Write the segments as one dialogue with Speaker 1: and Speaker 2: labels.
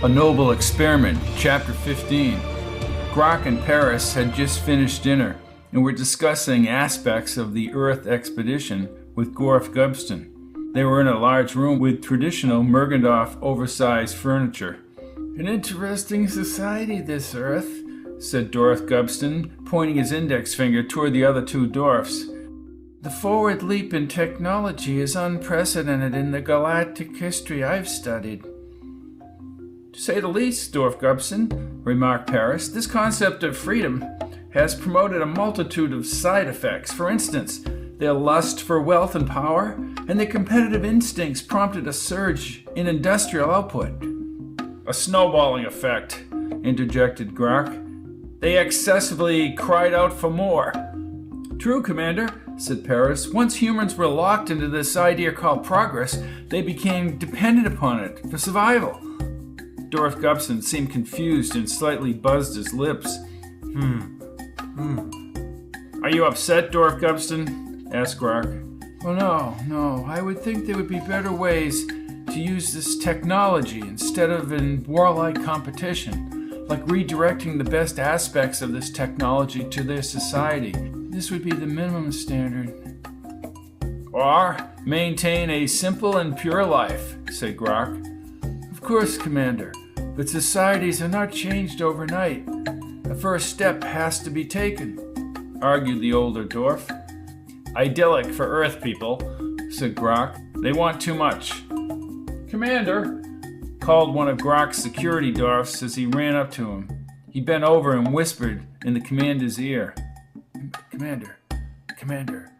Speaker 1: A Noble Experiment, Chapter 15. Grunk and Paris had just finished dinner and were discussing aspects of the Earth expedition with Gorf Gubston. They were in a large room with traditional Mergendoff oversized furniture. An interesting society, this Earth, said Dorf Gubston, pointing his index finger toward the other two dwarfs. The forward leap in technology is unprecedented in the galactic history I've studied. To say the least, Dorf Gubston, remarked Paris, this concept of freedom has promoted a multitude of side effects. For instance, their lust for wealth and power and their competitive instincts prompted a surge in industrial output. A snowballing effect, interjected Grunk. They excessively cried out for more. True, Commander, said Paris. Once humans were locked into this idea called progress, they became dependent upon it for survival. Dorf Gubston seemed confused and slightly buzzed his lips. Are you upset, Dorf Gubston? Asked Grunk. Oh, no. I would think there would be better ways to use this technology instead of in warlike competition, like redirecting the best aspects of this technology to their society. This would be the minimum standard. Or maintain a simple and pure life, said Grunk. Of course, Commander, but societies are not changed overnight. A first step has to be taken, argued the older dwarf. Idyllic for Earth people, said Grunk. They want too much. Commander, called one of Grunk's security dwarfs as he ran up to him. He bent over and whispered in the commander's ear. Commander,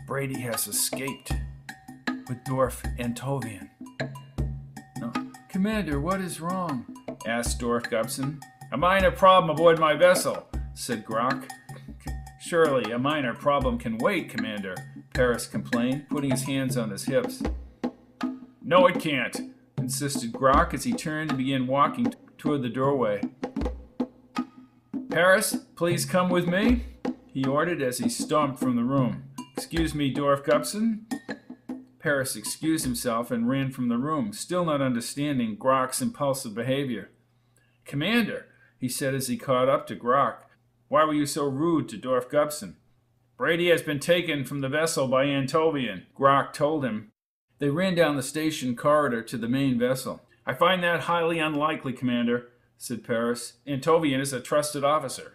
Speaker 1: Brady has escaped with Dwarf Antovian. No. Commander, what is wrong? Asked Dorf Gubston. A minor problem aboard my vessel, said Grunk. Surely a minor problem can wait, Commander, Paris complained, putting his hands on his hips. No, it can't, insisted Grunk as he turned and began walking toward the doorway. Paris, please come with me, he ordered as he stomped from the room. Excuse me, Dorf Gubston. Paris excused himself and ran from the room, still not understanding Grunk's impulsive behavior. Commander, he said as he caught up to Grunk, why were you so rude to Dorf Gubston? Brady has been taken from the vessel by Antovian, Grunk told him. They ran down the station corridor to the main vessel. I find that highly unlikely, Commander, said Paris. Antovian is a trusted officer.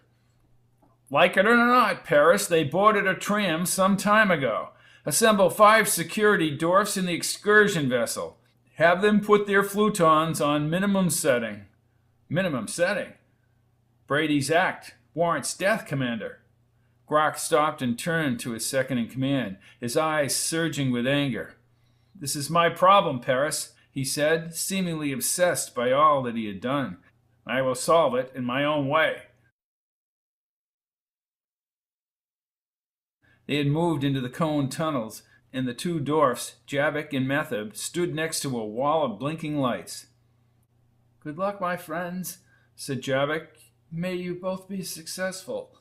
Speaker 1: Like it or not, Paris, they boarded a tram some time ago. Assemble 5 security dwarfs in the excursion vessel. Have them put their flutons on minimum setting. Minimum setting? Brady's act warrants death, Commander. Grunk stopped and turned to his second-in-command, his eyes surging with anger. This is my problem, Paris, he said, seemingly obsessed by all that he had done. I will solve it in my own way. They had moved into the cone tunnels, and the two dwarfs, Javik and Method, stood next to a wall of blinking lights. Good luck, my friends, said Javik. May you both be successful.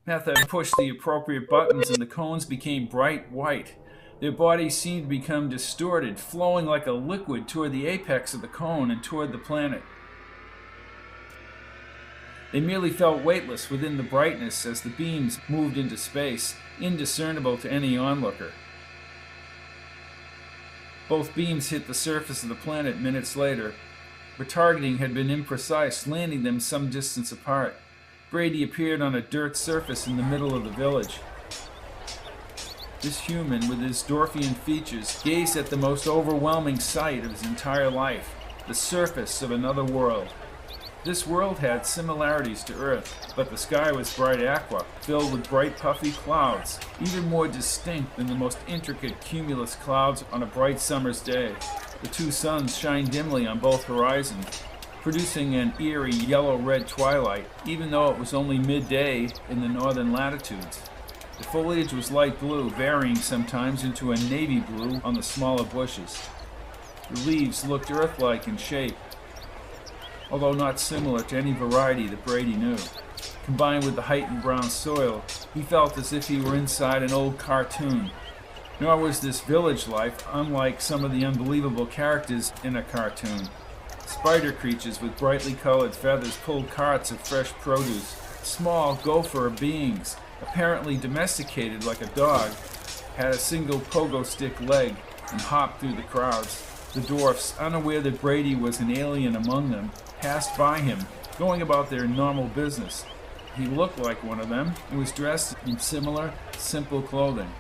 Speaker 1: Method pushed the appropriate buttons, and the cones became bright white. Their bodies seemed to become distorted, flowing like a liquid toward the apex of the cone and toward the planet. They merely felt weightless within the brightness as the beams moved into space, indiscernible to any onlooker. Both beams hit the surface of the planet minutes later. But targeting had been imprecise, landing them some distance apart. Brady appeared on a dirt surface in the middle of the village. This human, with his dwarfian features, gazed at the most overwhelming sight of his entire life, the surface of another world. This world had similarities to Earth, but the sky was bright aqua, filled with bright puffy clouds, even more distinct than the most intricate cumulus clouds on a bright summer's day. The two suns shined dimly on both horizons, producing an eerie yellow-red twilight, even though it was only midday in the northern latitudes. The foliage was light blue, varying sometimes into a navy blue on the smaller bushes. The leaves looked Earth-like in shape, although not similar to any variety that Brady knew. Combined with the heightened brown soil, he felt as if he were inside an old cartoon. Nor was this village life unlike some of the unbelievable characters in a cartoon. Spider creatures with brightly colored feathers pulled carts of fresh produce. Small gopher beings, apparently domesticated like a dog, had a single pogo stick leg and hopped through the crowds. The dwarfs, unaware that Brady was an alien among them, passed by him, going about their normal business. He looked like one of them and was dressed in similar, simple clothing.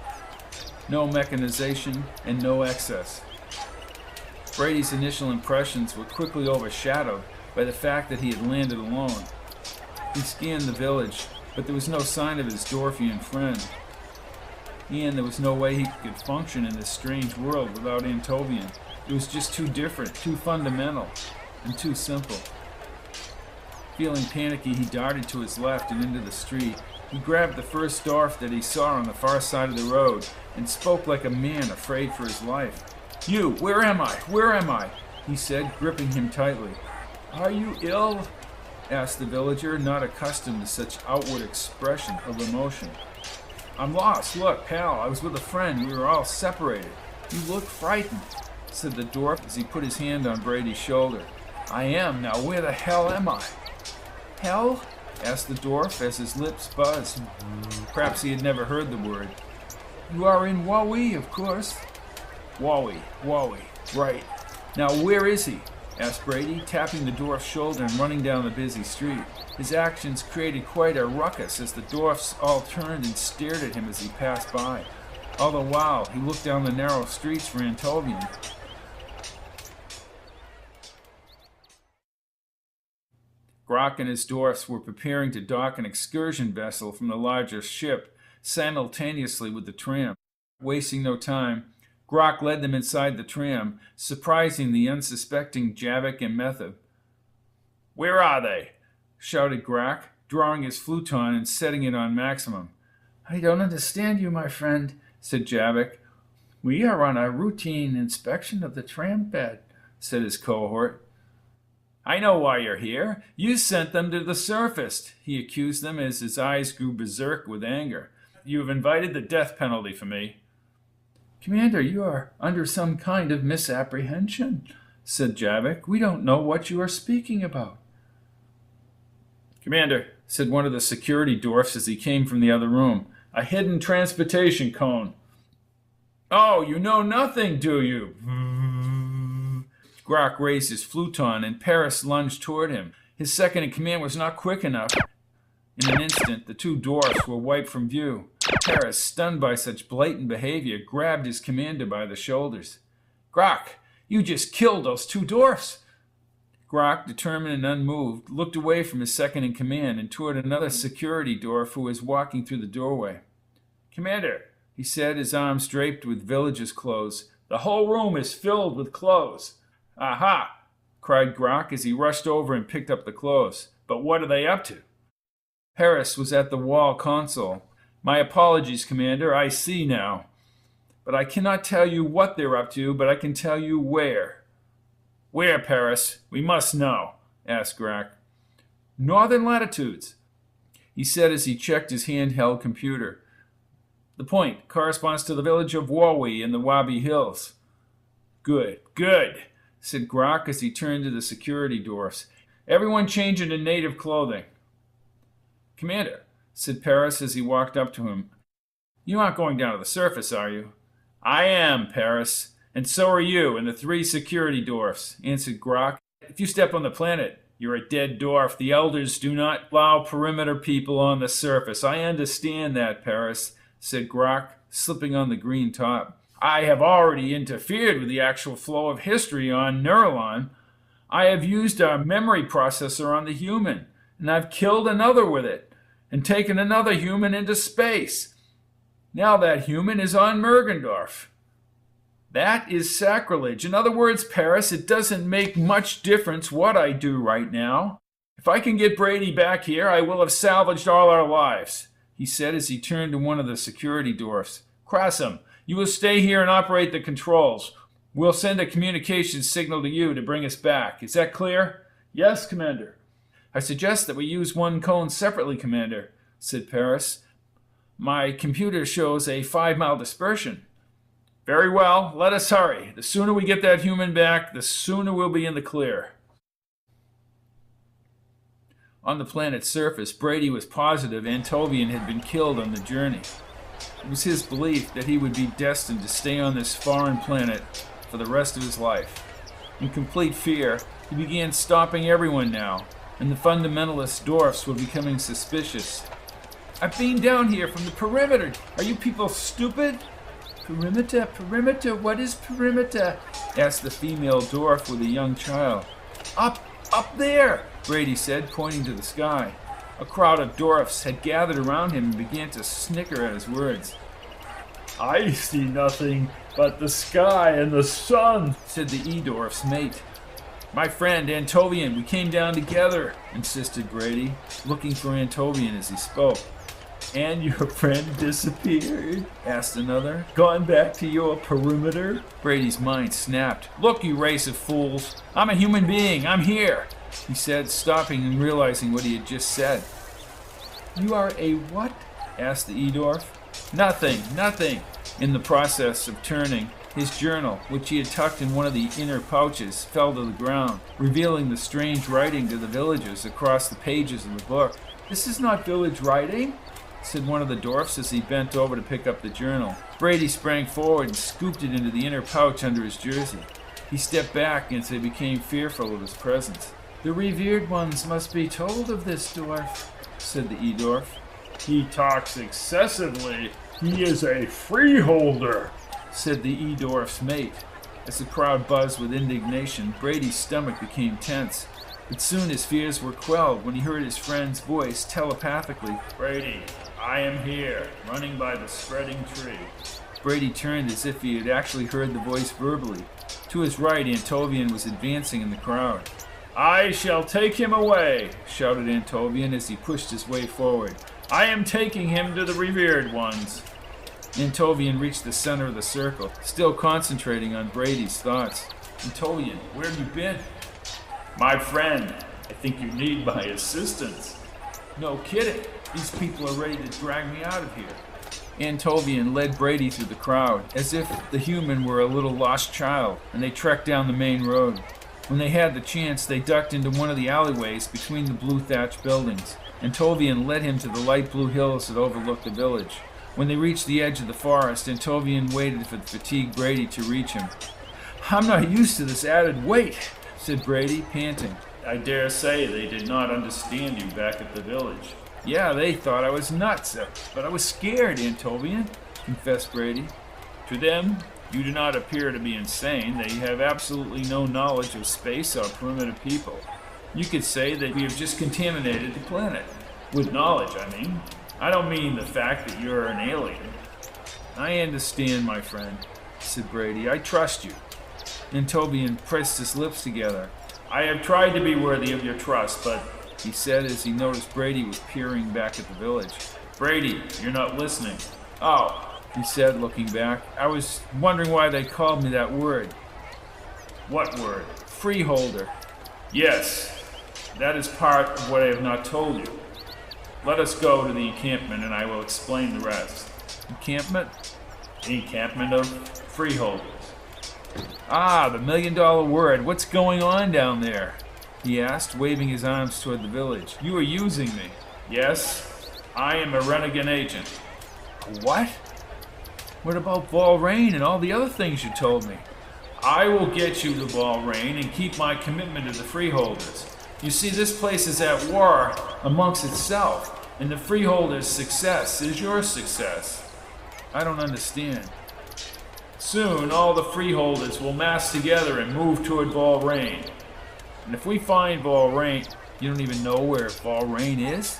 Speaker 1: No mechanization and no excess. Brady's initial impressions were quickly overshadowed by the fact that he had landed alone. He scanned the village, but there was no sign of his Dwarfian friend. And there was no way he could function in this strange world without Antovian. It was just too different, too fundamental, and too simple. Feeling panicky, he darted to his left and into the street. He grabbed the first dwarf that he saw on the far side of the road and spoke like a man afraid for his life. "You, where am I? Where am I?" he said, gripping him tightly. "Are you ill?" asked the villager, not accustomed to such outward expression of emotion. "I'm lost. Look, pal, I was with a friend. We were all separated." "You look frightened," said the dwarf as he put his hand on Brady's shoulder. "I am. Now where the hell am I?" "Hell?" asked the dwarf as his lips buzzed. Perhaps he had never heard the word. "You are in Wawi, of course." Wawi, right. "Now where is he?" asked Brady, tapping the dwarf's shoulder and running down the busy street. His actions created quite a ruckus as the dwarfs all turned and stared at him as he passed by. All the while, he looked down the narrow streets for Antovian. Grunk and his dwarfs were preparing to dock an excursion vessel from the larger ship, simultaneously with the tram. Wasting no time, Grunk led them inside the tram, surprising the unsuspecting Javik and Method. "Where are they?" shouted Grunk, drawing his fluton and setting it on maximum. "I don't understand you, my friend," said Javik. "We are on a routine inspection of the tram bed," said his cohort. "I know why you're here. You sent them to the surface," he accused them as his eyes grew berserk with anger. "You have invited the death penalty for me." "Commander, you are under some kind of misapprehension," said Javik. "We don't know what you are speaking about." "Commander," said one of the security dwarfs as he came from the other room, "a hidden transportation cone." "Oh, you know nothing, do you?" Grunk raised his fluton and Paris lunged toward him. His second-in-command was not quick enough. In an instant, the two dwarfs were wiped from view. Paris, stunned by such blatant behavior, grabbed his commander by the shoulders. "Grunk, you just killed those two dwarfs!" Grunk, determined and unmoved, looked away from his second-in-command and toward another security dwarf who was walking through the doorway. "Commander," he said, his arms draped with villagers' clothes, "the whole room is filled with clothes." "Aha!" cried Grunk as he rushed over and picked up the clothes. "But what are they up to?" Paris was at the wall console. "My apologies, Commander, I see now. But I cannot tell you what they're up to, but I can tell you where." "Where, Paris? We must know," asked Grunk. "Northern latitudes," he said as he checked his handheld computer. "The point corresponds to the village of Wawi in the Wabi Hills." Good," said Grunk as he turned to the security dwarfs. "Everyone change into native clothing." "Commander," said Paris as he walked up to him, "you aren't going down to the surface, are you?" "I am, Paris, and so are you and the three security dwarfs," answered Grunk. "If you step on the planet, you're a dead dwarf. The elders do not allow perimeter people on the surface." "I understand that, Paris," said Grunk, slipping on the green top. "I have already interfered with the actual flow of history on Neuralon. I have used a memory processor on the human, and I've killed another with it, and taken another human into space. Now that human is on Mergendorf. That is sacrilege. In other words, Paris, it doesn't make much difference what I do right now. If I can get Brady back here, I will have salvaged all our lives," he said as he turned to one of the security dwarfs. "Crossum, you will stay here and operate the controls. We'll send a communication signal to you to bring us back. Is that clear?" "Yes, Commander." "I suggest that we use one cone separately, Commander," said Paris. "My computer shows a 5-mile dispersion." "Very well, let us hurry. The sooner we get that human back, the sooner we'll be in the clear." On the planet's surface, Brady was positive Antovian had been killed on the journey. It was his belief that he would be destined to stay on this foreign planet for the rest of his life. In complete fear, he began stopping everyone now, and the fundamentalist dwarfs were becoming suspicious. "I've been down here from the perimeter. Are you people stupid?" Perimeter, what is perimeter?" asked the female dwarf with a young child. Up there," Brady said, pointing to the sky. A crowd of dwarfs had gathered around him and began to snicker at his words. "I see nothing but the sky and the sun," said the E-dwarf's mate. "My friend, Antovian, we came down together," insisted Brady, looking for Antovian as he spoke. "And your friend disappeared?" asked another. "Gone back to your perimeter?" Brady's mind snapped. "Look, you race of fools! I'm a human being! I'm here!" he said, stopping and realizing what he had just said. "You are a what?" asked the E-dwarf. Nothing. In the process of turning, his journal, which he had tucked in one of the inner pouches, fell to the ground, revealing the strange writing to the villagers across the pages of the book. "This is not village writing," said one of the dwarfs as he bent over to pick up the journal. Brady sprang forward and scooped it into the inner pouch under his jersey. He stepped back as he became fearful of his presence. "The revered ones must be told of this dwarf," said the E-dwarf. "He talks excessively. He is a freeholder," said the E-dwarf's mate. As the crowd buzzed with indignation, Brady's stomach became tense. But soon his fears were quelled when he heard his friend's voice telepathically. "Brady, I am here, running by the spreading tree." Brady turned as if he had actually heard the voice verbally. To his right, Antovian was advancing in the crowd. "I shall take him away," shouted Antovian as he pushed his way forward. "I am taking him to the revered ones." Antovian reached the center of the circle, still concentrating on Brady's thoughts. "Antovian, where have you been?" "My friend, I think you need my assistance." "No kidding. These people are ready to drag me out of here." Antovian led Brady through the crowd, as if the human were a little lost child, and they trekked down the main road. When they had the chance, they ducked into one of the alleyways between the blue thatched buildings. Antovian led him to the light blue hills that overlooked the village. When they reached the edge of the forest, Antovian waited for the fatigued Brady to reach him. "I'm not used to this added weight," said Brady, panting. "I dare say they did not understand you back at the village." "Yeah, they thought I was nuts, but I was scared, Antovian," confessed Brady. "To them, you do not appear to be insane. They have absolutely no knowledge of space or primitive people. You could say that we have just contaminated the planet. With knowledge, I mean. I don't mean the fact that you're an alien." "I understand, my friend," said Brady. "I trust you." Antovian pressed his lips together. "I have tried to be worthy of your trust, but," he said as he noticed Brady was peering back at the village. "Brady, you're not listening." "Oh," he said, looking back. "I was wondering why they called me that word." "What word?" "Freeholder." "Yes, that is part of what I have not told you. Let us go to the encampment and I will explain the rest." "Encampment?" "The encampment of freeholders." "Ah, the $1,000,000 word. What's going on down there?" he asked, waving his arms toward the village. "You are using me." "Yes, I am a renegade agent." "What? What about Valrain and all the other things you told me?" "I will get you to Valrain and keep my commitment to the freeholders. You see, this place is at war amongst itself, and the freeholders' success is your success." "I don't understand." "Soon all the freeholders will mass together and move toward Valrain. And if we find Valrain..." "You don't even know where Valrain is?"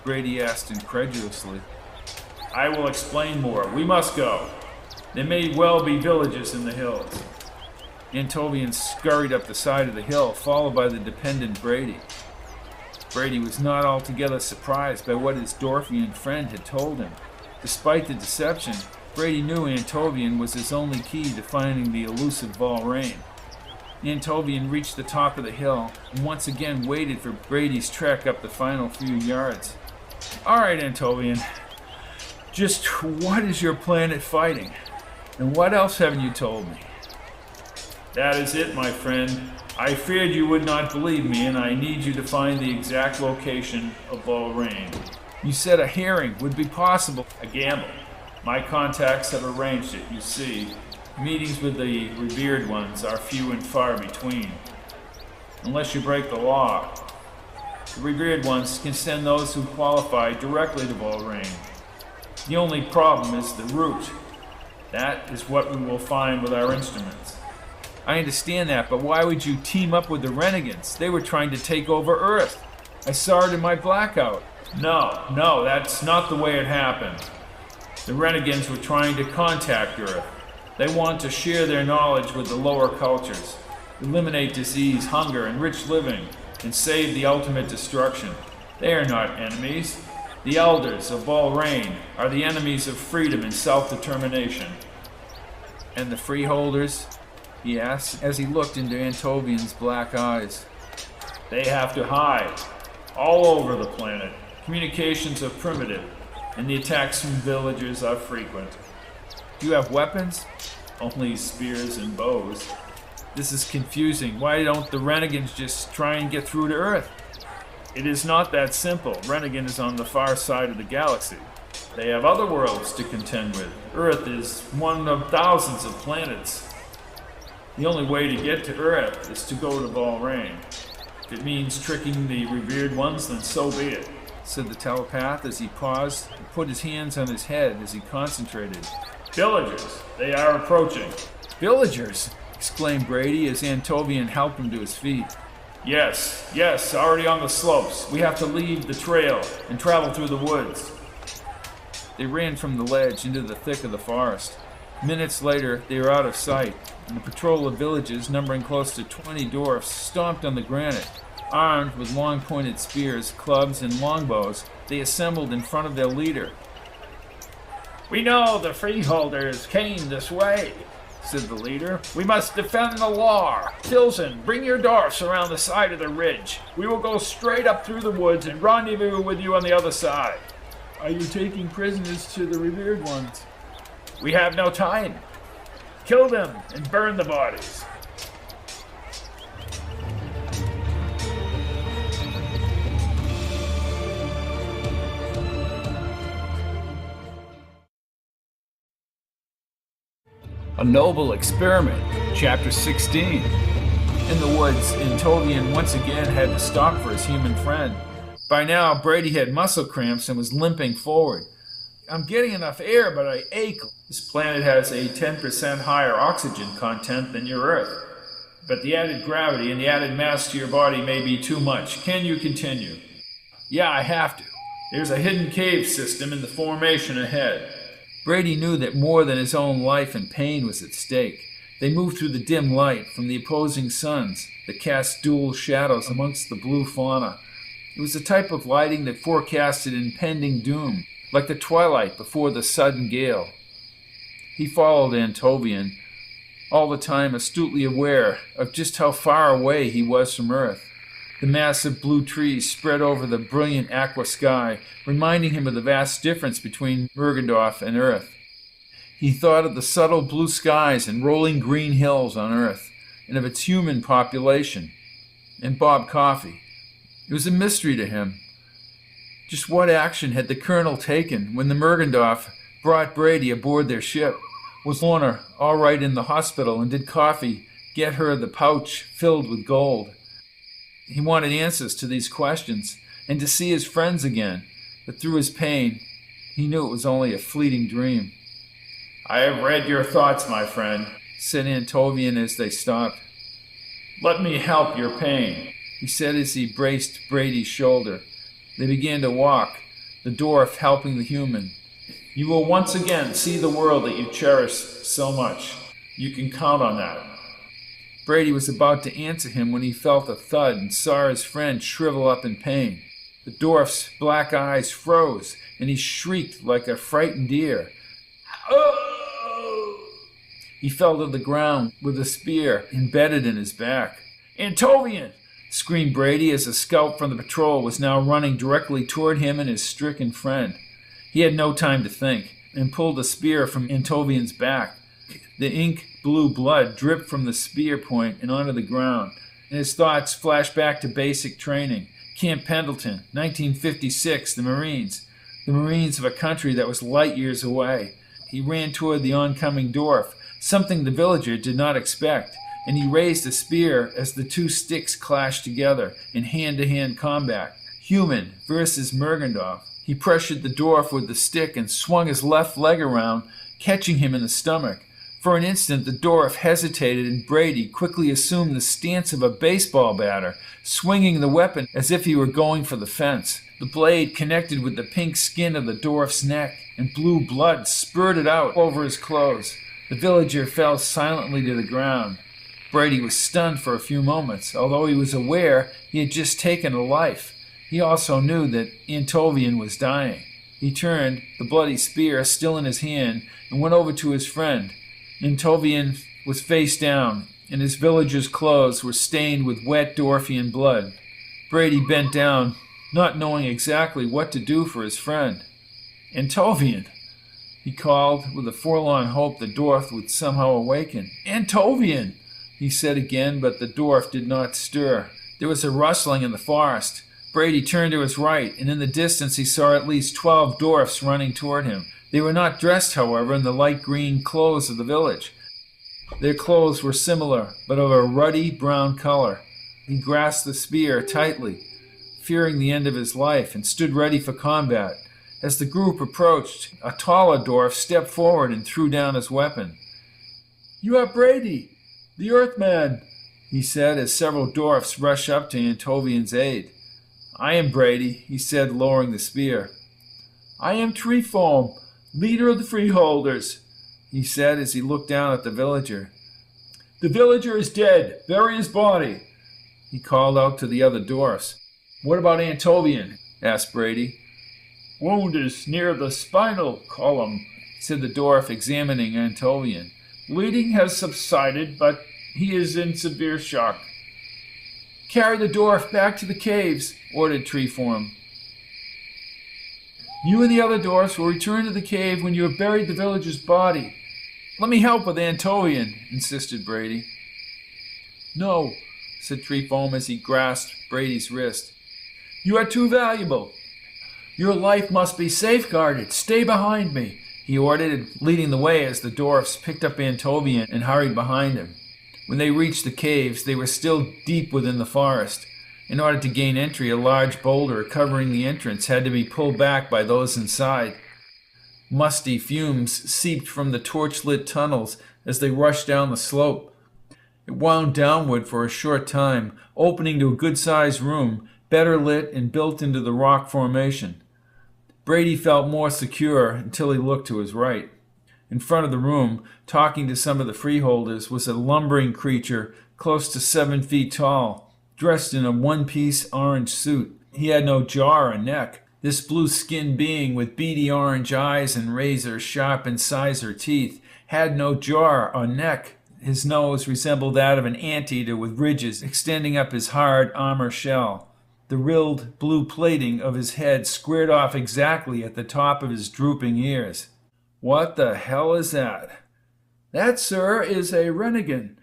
Speaker 1: Brady asked incredulously. "I will explain more. We must go. There may well be villages in the hills." Antovian scurried up the side of the hill, followed by the dependent Brady. Brady was not altogether surprised by what his Dwarfian friend had told him. Despite the deception, Brady knew Antovian was his only key to finding the elusive Valrain. Antovian reached the top of the hill and once again waited for Brady's trek up the final few yards. "All right, Antovian, just what is your planet fighting? And what else haven't you told me?" That is it, my friend. I feared you would not believe me, and I need you to find the exact location of Bahrain. You said a hearing would be possible. A gamble. My contacts have arranged it, you see. Meetings with the revered ones are few and far between. Unless you break the law. The revered ones can send those who qualify directly to Bahrain. The only problem is the route. That is what we will find with our instruments. I understand that, but why would you team up with the renegades? They were trying to take over Earth. I saw it in my blackout. No, that's not the way it happened. The renegades were trying to contact Earth. They want to share their knowledge with the lower cultures, eliminate disease, hunger, and rich living, and save the ultimate destruction. They are not enemies. The elders of Bahrain are the enemies of freedom and self-determination. And the freeholders? He asked as he looked into Antovian's black eyes. They have to hide. All over the planet. Communications are primitive, and the attacks from villagers are frequent. Do you have weapons? Only spears and bows. This is confusing. Why don't the renegades just try and get through to Earth? It is not that simple. Renegade is on the far side of the galaxy. They have other worlds to contend with. Earth is one of thousands of planets. The only way to get to Earth is to go to Bahrain. If it means tricking the revered ones, then so be it, said the telepath as he paused and put his hands on his head as he concentrated. Villagers, they are approaching. Villagers? Exclaimed Brady as Antovian helped him to his feet. Yes, already on the slopes. We have to leave the trail and travel through the woods. They ran from the ledge into the thick of the forest. Minutes later, they were out of sight, and a patrol of villages numbering close to 20 dwarfs stomped on the granite. Armed with long-pointed spears, clubs, and longbows, they assembled in front of their leader. We know the Freeholders came this way, said the leader. We must defend the law. Tilson, bring your dwarfs around the side of the ridge. We will go straight up through the woods and rendezvous with you on the other side. Are you taking prisoners to the revered ones? We have no time. Kill them and burn the bodies. A Noble Experiment, Chapter 16. In the woods, Antovian once again had to stop for his human friend. By now, Brady had muscle cramps and was limping forward. I'm getting enough air, but I ache. This planet has a 10% higher oxygen content than your Earth. But the added gravity and the added mass to your body may be too much. Can you continue? Yeah, I have to. There's a hidden cave system in the formation ahead. Brady knew that more than his own life and pain was at stake. They moved through the dim light from the opposing suns that cast dual shadows amongst the blue fauna. It was the type of lighting that forecasted impending doom, like the twilight before the sudden gale. He followed Antovian, all the time astutely aware of just how far away he was from Earth. The massive blue trees spread over the brilliant aqua sky, reminding him of the vast difference between Mergendorf and Earth. He thought of the subtle blue skies and rolling green hills on Earth, and of its human population, and Bob Coffey. It was a mystery to him. Just what action had the colonel taken when the Mergendorf brought Brady aboard their ship? Was Lorna all right in the hospital, and did Coffey get her the pouch filled with gold? He wanted answers to these questions, and to see his friends again, but through his pain, he knew it was only a fleeting dream. I have read your thoughts, my friend, said Antovian as they stopped. Let me help your pain, he said as he braced Brady's shoulder. They began to walk, the dwarf helping the human. You will once again see the world that you cherish so much. You can count on that. Brady was about to answer him when he felt a thud and saw his friend shrivel up in pain. The dwarf's black eyes froze, and he shrieked like a frightened deer. Oh! He fell to the ground with a spear embedded in his back. Antovian! Screamed Brady as a scout from the patrol was now running directly toward him and his stricken friend. He had no time to think, and pulled a spear from Antovian's back. The ink blue blood dripped from the spear point and onto the ground, and his thoughts flashed back to basic training. Camp Pendleton, 1956, the Marines. The Marines of a country that was light years away. He ran toward the oncoming dwarf, something the villager did not expect, and he raised a spear as the two sticks clashed together in hand-to-hand combat. Human versus Mergendorf. He pressured the dwarf with the stick and swung his left leg around, catching him in the stomach. For an instant, the dwarf hesitated, and Brady quickly assumed the stance of a baseball batter, swinging the weapon as if he were going for the fence. The blade connected with the pink skin of the dwarf's neck, and blue blood spurted out over his clothes. The villager fell silently to the ground. Brady was stunned for a few moments, although he was aware he had just taken a life. He also knew that Antovian was dying. He turned, the bloody spear still in his hand, and went over to his friend. Antovian was face down, and his villager's clothes were stained with wet Dwarfian blood. Brady bent down, not knowing exactly what to do for his friend. "Antovian!" he called, with a forlorn hope the dwarf would somehow awaken. "Antovian!" he said again, but the dwarf did not stir. There was a rustling in the forest. Brady turned to his right, and in the distance he saw at least 12 dwarfs running toward him. They were not dressed, however, in the light green clothes of the village. Their clothes were similar, but of a ruddy brown color. He grasped the spear tightly, fearing the end of his life, and stood ready for combat. As the group approached, a taller dwarf stepped forward and threw down his weapon. "You are Brady, the Earthman," he said as several dwarfs rushed up to Antovian's aid. "I am Brady," he said, lowering the spear. "I am Treefoam, leader of the Freeholders," he said as he looked down at the villager. "The villager is dead. Bury his body," he called out to the other dwarfs. "What about Antovian?" asked Brady. "Wound is near the spinal column," said the dwarf, examining Antovian. "Bleeding has subsided, but he is in severe shock." "Carry the dwarf back to the caves," ordered Treeform. "You and the other dwarfs will return to the cave when you have buried the villager's body." "Let me help with Antovian," insisted Brady. "No," said Treefoam as he grasped Brady's wrist. "You are too valuable. Your life must be safeguarded. Stay behind me," he ordered, leading the way as the dwarfs picked up Antovian and hurried behind him. When they reached the caves, they were still deep within the forest. In order to gain entry, a large boulder covering the entrance had to be pulled back by those inside. Musty fumes seeped from the torch-lit tunnels as they rushed down the slope. It wound downward for a short time, opening to a good-sized room, better lit and built into the rock formation. Brady felt more secure until he looked to his right. In front of the room, talking to some of the freeholders, was a lumbering creature close to 7 feet tall, dressed in a one-piece orange suit. He had no jaw or neck. This blue-skinned being with beady orange eyes and razor-sharp incisor teeth had no jaw or neck. His nose resembled that of an anteater with ridges extending up his hard armor shell. The rilled blue plating of his head squared off exactly at the top of his drooping ears. "What the hell is that?" "That, sir, is a renegade.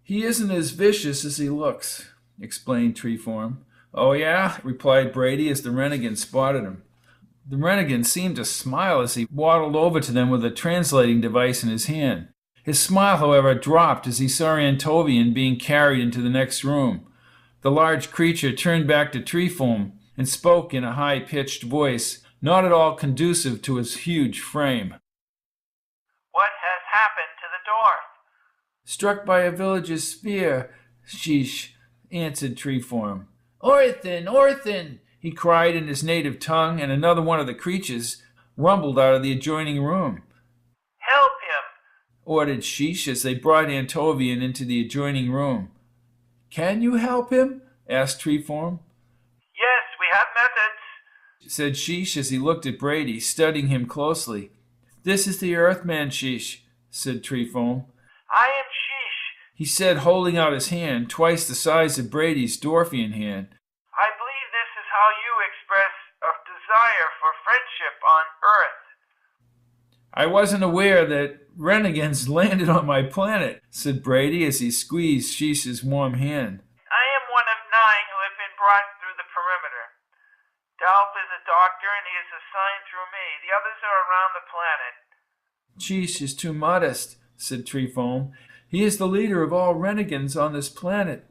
Speaker 1: He isn't as vicious as he looks," explained Treeform. "Oh, yeah?" replied Brady as the renegade spotted him. The renegade seemed to smile as he waddled over to them with a translating device in his hand. His smile, however, dropped as he saw Antovian being carried into the next room. The large creature turned back to Treeform and spoke in a high-pitched voice, not at all conducive to his huge frame.
Speaker 2: "What has happened to the dwarf?"
Speaker 1: "Struck by a villager's spear, sheesh," answered Treeform. "Orthin! Orthin!" he cried in his native tongue, and another one of the creatures rumbled out of the adjoining room.
Speaker 2: "Help him!"
Speaker 1: ordered Sheesh as they brought Antovian into the adjoining room. "Can you help him?" asked Treeform.
Speaker 2: "Yes, we have methods,"
Speaker 1: said Sheesh as he looked at Brady, studying him closely. "This is the Earthman, Sheesh," said Treeform.
Speaker 2: "I am Sheesh,"
Speaker 1: he said, holding out his hand, twice the size of Brady's Dwarfian hand.
Speaker 2: "I believe this is how you express a desire for friendship on Earth."
Speaker 1: "I wasn't aware that renegades landed on my planet, said Brady as he squeezed Sheesh's warm hand.
Speaker 2: I am one of 9 who have been brought through the perimeter. Dolph is a doctor and he is assigned through me. The others are around the planet.
Speaker 1: Sheesh is too modest, said Treefoam. He is the leader of all renegades on this planet.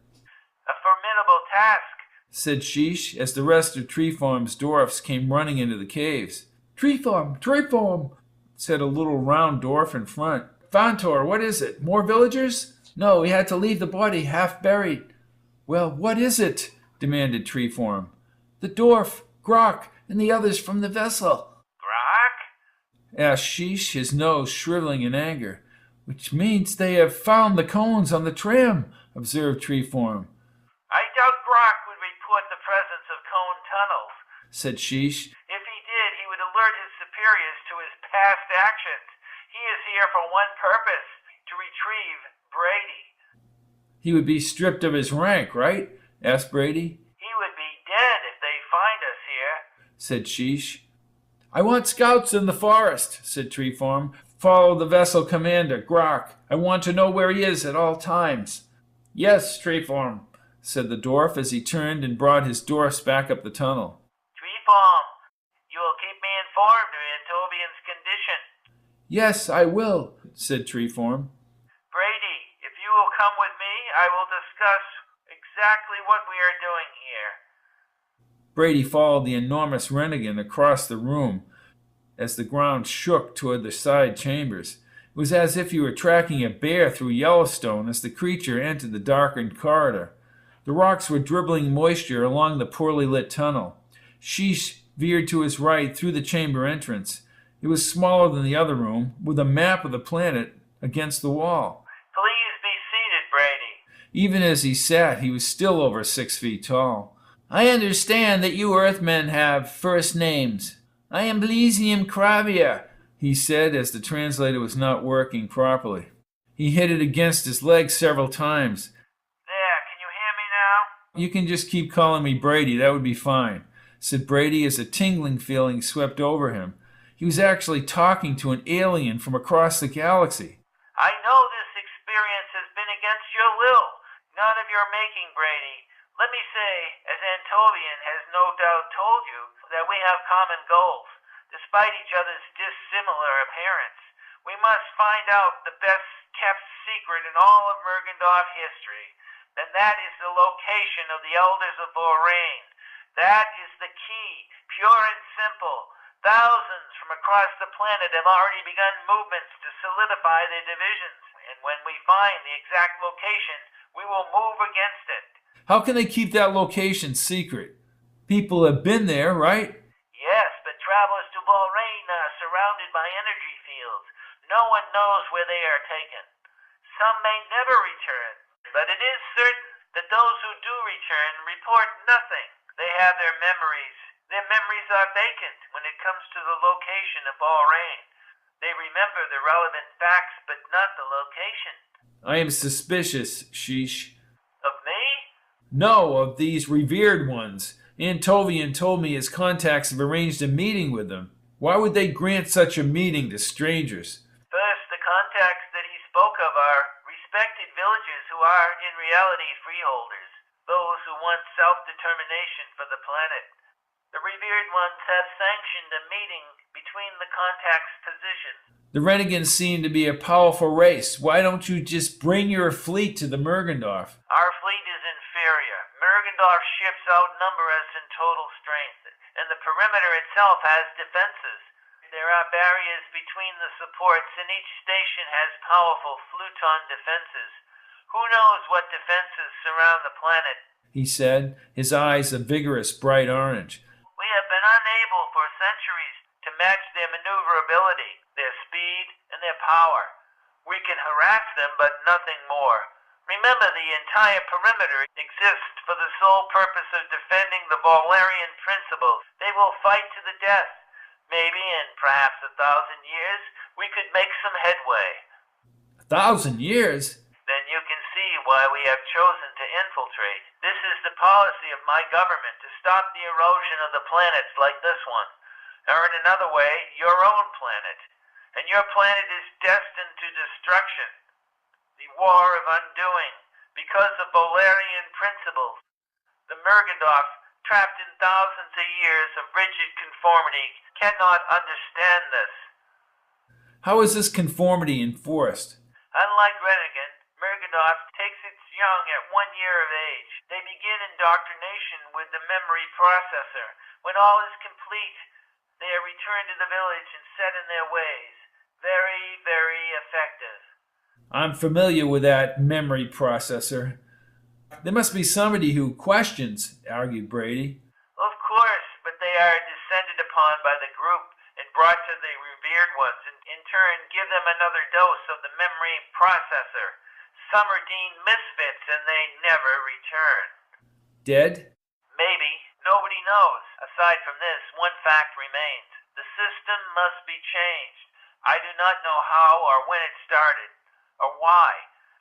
Speaker 2: A formidable task,
Speaker 1: said Sheesh as the rest of Treefoam's dwarfs came running into the caves. Treefoam, said a little round dwarf in front. Fantor, what is it? More villagers? No, we had to leave the body half buried. Well, what is it? Demanded Treefoam. The dwarf, Grok, and the others from the vessel.
Speaker 2: Grok?
Speaker 1: Asked Sheesh, his nose shriveling in anger. Which means they have found the cones on the tram, observed Treefoam.
Speaker 2: I doubt Grok would report the presence of cone tunnels,
Speaker 1: said Sheesh.
Speaker 2: If he did, he would alert his superiors to his past actions. He is here for one purpose, to retrieve Brady.
Speaker 1: He would be stripped of his rank, right? Asked Brady.
Speaker 2: He would be dead if they find us here,
Speaker 1: said Sheesh. I want scouts in the forest, said Treefoam. Follow the vessel commander, Grok. I want to know where he is at all times. Yes, Treefoam, said the dwarf as he turned and brought his dwarfs back up the tunnel.
Speaker 2: Treefoam, you will keep me informed of Antovian's condition.
Speaker 1: Yes, I will, said Treefoam.
Speaker 2: Brady, if you will come with me, I will discuss exactly what we are doing here.
Speaker 1: Brady followed the enormous renegade across the room as the ground shook toward the side chambers. It was as if he were tracking a bear through Yellowstone as the creature entered the darkened corridor. The rocks were dribbling moisture along the poorly lit tunnel. Sheesh veered to his right through the chamber entrance. It was smaller than the other room, with a map of the planet against the wall.
Speaker 2: Please be seated, Brady.
Speaker 1: Even as he sat, he was still over 6 feet tall. I understand that you Earthmen have first names. I am Blesium Cravia, he said as the translator was not working properly. He hit it against his leg several times.
Speaker 2: There, can you hear me now?
Speaker 1: You can just keep calling me Brady, that would be fine, said Brady as a tingling feeling swept over him. He was actually talking to an alien from across the galaxy.
Speaker 2: I know this experience has been against your will, none of your making, Brady. Let me say, as Antovian has no doubt told you, that we have common goals, despite each other's dissimilar appearance. We must find out the best-kept secret in all of Mergendorf history, and that is the location of the Elders of Lorraine. That is the key, pure and simple. Thousands from across the planet have already begun movements to solidify their divisions, and when we find the exact location, we will move against it.
Speaker 1: How can they keep that location secret? People have been there, right?
Speaker 2: Yes, but travelers to Lorraine are surrounded by energy fields. No one knows where they are taken. Some may never return, but it is certain that those who do return report nothing. They have their memories. Their memories are vacant when it comes to the location of Lorraine. They remember the relevant facts, but not the location.
Speaker 1: I am suspicious, Sheesh.
Speaker 2: Of me?
Speaker 1: No, of these revered ones. Antovian told me his contacts have arranged a meeting with them. Why would they grant such a meeting to strangers?
Speaker 2: First, the contacts that he spoke of are respected villagers who are, in reality, freeholders, those who want self-determination for the planet. The revered ones have sanctioned a meeting between the contacts' positions.
Speaker 1: The renegades seem to be a powerful race. Why don't you just bring your fleet to the Mergendorf?
Speaker 2: Our fleet is inferior. Mergendorf ships outnumber us in total strength, and the perimeter itself has defenses. There are barriers between the supports, and each station has powerful Fluton defenses. Who knows what defenses surround the planet?
Speaker 1: He said, his eyes a vigorous bright orange.
Speaker 2: We have been unable for centuries to match their maneuverability, their speed, and their power. We can harass them, but nothing more. Remember, the entire perimeter exists for the sole purpose of defending the Valerian principles. They will fight to the death. Maybe in perhaps 1,000 years, we could make some headway.
Speaker 1: 1,000 years?
Speaker 2: Then you can see why we have chosen to infiltrate. This is the policy of my government, to stop the erosion of the planets like this one. Or in another way, your own planet. And your planet is destined to self-destruction, the war of undoing, because of Bolerian principles. The Mergendorf, trapped in thousands of years of rigid conformity, cannot understand this.
Speaker 1: How is this conformity enforced?
Speaker 2: Unlike Renigan, Mergendorf takes its young at 1 year of age. They begin indoctrination with the memory processor. When all is complete, they are returned to the village and set in their ways. Very, very effective.
Speaker 1: I'm familiar with that memory processor. There must be somebody who questions, argued Brady.
Speaker 2: Of course, but they are descended upon by the group and brought to the revered ones, and in turn give them another dose of the memory processor. Some are deemed misfits and they never return.
Speaker 1: Dead?
Speaker 2: Maybe. Nobody knows. Aside from this, one fact remains. The system must be changed. I do not know how or when it started, or why.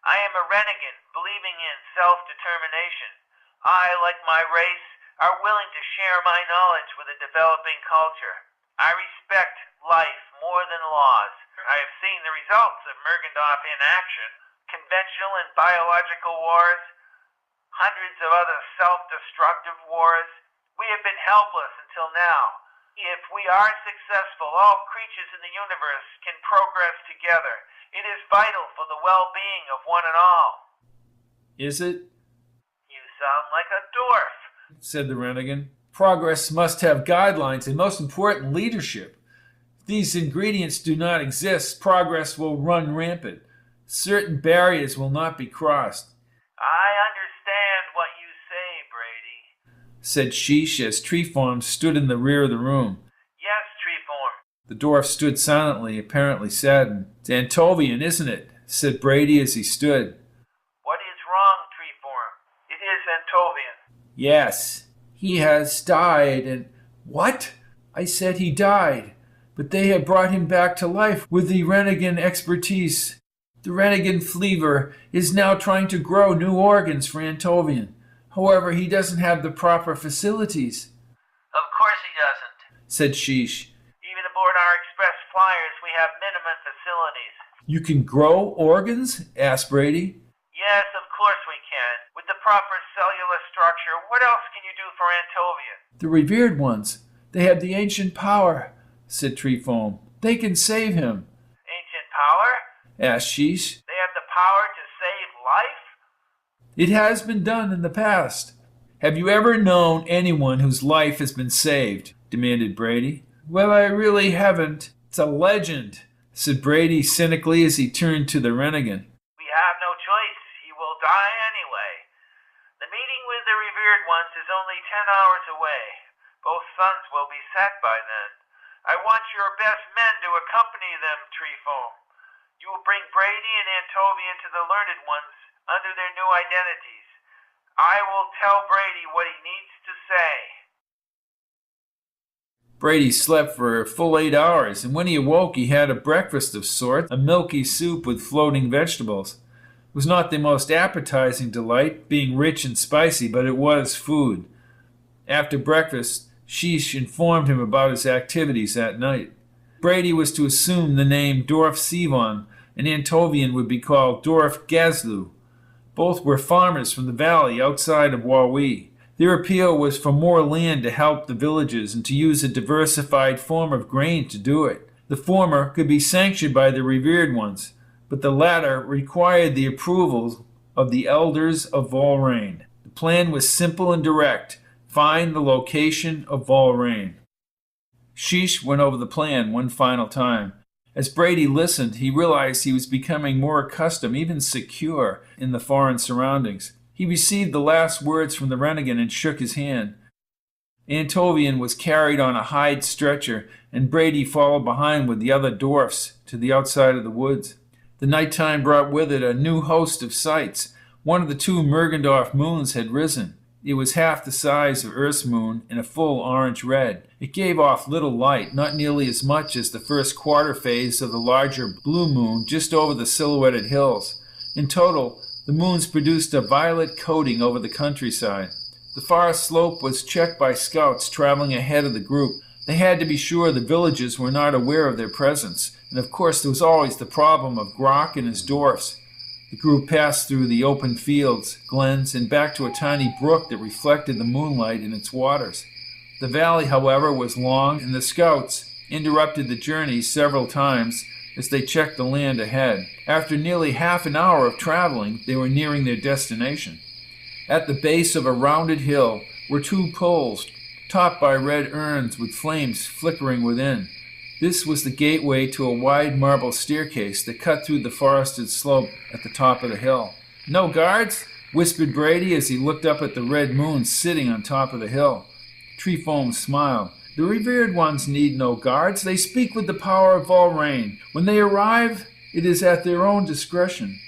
Speaker 2: I am a renegade, believing in self-determination. I, like my race, are willing to share my knowledge with a developing culture. I respect life more than laws. I have seen the results of Mergendorf in action. Conventional and biological wars, hundreds of other self-destructive wars. We have been helpless until now. If we are successful, all creatures in the universe can progress together. It is vital for the well-being of one and all.
Speaker 1: Is it?
Speaker 2: You sound like a dwarf,
Speaker 1: said the renegade. Progress must have guidelines and, most important, leadership. If these ingredients do not exist, progress will run rampant. Certain barriers will not be crossed.
Speaker 2: I understand what you say, Brady,
Speaker 1: said Sheesh as Treeform stood in the rear of the room.
Speaker 2: Yes, Treeform.
Speaker 1: The dwarf stood silently, apparently saddened. It's Antovian, isn't it? Said Brady as he stood.
Speaker 2: What is wrong, Treeform? It is Antovian.
Speaker 1: Yes, he has died, and... What? I said he died, but they have brought him back to life with the renegade expertise. The renegade Fleaver is now trying to grow new organs for Antovian. However, he doesn't have the proper facilities.
Speaker 2: Of course he doesn't,
Speaker 1: said Sheesh.
Speaker 2: Even aboard our express flyers, we have minimum facilities.
Speaker 1: You can grow organs? Asked Brady.
Speaker 2: Yes, of course we can. With the proper cellular structure, what else can you do for Antovian?
Speaker 1: The revered ones. They have the ancient power, said Treefoam. They can save him.
Speaker 2: Ancient power?
Speaker 1: Asked Sheesh.
Speaker 2: They have the power to save life?
Speaker 1: It has been done in the past. Have you ever known anyone whose life has been saved? Demanded Brady. Well, I really haven't. It's a legend, said Brady cynically as he turned to the renegade.
Speaker 2: We have no choice. He will die anyway. The meeting with the revered ones is only 10 hours away. Both suns will be set by then. I want your best men to accompany them, Treefoam. You will bring Brady and Antovian to the learned ones under their new identities. I will tell Brady what he needs to say.
Speaker 1: Brady slept for a full 8 hours, and when he awoke he had a breakfast of sorts, a milky soup with floating vegetables. It was not the most appetizing delight, being rich and spicy, but it was food. After breakfast, Sheesh informed him about his activities that night. Brady was to assume the name Dorf Sivon, and Antovian would be called Dorf Gazlu. Both were farmers from the valley outside of Wawi. Their appeal was for more land to help the villages and to use a diversified form of grain to do it. The former could be sanctioned by the revered ones, but the latter required the approval of the elders of Volrain. The plan was simple and direct. Find the location of Volrain. Sheesh went over the plan one final time. As Brady listened, he realized he was becoming more accustomed, even secure, in the foreign surroundings. He received the last words from the renegade and shook his hand. Antovian was carried on a hide stretcher, and Brady followed behind with the other dwarfs to the outside of the woods. The nighttime brought with it a new host of sights. One of the two Mergendorf moons had risen. It was half the size of Earth's moon and a full orange-red. It gave off little light, not nearly as much as the first quarter phase of the larger blue moon just over the silhouetted hills. In total, the moons produced a violet coating over the countryside. The far slope was checked by scouts traveling ahead of the group. They had to be sure the villagers were not aware of their presence, and of course there was always the problem of Grunk and his dwarfs. The group passed through the open fields, glens, and back to a tiny brook that reflected the moonlight in its waters. The valley, however, was long, and the scouts interrupted the journey several times as they checked the land ahead. After nearly half an hour of traveling, they were nearing their destination. At the base of a rounded hill were two poles, topped by red urns with flames flickering within. This was the gateway to a wide marble staircase that cut through the forested slope at the top of the hill. "No guards?" whispered Brady as he looked up at the red moon sitting on top of the hill. Treefoam smiled. "The revered ones need no guards. They speak with the power of Volrain. When they arrive, it is at their own discretion."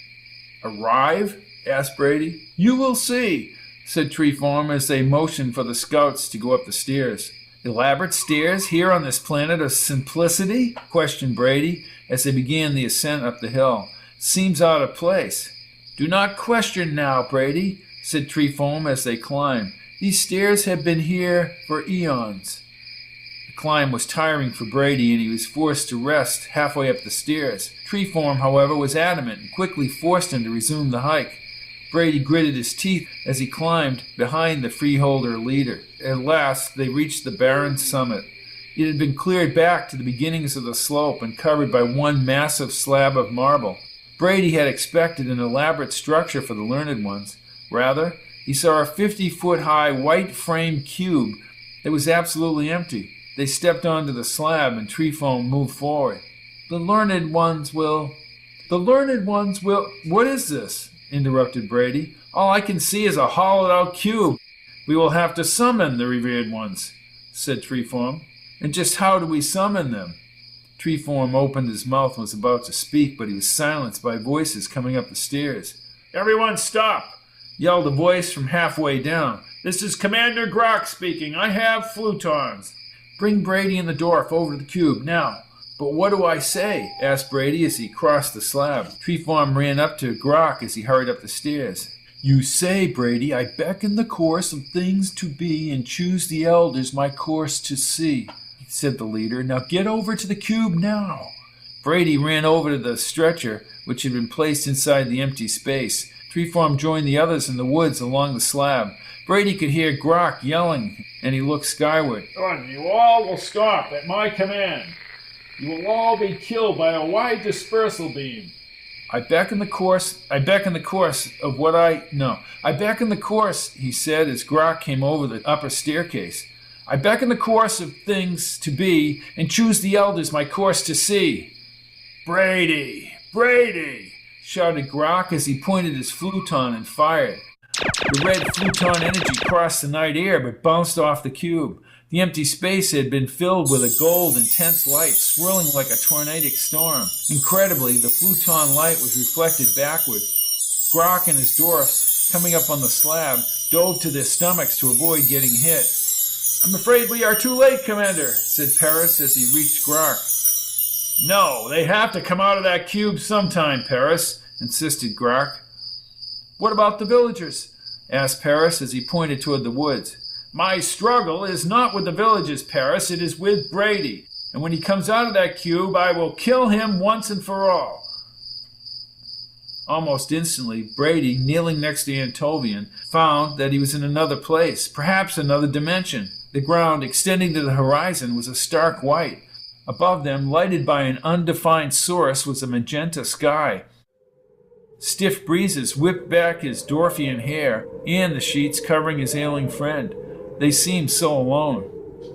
Speaker 1: "Arrive?" asked Brady. "You will see," said Treefoam as they motioned for the scouts to go up the stairs. "Elaborate stairs here on this planet of simplicity?" questioned Brady as they began the ascent up the hill. "Seems out of place." "Do not question now, Brady," said Treefoam as they climbed. "These stairs have been here for eons." The climb was tiring for Brady, and he was forced to rest halfway up the stairs. Treefoam, however, was adamant and quickly forced him to resume the hike. Brady gritted his teeth as he climbed behind the Freeholder leader. At last, they reached the barren summit. It had been cleared back to the beginnings of the slope and covered by one massive slab of marble. Brady had expected an elaborate structure for the learned ones. Rather, he saw a 50-foot-high white-framed cube that was absolutely empty. They stepped onto the slab, and Treefoam moved forward. "The learned ones will... What is this?" interrupted Brady. "All I can see is a hollowed-out cube. We will have to summon the revered ones," said Treefoam. "And just how do we summon them?" Treefoam opened his mouth and was about to speak, but he was silenced by voices coming up the stairs. "Everyone stop!" yelled a voice from halfway down. "This is Commander Grunk speaking. I have flutons." "Bring Brady and the dwarf over to the cube, now." "But what do I say?" asked Brady as he crossed the slab. Treefoam ran up to Grunk as he hurried up the stairs. "You say, Brady, I beckon the course of things to be and choose the elders my course to see," said the leader. "Now get over to the cube now." Brady ran over to the stretcher, which had been placed inside the empty space. Treefoam joined the others in the woods along the slab. Brady could hear Grunk yelling, and he looked skyward. "And you all will stop at my command. You will all be killed by a wide dispersal beam." I beckon the course, he said as Grunk came over the upper staircase. "I beckon the course of things to be, and choose the elders my course to see." "Brady! Brady!" shouted Grunk as he pointed his fluton and fired. The red fluton energy crossed the night air but bounced off the cube. The empty space had been filled with a gold, intense light swirling like a tornadic storm. Incredibly, the fluton light was reflected backward. Grunk and his dwarfs, coming up on the slab, dove to their stomachs to avoid getting hit. "I'm afraid we are too late, Commander," said Paris as he reached Grunk. "No, they have to come out of that cube sometime, Paris," insisted Grunk. "What about the villagers?" asked Paris as he pointed toward the woods. "My struggle is not with the villagers, Paris, it is with Brady. And when he comes out of that cube, I will kill him once and for all." Almost instantly, Brady, kneeling next to Antovian, found that he was in another place, perhaps another dimension. The ground, extending to the horizon, was a stark white. Above them, lighted by an undefined source, was a magenta sky. Stiff breezes whipped back his dwarfian hair and the sheets covering his ailing friend. They seemed so alone.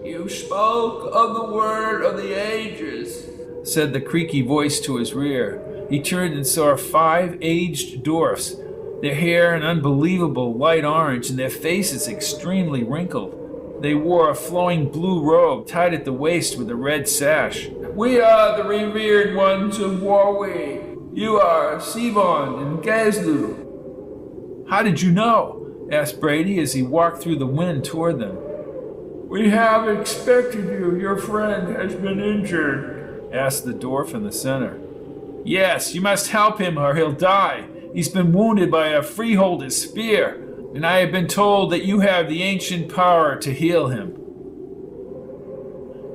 Speaker 1: "You spoke of the word of the ages," said the creaky voice to his rear. He turned and saw 5 aged dwarfs, their hair an unbelievable light orange and their faces extremely wrinkled. They wore a flowing blue robe tied at the waist with a red sash. "We are the revered ones of Warwick. You are Sivon and Gazlu." "How did you know?" asked Brady as he walked through the wind toward them. "We have expected you. Your friend has been injured," asked the dwarf in the center. "Yes, you must help him or he'll die. He's been wounded by a Freeholder's spear, and I have been told that you have the ancient power to heal him."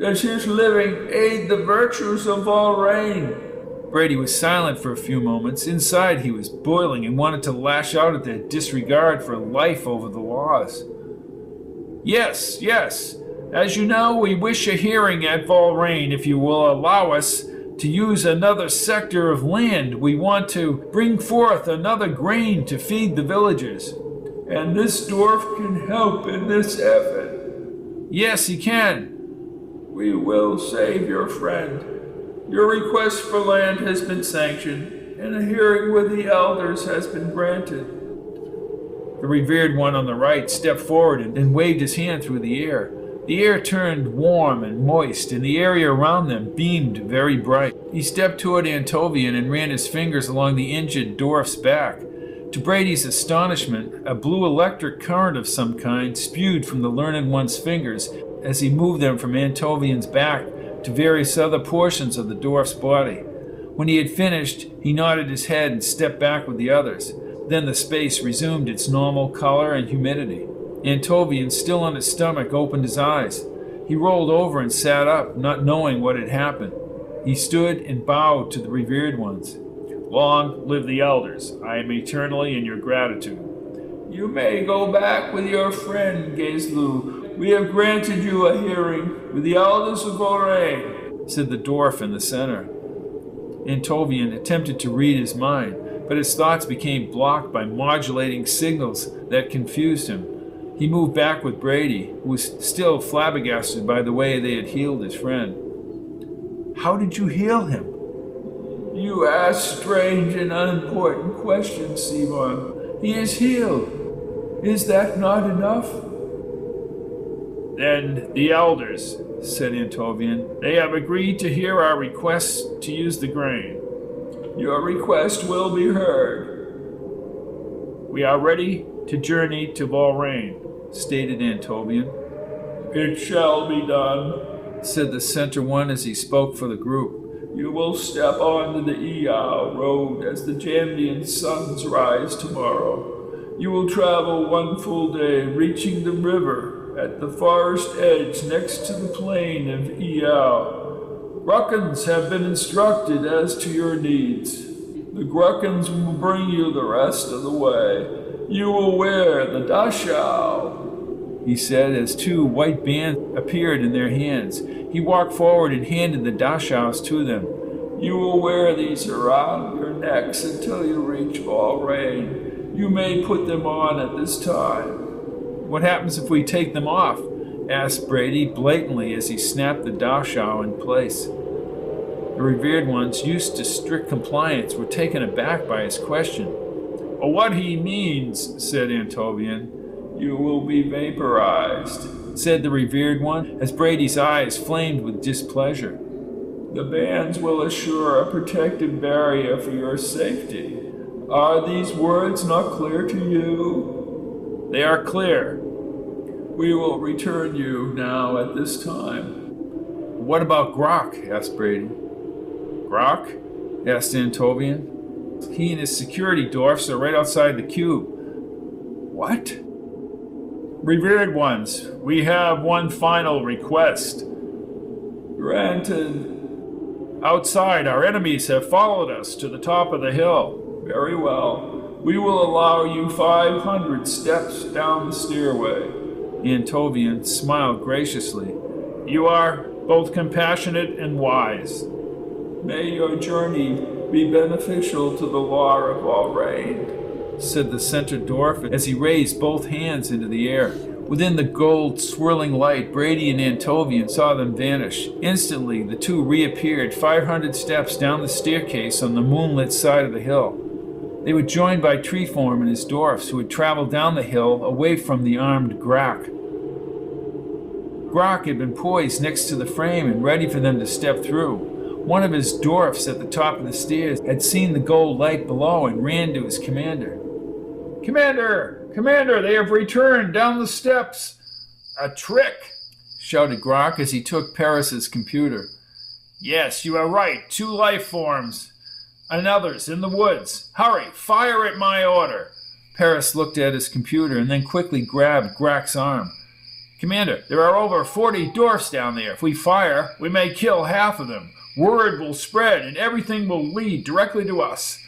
Speaker 1: Does his living aid the virtues of Volraine? Brady was silent for a few moments. Inside, he was boiling and wanted to lash out at their disregard for life over the laws. Yes. As you know, we wish a hearing at Volraine if you will allow us to use another sector of land. We want to bring forth another grain to feed the villagers. And this dwarf can help in this effort. Yes, he can. We will save your friend. Your request for land has been sanctioned, and a hearing with the elders has been granted. The revered one on the right stepped forward and waved his hand through the air. The air turned warm and moist, and the area around them beamed very bright. He stepped toward Antovian and ran his fingers along the injured dwarf's back. To Brady's astonishment, a blue electric current of some kind spewed from the learned one's fingers as he moved them from Antovian's back to various other portions of the dwarf's body. When he had finished, he nodded his head and stepped back with the others. Then the space resumed its normal color and humidity. Antovian, still on his stomach, opened his eyes. He rolled over and sat up, not knowing what had happened. He stood and bowed to the revered ones. Long live the elders. I am eternally in your gratitude. You may go back with your friend, Gazlu. We have granted you a hearing with the elders of Volraine, said the dwarf in the center. Antovian attempted to read his mind, but his thoughts became blocked by modulating signals that confused him. He moved back with Brady, who was still flabbergasted by the way they had healed his friend. How did you heal him? You ask strange and unimportant questions, Seymour. He is healed. Is that not enough? Then the elders, said Antovian, they have agreed to hear our request to use the grain. Your request will be heard. We are ready to journey to Volraine, stated Antovian. It shall be done, said the center one as he spoke for the group. You will step onto the Iao road as the Jambian suns rise tomorrow. You will travel 1 full day, reaching the river at the forest edge next to the plain of Iao. Gruckens have been instructed as to your needs. The Gruckens will bring you the rest of the way. You will wear the dashao, he said as 2 white bands appeared in their hands. He walked forward and handed the dashaos to them. You will wear these around your necks until you reach Volraine. You may put them on at this time. What happens if we take them off? Asked Brady blatantly as he snapped the dashao in place. The revered ones, used to strict compliance, were taken aback by his question. What he means, said Antovian. You will be vaporized, said the revered one, as Brady's eyes flamed with displeasure. The bands will assure a protective barrier for your safety. Are these words not clear to you? They are clear. We will return you now at this time. What about Grok? Asked Brady. Grok? Asked Antovian. He and his security dwarfs are right outside the cube. What? Revered ones, we have one final request. Granted. Outside, our enemies have followed us to the top of the hill. Very well. We will allow you 500 steps down the stairway. Antovian smiled graciously. You are both compassionate and wise. May your journey be beneficial to the law of Volraine, said the center dwarf as he raised both hands into the air. Within the gold swirling light, Brady and Antovian saw them vanish. Instantly, the 2 reappeared 500 steps down the staircase on the moonlit side of the hill. They were joined by Treeform and his dwarfs, who had traveled down the hill away from the armed Grok. Grok had been poised next to the frame and ready for them to step through. One of his dwarfs at the top of the stairs had seen the gold light below and ran to his commander. Commander, they have returned down the steps. A trick, shouted Grok as he took Paris's computer. Yes, you are right. 2 life forms and others in the woods. Hurry, fire at my order. Paris looked at his computer and then quickly grabbed Grok's arm. Commander, there are over 40 dwarfs down there. If we fire, we may kill half of them. Word will spread, and everything will lead directly to us.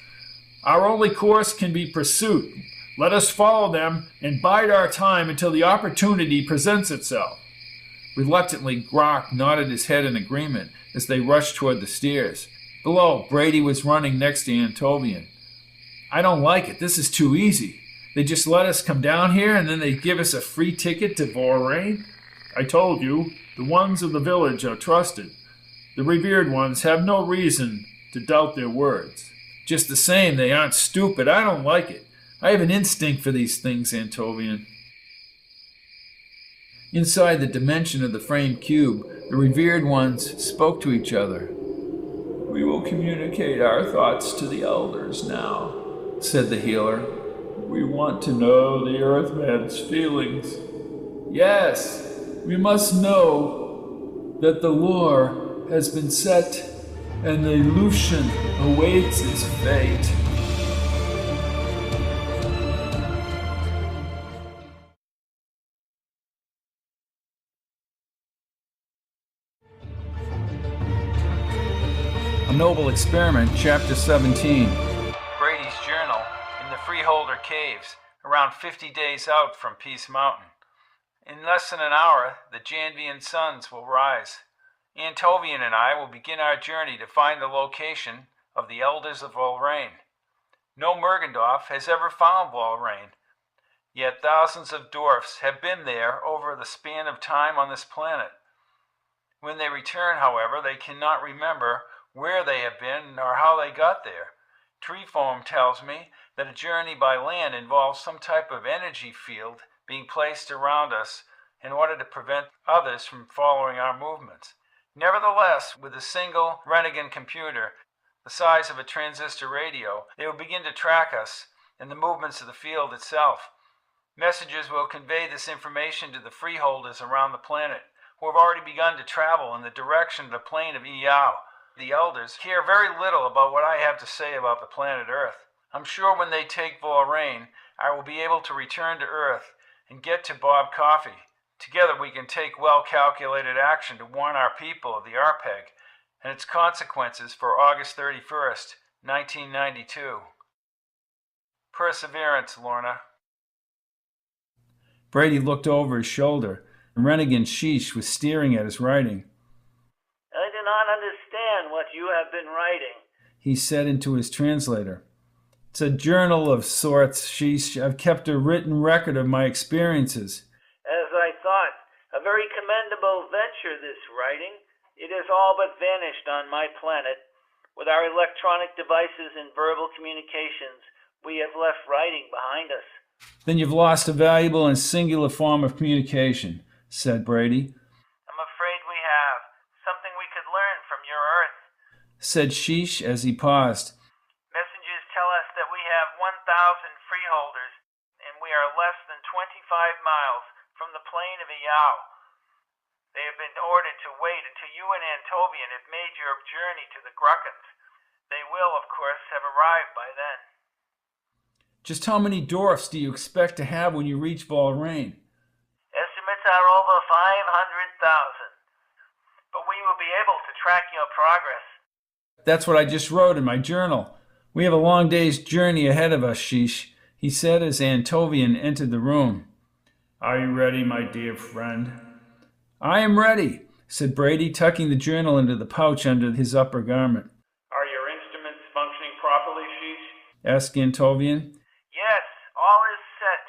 Speaker 1: Our only course can be pursuit. Let us follow them and bide our time until the opportunity presents itself. Reluctantly, Grunk nodded his head in agreement as they rushed toward the stairs. Below, Brady was running next to Antovian. I don't like it. This is too easy. They just let us come down here and then they give us a free ticket to Vorrain? I told you, the ones of the village are trusted. The revered ones have no reason to doubt their words. Just the same, they aren't stupid. I don't like it. I have an instinct for these things, Antovian. Inside the dimension of the framed cube, the revered ones spoke to each other. We will communicate our thoughts to the elders now, said the healer. We want to know the Earthman's feelings. Yes, we must know that the lure has been set and the Lucian awaits his fate. A Noble Experiment, Chapter 17. Brady's Journal in the Freeholder Caves, around 50 days out from Peace Mountain. In less than an hour, the Janvian suns will rise. Antovian and I will begin our journey to find the location of the Elders of Vorrain. No Mergendorf has ever found Vorrain, yet thousands of dwarfs have been there over the span of time on this planet. When they return, however, they cannot remember where they have been or how they got there. Treeform tells me that a journey by land involves some type of energy field being placed around us in order to prevent others from following our movements. Nevertheless, with a single Rennigan computer, the size of a transistor radio, they will begin to track us and the movements of the field itself. Messages will convey this information to the freeholders around the planet, who have already begun to travel in the direction of the plane of Iao. The elders care very little about what I have to say about the planet Earth. I'm sure when they take Vorrain, I will be able to return to Earth and get to Bob Coffee. Together we can take well-calculated action to warn our people of the Arpeg and its consequences for August 31st, 1992. Perseverance, Lorna. Brady looked over his shoulder, and Rennigan Sheesh was staring at his writing.
Speaker 2: I do not understand what you have been writing,
Speaker 1: he said into his translator. It's a journal of sorts, Sheesh. I've kept a written record of my experiences.
Speaker 2: As I thought, a very commendable venture, this writing. It has all but vanished on my planet. With our electronic devices and verbal communications, we have left writing behind us.
Speaker 1: Then you've lost a valuable and singular form of communication, said Brady.
Speaker 2: I'm afraid we have. Something we could learn from your Earth,
Speaker 1: said Sheesh as he paused.
Speaker 2: Messengers tell us that we have 1,000 freeholders, and we are less than 25 miles from the plain of Iao. They have been ordered to wait until you and Antovian have made your journey to the Grunkans. They will, of course, have arrived by then.
Speaker 1: Just how many dwarfs do you expect to have when you reach Vorrain?
Speaker 2: Estimates are over 500,000. But we will be able to track your progress.
Speaker 1: That's what I just wrote in my journal. We have a long day's journey ahead of us, Sheesh, he said as Antovian entered the room. Are you ready, my dear friend? I am ready, said Brady, tucking the journal into the pouch under his upper garment. Are your instruments functioning properly, Sheesh? Asked Antovian.
Speaker 2: Yes, all is set,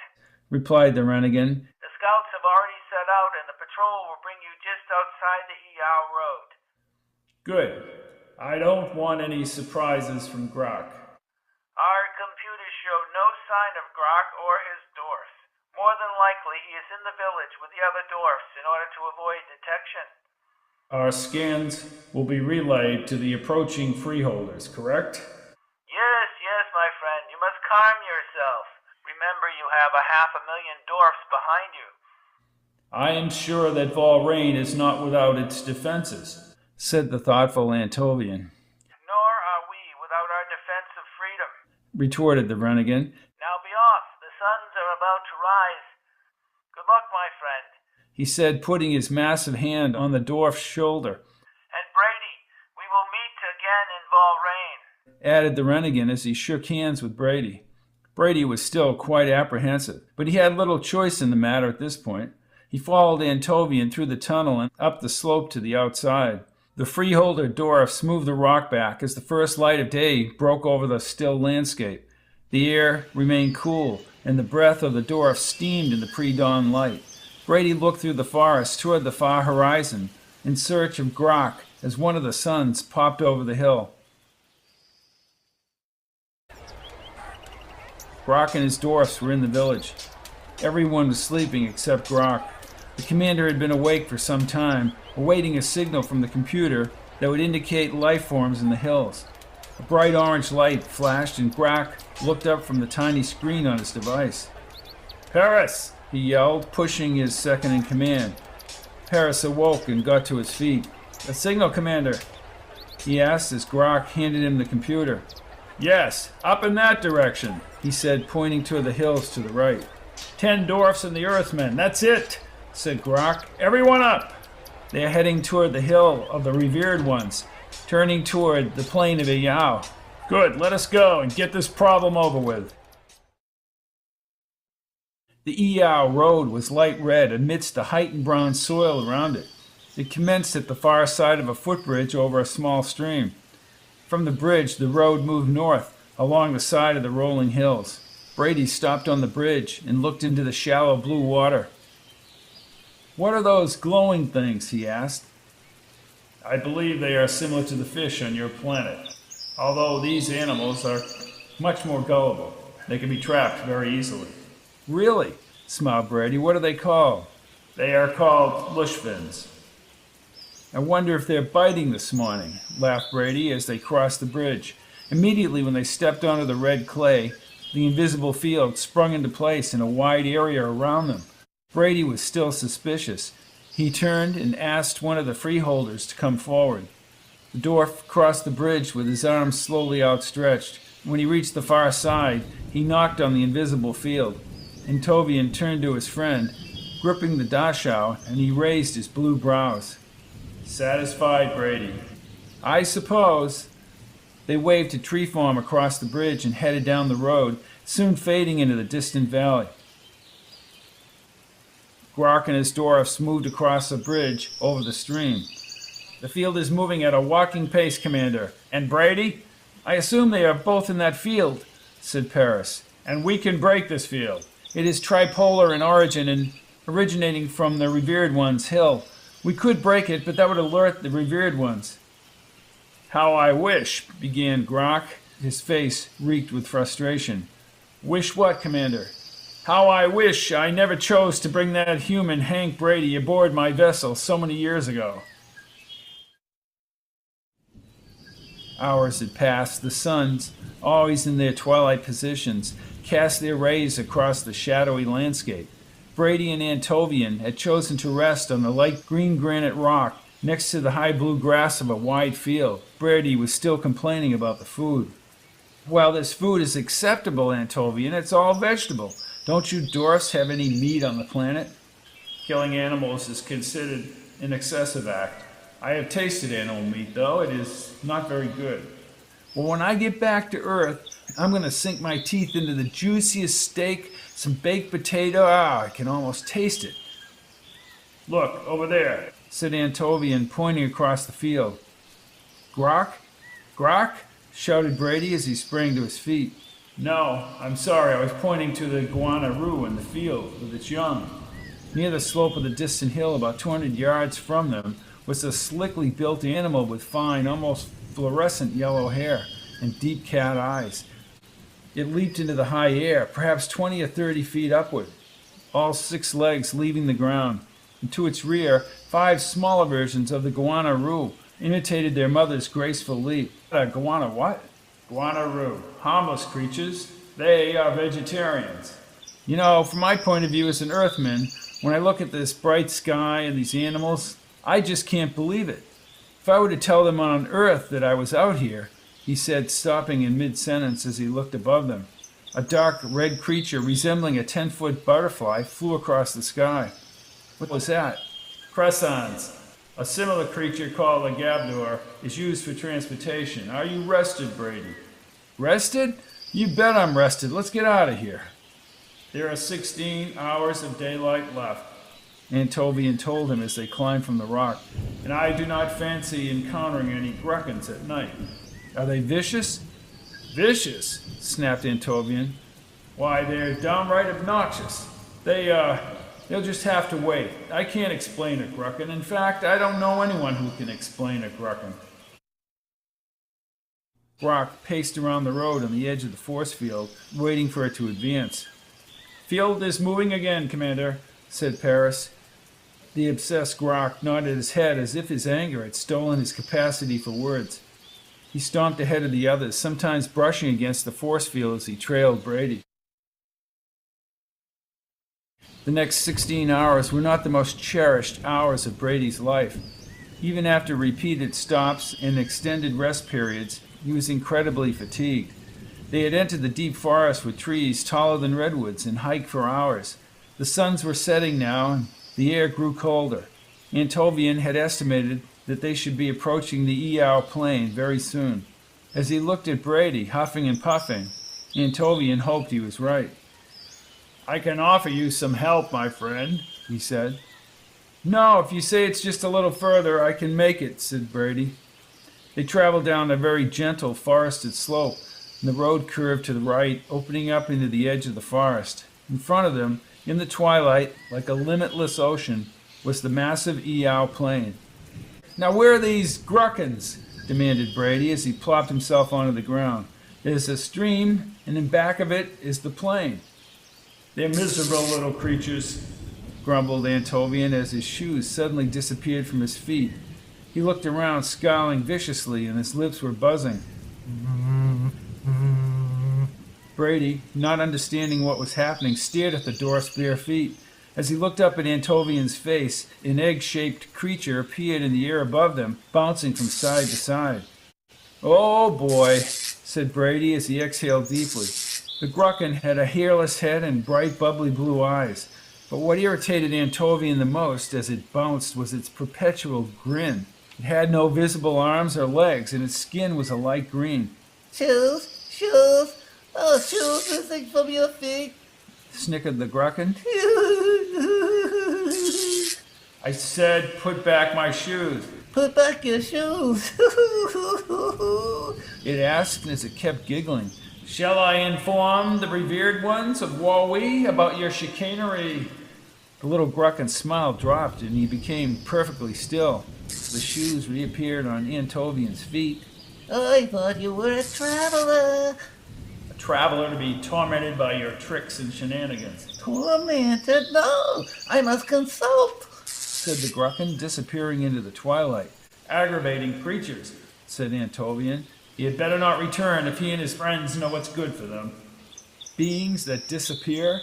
Speaker 1: replied the Rennigan.
Speaker 2: The scouts have already set out and the patrol will bring you just outside the Iao Road.
Speaker 1: Good. I don't want any surprises from Grunk.
Speaker 2: Our computers show no sign of Grunk or his dwarfs. More than likely he is in the village with the other dwarfs in order to avoid detection.
Speaker 1: Our scans will be relayed to the approaching freeholders, correct?
Speaker 2: Yes, my friend. You must calm yourself. Remember, you have 500,000 dwarfs behind you.
Speaker 1: I am sure that Vorrain is not without its defenses, said the thoughtful Antovian.
Speaker 2: Nor are we without our defense of freedom,
Speaker 1: retorted the Rennigan.
Speaker 2: Now be off. The suns are about to rise. Good luck, my friend.
Speaker 1: he said, putting his massive hand on the dwarf's shoulder.
Speaker 2: And Brady, we will meet again in Valrain,
Speaker 1: Added the Renegade as he shook hands with Brady. Brady was still quite apprehensive, but he had little choice in the matter at this point. He followed Antovian through the tunnel and up the slope to the outside. The Freeholder dwarfs moved the rock back as the first light of day broke over the still landscape. The air remained cool, and the breath of the dwarf steamed in the pre-dawn light. Brady looked through the forest toward the far horizon in search of Grunk as one of the suns popped over the hill. Grunk and his dwarfs were in the village. Everyone was sleeping except Grunk. The commander had been awake for some time, awaiting a signal from the computer that would indicate life forms in the hills. A bright orange light flashed and Grunk looked up from the tiny screen on his device. "Paris!" he yelled, pushing his second-in-command. Paris awoke and got to his feet. "A signal, Commander?" he asked as Grunk handed him the computer. "Yes, up in that direction," he said, pointing toward the hills to the right. 10 dwarfs and the Earthmen, that's it," said Grunk. "Everyone up!" They are heading toward the hill of the revered ones, turning toward the plain of Iyao. "Good, let us go and get this problem over with." The Iyao road was light red amidst the heightened brown soil around it. It commenced at the far side of a footbridge over a small stream. From the bridge, the road moved north along the side of the rolling hills. Brady stopped on the bridge and looked into the shallow blue water. "What are those glowing things?" he asked. "I believe they are similar to the fish on your planet, although these animals are much more gullible. They can be trapped very easily." "Really?" smiled Brady. "What are they called?" "They are called lushfins." "I wonder if they're biting this morning," laughed Brady as they crossed the bridge. Immediately when they stepped onto the red clay, the invisible field sprung into place in a wide area around them. Brady was still suspicious. He turned and asked one of the freeholders to come forward. The dwarf crossed the bridge with his arms slowly outstretched. When he reached the far side, he knocked on the invisible field. Antovian turned to his friend, gripping the dachau, and he raised his blue brows. "Satisfied, Brady?" "I suppose." They waved to Treeform across the bridge and headed down the road, soon fading into the distant valley. Grunk and his dwarfs moved across the bridge over the stream. "The field is moving at a walking pace, Commander. And Brady?" "I assume they are both in that field," said Paris. "And we can break this field. It is tripolar in origin and originating from the Revered One's hill. We could break it, but that would alert the Revered Ones." "How I wish," began Grunk. His face reeked with frustration. "Wish what, Commander?" "How I wish I never chose to bring that human Hank Brady aboard my vessel so many years ago." Hours had passed. The suns, always in their twilight positions, cast their rays across the shadowy landscape. Brady and Antovian had chosen to rest on the light green granite rock next to the high blue grass of a wide field. Brady was still complaining about the food. "Well, this food is acceptable, Antovian. It's all vegetable. Don't you dwarfs have any meat on the planet?" "Killing animals is considered an excessive act. I have tasted animal meat, though. It is not very good." "Well, when I get back to Earth, I'm going to sink my teeth into the juiciest steak, some baked potato. I can almost taste it." "Look, over there," said Antovian, pointing across the field. "Grunk? Grunk?" shouted Brady as he sprang to his feet. "No, I'm sorry. I was pointing to the guanaroo in the field with its young." Near the slope of the distant hill, about 200 yards from them, was a slickly built animal with fine, almost fluorescent yellow hair and deep cat eyes. It leaped into the high air, perhaps 20 or 30 feet upward, all 6 legs leaving the ground, and to its rear, 5 smaller versions of the guanaroo imitated their mother's graceful leap. Guana what? Guanaroo. Harmless creatures. They are vegetarians. You know, from my point of view as an Earthman, when I look at this bright sky and these animals, I just can't believe it. If I were to tell them on Earth that I was out here," he said, stopping in mid-sentence as he looked above them. A dark red creature resembling a 10-foot butterfly flew across the sky. What was that? Crescents. A similar creature called a gabdor is used for transportation. Are you rested, Brady? Rested? You bet I'm rested. Let's get out of here. There are 16 hours of daylight left, Antovian told him as they climbed from the rock, and I do not fancy encountering any Grunkans at night. Are they vicious? Vicious? Snapped Antovian. Why, they're downright obnoxious. They'll just have to wait. I can't explain a Grunkan. In fact, I don't know anyone who can explain a Grunkan. Grok paced around the road on the edge of the force field, waiting for it to advance. Field is moving again, Commander, said Paris. The obsessed Grok nodded his head as if his anger had stolen his capacity for words. He stomped ahead of the others, sometimes brushing against the force field as he trailed Brady. The next 16 hours were not the most cherished hours of Brady's life. Even after repeated stops and extended rest periods, he was incredibly fatigued. They had entered the deep forest with trees taller than redwoods and hiked for hours. The suns were setting now, and the air grew colder. Antovian had estimated that they should be approaching the Eow plain very soon. As he looked at Brady, huffing and puffing, Antovian hoped he was right. I can offer you some help, my friend, he said. No, if you say it's just a little further, I can make it, said Brady. They traveled down a very gentle forested slope, and the road curved to the right, opening up into the edge of the forest. In front of them, in the twilight, like a limitless ocean, was the massive Eow plain. Now where are these Grunkans? Demanded Brady as he plopped himself onto the ground. There's a stream, and in back of it is the plain. They're miserable little creatures, grumbled Antovian as his shoes suddenly disappeared from his feet. He looked around, scowling viciously, and his lips were buzzing. Brady, not understanding what was happening, stared at the dwarf's bare feet. As he looked up at Antovian's face, an egg-shaped creature appeared in the air above them, bouncing from side to side. Oh boy, said Brady as he exhaled deeply. The Grunkan had a hairless head and bright, bubbly blue eyes. But what irritated Antovian the most as it bounced was its perpetual grin. It had no visible arms or legs, and its skin was a light green.
Speaker 3: Shoes, oh, shoes missing from your feet,
Speaker 1: Snickered the Grunkan. I said, put back my shoes.
Speaker 3: Put back your shoes.
Speaker 1: It asked as it kept giggling. Shall I inform the revered ones of Wawee about your chicanery? The little Grunkan's smile dropped and he became perfectly still. The shoes reappeared on Antovian's feet.
Speaker 3: I thought you were a traveler.
Speaker 1: A traveler to be tormented by your tricks and shenanigans.
Speaker 3: Tormented? No, I must consult,
Speaker 1: said the Grunkan, disappearing into the twilight. Aggravating creatures, said Antovian. He had better not return if he and his friends know what's good for them. Beings that disappear?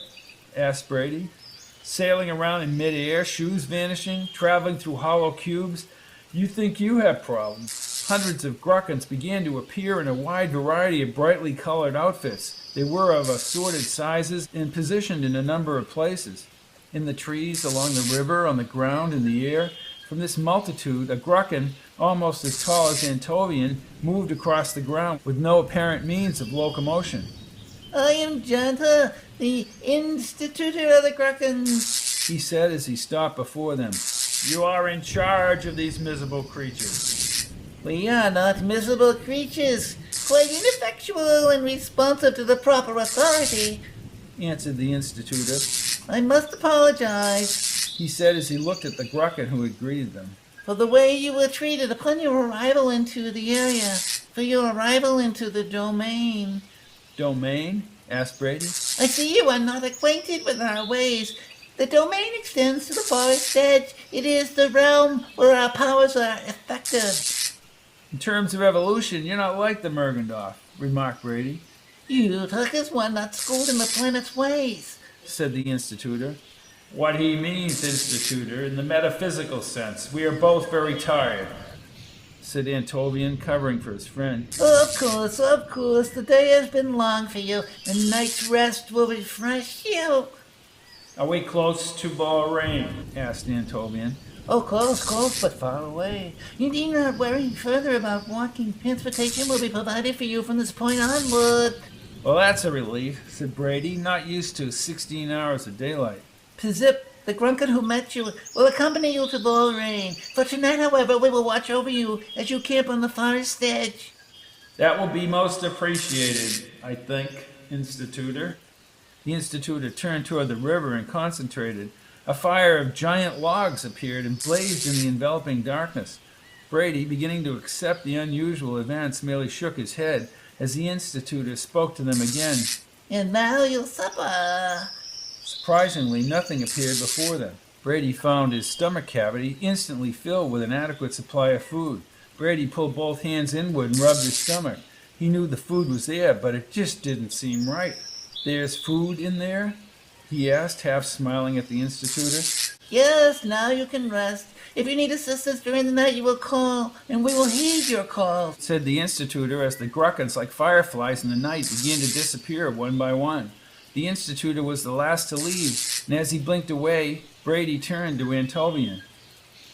Speaker 1: Asked Brady. Sailing around in midair, shoes vanishing, traveling through hollow cubes. You think you have problems. Hundreds of Grunkans began to appear in a wide variety of brightly colored outfits. They were of assorted sizes and positioned in a number of places. In the trees, along the river, on the ground, in the air. From this multitude, a Grunkan, almost as tall as Antovian, moved across the ground with no apparent means of locomotion.
Speaker 3: I am Janta, the institutor of the Grunkans,
Speaker 1: he said as he stopped before them. You are in charge of these miserable creatures.
Speaker 3: We are not miserable creatures, quite ineffectual and responsive to the proper authority,
Speaker 1: answered the institutor.
Speaker 3: I must apologize,
Speaker 1: he said as he looked at the Grunkan who had greeted them.
Speaker 3: For the way you were treated upon your arrival into the area, for your arrival into the domain.
Speaker 1: Domain? Asked Brady.
Speaker 3: I see you are not acquainted with our ways. The domain extends to the forest edge. It is the realm where our powers are effective.
Speaker 1: In terms of evolution, you're not like the Mergendorf, remarked Brady.
Speaker 3: You talk as one not schooled in the planet's ways,
Speaker 1: said the institutor. What he means, institutor, in the metaphysical sense. We are both very tired, said Antovian, covering for his friend.
Speaker 3: Of course. The day has been long for you, and night's rest will refresh you.
Speaker 1: Are we close to Bahrain? Asked Antovian.
Speaker 3: Oh, close, but far away. You need not worry further about walking. Transportation will be provided for you from this point onward.
Speaker 1: Well, that's a relief, said Brady, not used to 16 hours of daylight.
Speaker 3: Zip, the Grunkin who met you, will accompany you to Bahrain. For tonight, however, we will watch over you as you camp on the forest edge.
Speaker 1: That will be most appreciated, I think, Institutor. The Institutor turned toward the river and concentrated. A fire of giant logs appeared and blazed in the enveloping darkness. Brady, beginning to accept the unusual events, merely shook his head as the Institutor spoke to them again.
Speaker 3: And now your supper.
Speaker 1: Surprisingly, nothing appeared before them. Brady found his stomach cavity instantly filled with an adequate supply of food. Brady pulled both hands inward and rubbed his stomach. He knew the food was there, but it just didn't seem right. There's food in there? He asked, half smiling at the Institutor.
Speaker 3: Yes, now you can rest. If you need assistance during the night, you will call, and we will heed your call,
Speaker 1: said the Institutor as the Grunkins, like fireflies in the night, began to disappear one by one. The Institutor was the last to leave, and as he blinked away, Brady turned to Antovian.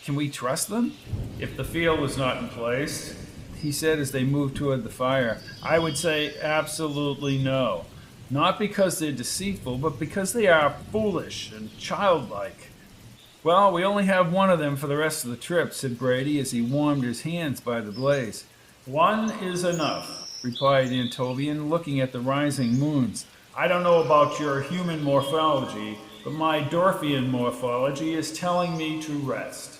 Speaker 1: Can we trust them? If the field was not in place, he said as they moved toward the fire, I would say absolutely no. Not because they're deceitful, but because they are foolish and childlike. Well, we only have one of them for the rest of the trip, said Brady as he warmed his hands by the blaze. One is enough, replied Antovian, looking at the rising moons. I don't know about your human morphology, but my Dorfian morphology is telling me to rest.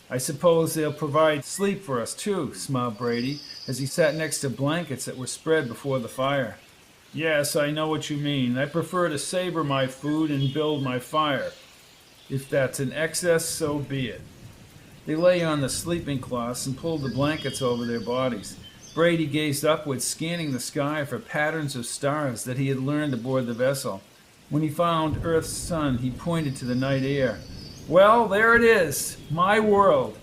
Speaker 1: I suppose they'll provide sleep for us too, smiled Brady, as he sat next to blankets that were spread before the fire. Yes, I know what you mean. I prefer to savor my food and build my fire. If that's an excess, so be it. They lay on the sleeping cloths and pulled the blankets over their bodies. Brady gazed upwards, scanning the sky for patterns of stars that he had learned aboard the vessel. When he found Earth's sun, he pointed to the night air. Well, there it is, my world.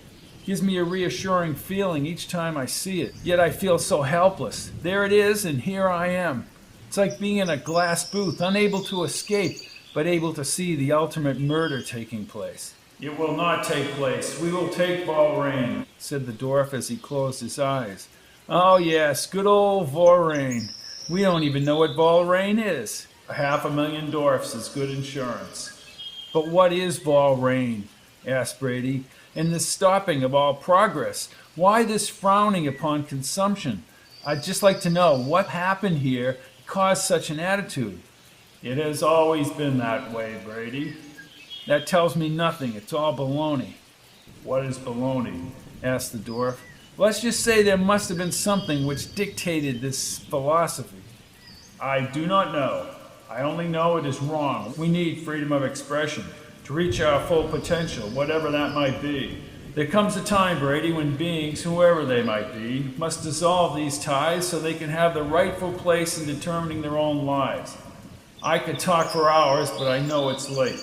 Speaker 1: Gives me a reassuring feeling each time I see it. Yet I feel so helpless. There it is, and here I am. It's like being in a glass booth, unable to escape, but able to see the ultimate murder taking place. It will not take place. We will take Bahrain, said the dwarf as he closed his eyes. Oh yes, good old Bahrain. We don't even know what Bahrain is. 500,000 dwarfs is good insurance. But what is Bahrain? Asked Brady. And this stopping of all progress? Why this frowning upon consumption? I'd just like to know what happened here that caused such an attitude. It has always been that way, Brady. That tells me nothing. It's all baloney. What is baloney? Asked the dwarf. Let's just say there must have been something which dictated this philosophy. I do not know. I only know it is wrong. We need freedom of expression to reach our full potential, whatever that might be. There comes a time, Brady, when beings, whoever they might be, must dissolve these ties so they can have the rightful place in determining their own lives. I could talk for hours, but I know it's late.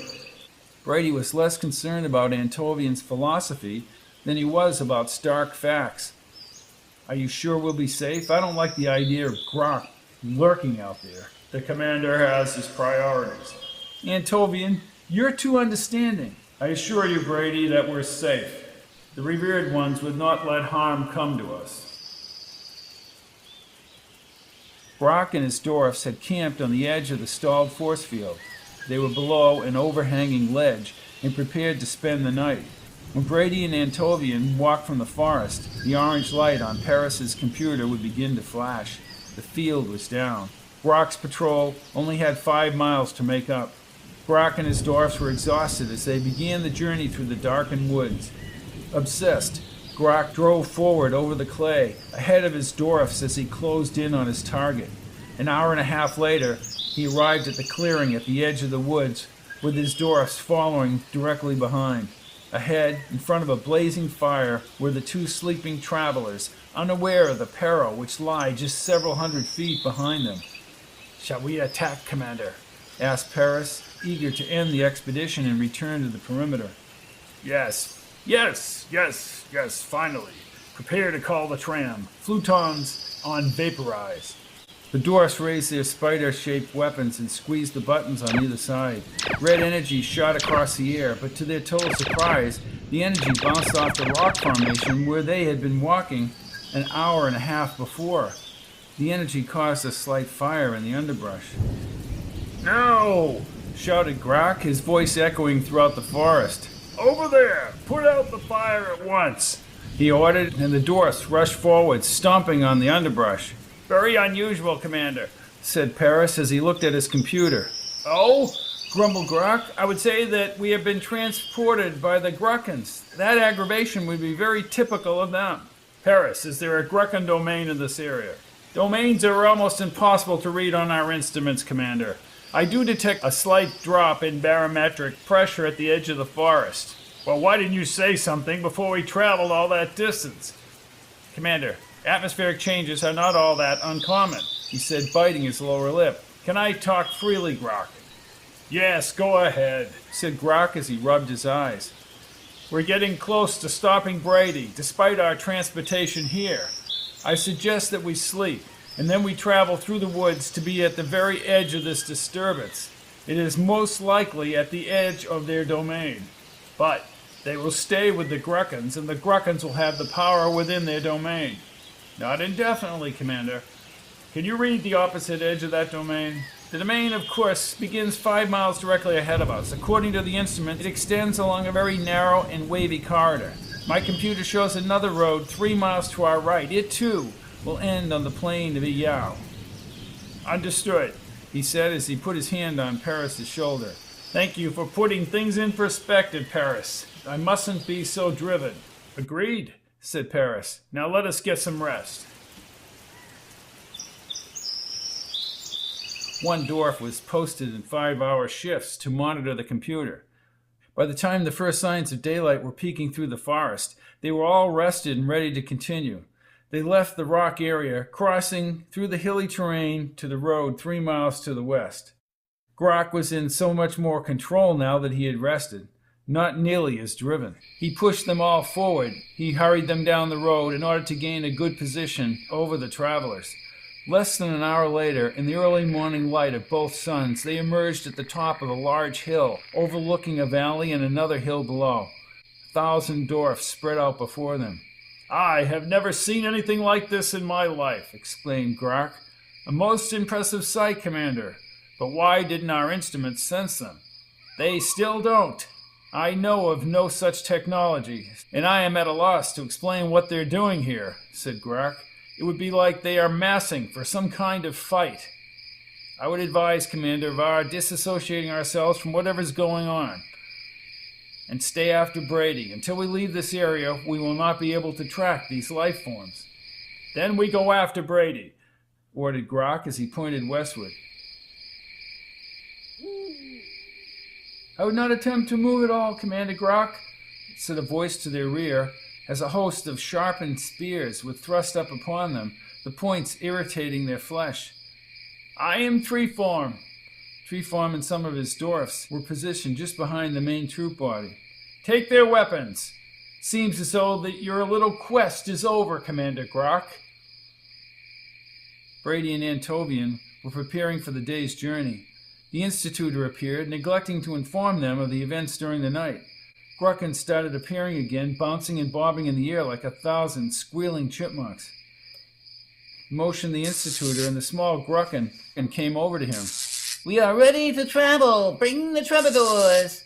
Speaker 1: Brady was less concerned about Antovian's philosophy than he was about stark facts. Are you sure we'll be safe? I don't like the idea of Grunk lurking out there. The commander has his priorities. Antovian, you're too understanding. I assure you, Brady, that we're safe. The revered ones would not let harm come to us. Grunk and his dwarfs had camped on the edge of the stalled force field. They were below an overhanging ledge and prepared to spend the night. When Brady and Antovian walked from the forest, the orange light on Paris's computer would begin to flash. The field was down. Grunk's patrol only had 5 miles to make up. Grunk and his dwarfs were exhausted as they began the journey through the darkened woods. Obsessed, Grunk drove forward over the clay, ahead of his dwarfs as he closed in on his target. An hour and a half later, he arrived at the clearing at the edge of the woods, with his dwarfs following directly behind. Ahead, in front of a blazing fire, were the 2 sleeping travelers, unaware of the peril which lay just several hundred feet behind them. Shall we attack, Commander? Asked Paris, eager to end the expedition and return to the perimeter. Yes, finally. Prepare to call the tram. Flutons on vaporize. The dwarfs raised their spider-shaped weapons and squeezed the buttons on either side. Red energy shot across the air, but to their total surprise, the energy bounced off the rock formation where they had been walking an hour and a half before. The energy caused a slight fire in the underbrush. "No!" shouted Grok, his voice echoing throughout the forest. "Over there! Put out the fire at once!" he ordered, and the dwarfs rushed forward, stomping on the underbrush. "Very unusual, Commander," said Paris as he looked at his computer. "Oh?" grumbled Grok. "I would say that we have been transported by the Grunkans. That aggravation would be very typical of them." "Paris, is there a Grunkan domain in this area?" "Domains are almost impossible to read on our instruments, Commander. I do detect a slight drop in barometric pressure at the edge of the forest." "Well, why didn't you say something before we traveled all that distance?" "Commander, atmospheric changes are not all that uncommon," he said, biting his lower lip. "Can I talk freely, Grok?" "Yes, go ahead," said Grok as he rubbed his eyes. "We're getting close to stopping Brady, despite our transportation here. I suggest that we sleep, and then we travel through the woods to be at the very edge of this disturbance. It is most likely at the edge of their domain. But they will stay with the Grunkans, and the Grunkans will have the power within their domain." "Not indefinitely, Commander." "Can you read the opposite edge of that domain?" "The domain, of course, begins 5 miles directly ahead of us. According to the instrument, it extends along a very narrow and wavy corridor. My computer shows another road 3 miles to our right. It, too, will end on the plain of Iyao." "Understood," he said as he put his hand on Paris' shoulder. "Thank you for putting things in perspective, Paris. I mustn't be so driven." "Agreed," said Paris. "Now let us get some rest." One dwarf was posted in 5-hour shifts to monitor the computer. By the time the first signs of daylight were peeking through the forest, they were all rested and ready to continue. They left the rock area, crossing through the hilly terrain to the road 3 miles to the west. Grok was in so much more control now that he had rested, not nearly as driven. He pushed them all forward. He hurried them down the road in order to gain a good position over the travelers. Less than an hour later, in the early morning light of both suns, they emerged at the top of a large hill, overlooking a valley and another hill below. 1,000 dwarfs spread out before them. "I have never seen anything like this in my life," exclaimed Grok. "A most impressive sight, Commander. But why didn't our instruments sense them?" "They still don't. I know of no such technology, and I am at a loss to explain what they're doing here," said Grok. "It would be like they are massing for some kind of fight. I would advise, Commander, of our disassociating ourselves from whatever's going on and stay after Brady. Until we leave this area, we will not be able to track these life forms." "Then we go after Brady," ordered Grok as he pointed westward. "I would not attempt to move at all, Commander Grok," said a voice to their rear, as a host of sharpened spears were thrust up upon them, the points irritating their flesh. "I am Treeform." Treeform and some of his dwarfs were positioned just behind the main troop body. "Take their weapons. Seems as though that your little quest is over, Commander Grok." Brady and Antovian were preparing for the day's journey. The institutor appeared, neglecting to inform them of the events during the night. Grunkans started appearing again, bouncing and bobbing in the air like 1,000 squealing chipmunks. He motioned the institutor and the small Grunkan and came over to him.
Speaker 3: "We are ready to travel. Bring the troubadours."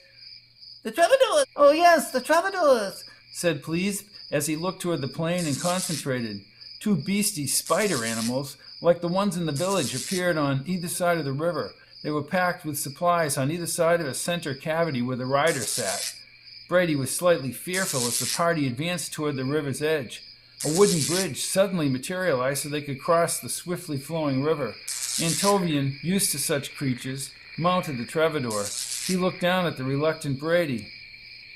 Speaker 3: "The troubadours! Oh yes, the troubadours,"
Speaker 1: said Please as he looked toward the plain and concentrated. 2 beastly spider animals, like the ones in the village, appeared on either side of the river. They were packed with supplies on either side of a center cavity where the rider sat. Brady was slightly fearful as the party advanced toward the river's edge. A wooden bridge suddenly materialized so they could cross the swiftly flowing river. Antovian, used to such creatures, mounted the troubadour. He looked down at the reluctant Brady.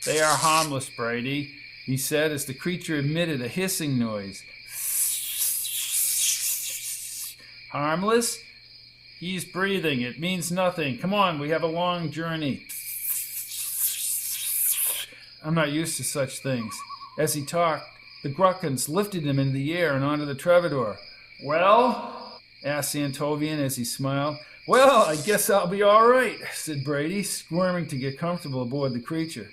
Speaker 1: "They are harmless, Brady," he said as the creature emitted a hissing noise. "Harmless? He's breathing. It means nothing. Come on, we have a long journey." "I'm not used to such things." As he talked, the Grunkans lifted him into the air and onto the troubadour. "Well?" asked Antovian as he smiled. Well, I guess I'll be all right, said Brady, squirming to get comfortable aboard the creature.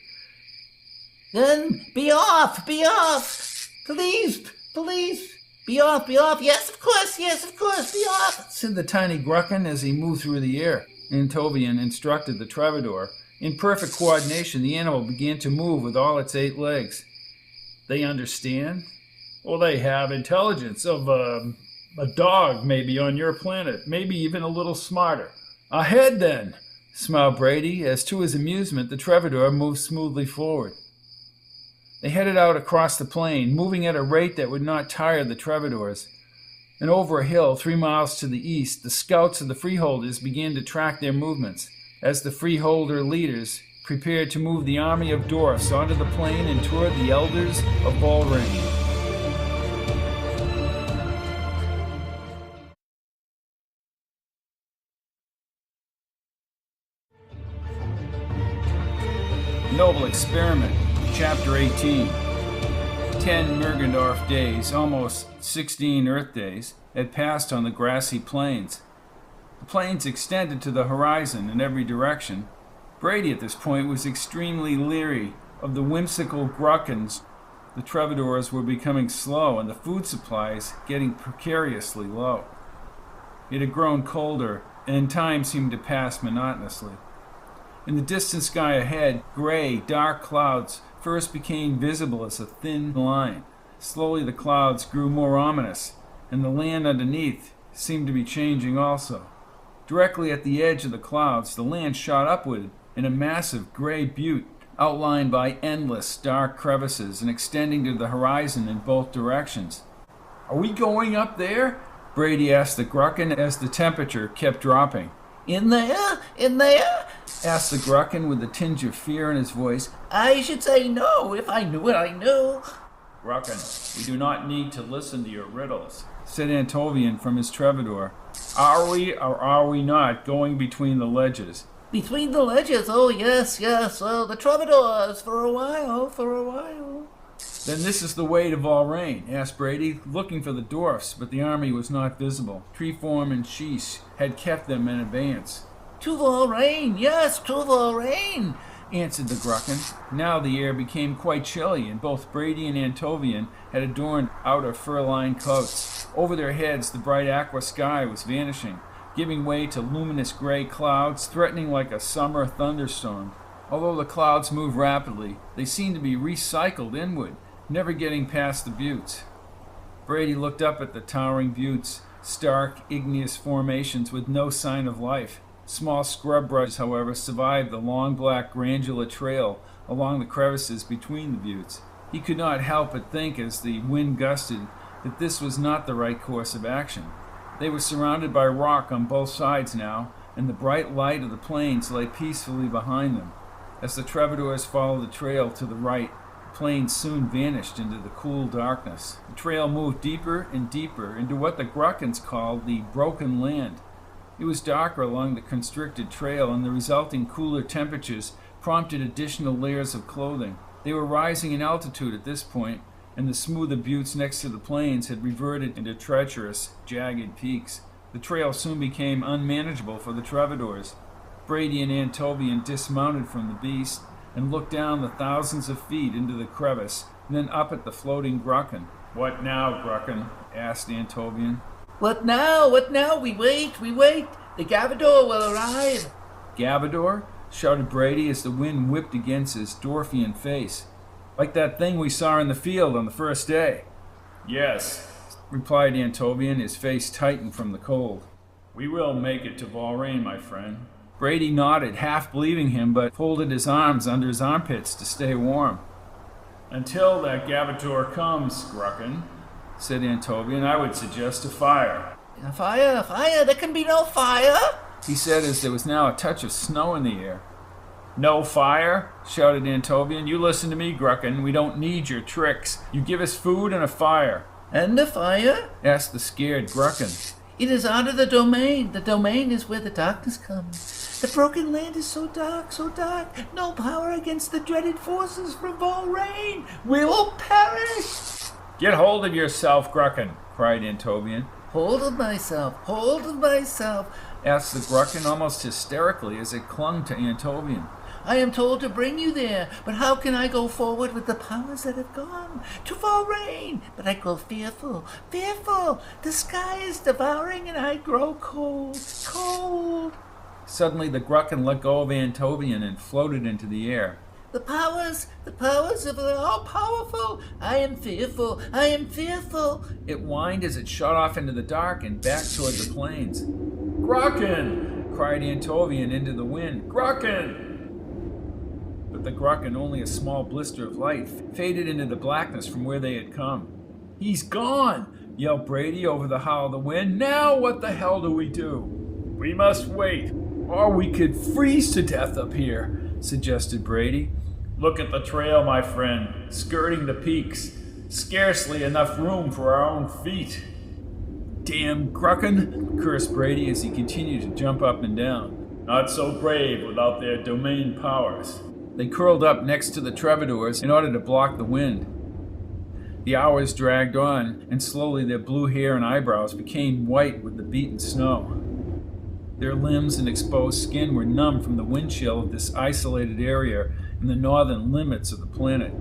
Speaker 3: Then be off, be off. Please, please, be off, be off. Yes, of course, be off,
Speaker 1: said the tiny Grucken as he moved through the air. Antovian instructed the Troubadour. In perfect coordination, the animal began to move with all its 8 legs. They understand? Well, they have intelligence of a dog maybe on your planet, maybe even a little smarter. Ahead then, smiled Brady, as to his amusement the Troubadour moved smoothly forward. They headed out across the plain, moving at a rate that would not tire the Troubadours. And over a hill 3 miles to the east, the scouts of the Freeholders began to track their movements, as the Freeholder leaders prepared to move the army of dwarfs onto the plain and toward the elders of Valrain. Noble Experiment, Chapter 18. 10 Mergendorf days, almost 16 Earth days, had passed on the grassy plains. The plains extended to the horizon in every direction. Brady at this point was extremely leery of the whimsical Gruckens. The Troubadours were becoming slow and the food supplies getting precariously low. It had grown colder, and time seemed to pass monotonously. In the distant sky ahead, gray, dark clouds first became visible as a thin line. Slowly the clouds grew more ominous, and the land underneath seemed to be changing also. Directly at the edge of the clouds, the land shot upward in a massive gray butte, outlined by endless dark crevices and extending to the horizon in both directions. Are we going up there? Brady asked the Grucken as the temperature kept dropping.
Speaker 3: In there? In there?
Speaker 1: Asked the Grucken with a tinge of fear in his voice.
Speaker 3: I should say no if I knew what I knew.
Speaker 1: Grucken, we do not need to listen to your riddles, said Antovian from his Troubadour. Are we or are we not going between the ledges?
Speaker 3: Between the ledges? Oh, yes. Oh, the Troubadours for a while.
Speaker 1: Then this is the way to Valrain, asked Brady, looking for the dwarfs, but the army was not visible. Treeform and Sheesh had kept them in abeyance.
Speaker 3: To Valrain, yes, to Valrain,
Speaker 1: answered the Grucken. Now the air became quite chilly, and both Brady and Antovian had adorned outer fur-lined coats. Over their heads the bright aqua sky was vanishing, giving way to luminous gray clouds threatening like a summer thunderstorm. Although the clouds moved rapidly, they seemed to be recycled inward, never getting past the buttes. Brady looked up at the towering buttes, stark, igneous formations with no sign of life. Small scrub brush, however, survived the long black granula trail along the crevices between the buttes. He could not help but think as the wind gusted that this was not the right course of action. They were surrounded by rock on both sides now, and the bright light of the plains lay peacefully behind them. As the Troubadours followed the trail to the right, the plains soon vanished into the cool darkness. The trail moved deeper and deeper into what the Gruckens called the Broken Land. It was darker along the constricted trail, and the resulting cooler temperatures prompted additional layers of clothing. They were rising in altitude at this point, and the smoother buttes next to the plains had reverted into treacherous, jagged peaks. The trail soon became unmanageable for the Troubadours. Brady and Antovian dismounted from the beast and looked down the thousands of feet into the crevice, and then up at the floating Grucken. What now, Grucken? asked Antovian.
Speaker 3: What now? We wait. The Gavador will arrive.
Speaker 1: Gavador? Shouted Brady as the wind whipped against his dwarfian face. Like that thing we saw in the field on the first day. Yes, replied Antovian, his face tightened from the cold. We will make it to Valrain, my friend. Brady nodded, half believing him, but folded his arms under his armpits to stay warm. Until that Gavador comes, Grucken, said Antovian, I would suggest a fire.
Speaker 3: Fire? There can be no fire,
Speaker 1: he said as there was now a touch of snow in the air. No fire? Shouted Antovian. You listen to me, Grucken. We don't need your tricks. You give us food and a fire.
Speaker 3: And a fire?
Speaker 1: Asked the scared Grucken.
Speaker 3: It is out of the domain. The domain is where the darkness comes. The broken land is so dark. No power against the dreaded forces from Valrain. We will perish.
Speaker 1: Get hold of yourself, Grucken, cried Antovian.
Speaker 3: hold of myself,
Speaker 1: asked the Grucken almost hysterically as it clung to Antovian.
Speaker 3: I am told to bring you there, but how can I go forward with the powers that have gone? To fall rain, but I grow fearful. The sky is devouring and I grow cold.
Speaker 1: Suddenly the Grucken let go of Antovian and floated into the air.
Speaker 3: The powers of the all-powerful. I am fearful.
Speaker 1: It whined as it shot off into the dark and back toward the plains. Grucken! Cried Antovian into the wind. Grucken! But the Grucken, only a small blister of light, faded into the blackness from where they had come. He's gone! Yelled Brady over the howl of the wind. Now what the hell do we do? We must wait, or we could freeze to death up here, suggested Brady. Look at the trail, my friend, skirting the peaks. Scarcely enough room for our own feet. Damn Grucken, cursed Brady as he continued to jump up and down. Not so brave without their domain powers. They curled up next to the troubadours in order to block the wind. The hours dragged on, and slowly their blue hair and eyebrows became white with the beaten snow. Their limbs and exposed skin were numb from the wind chill of this isolated area in the northern limits of the planet.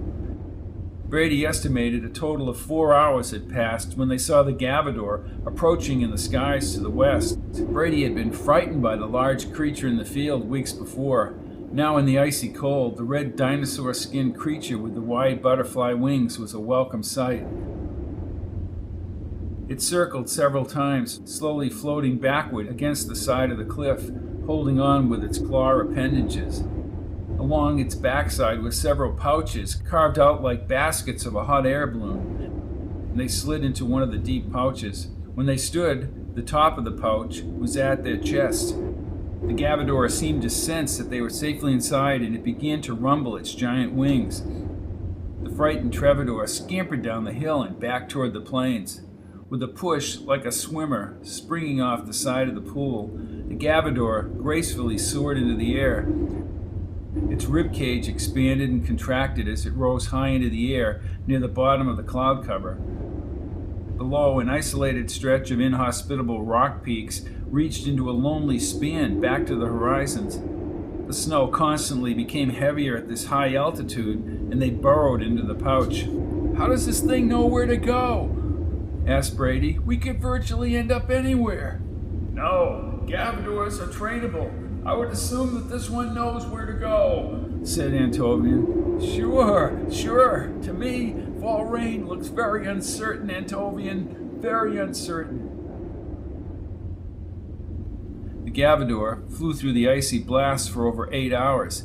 Speaker 1: Brady estimated a total of 4 hours had passed when they saw the Gavador approaching in the skies to the west. Brady had been frightened by the large creature in the field weeks before. Now in the icy cold, the red dinosaur-skinned creature with the wide butterfly wings was a welcome sight. It circled several times, slowly floating backward against the side of the cliff, holding on with its claw appendages. Along its backside were several pouches carved out like baskets of a hot air balloon. They slid into one of the deep pouches. When they stood, the top of the pouch was at their chest. The Gavador seemed to sense that they were safely inside, and it began to rumble its giant wings. The frightened Troubadour scampered down the hill and back toward the plains. With a push, like a swimmer, springing off the side of the pool, the Gavador gracefully soared into the air. Its ribcage expanded and contracted as it rose high into the air near the bottom of the cloud cover. Below, an isolated stretch of inhospitable rock peaks reached into a lonely span back to the horizons. The snow constantly became heavier at this high altitude, and they burrowed into the pouch. How does this thing know where to go? Asked Brady. We could virtually end up anywhere. No, Gavadors are trainable. I would assume that this one knows where to go, said Antovian. Sure. To me, fall rain looks very uncertain, Antovian. Very uncertain. The Gavador flew through the icy blast for over 8 hours.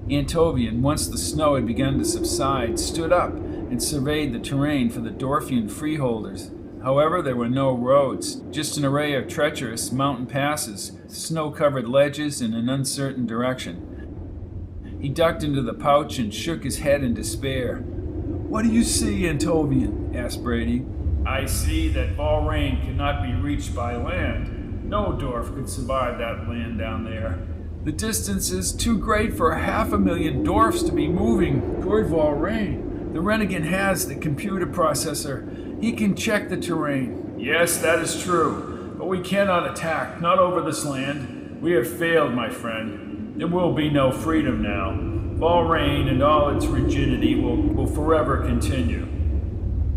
Speaker 1: Antovian, once the snow had begun to subside, stood up and surveyed the terrain for the Dorfian freeholders. However, there were no roads, just an array of treacherous mountain passes, snow-covered ledges in an uncertain direction. He ducked into the pouch and shook his head in despair. What do you see, Antovian? Asked Brady. I see that Valrain cannot be reached by land. No dwarf could survive that land down there. The distance is too great for 500,000 dwarfs to be moving toward Valrain. The Renegade has the computer processor. He can check the terrain. Yes, that is true. But we cannot attack, not over this land. We have failed, my friend. There will be no freedom now. Valrain and all its rigidity will forever continue.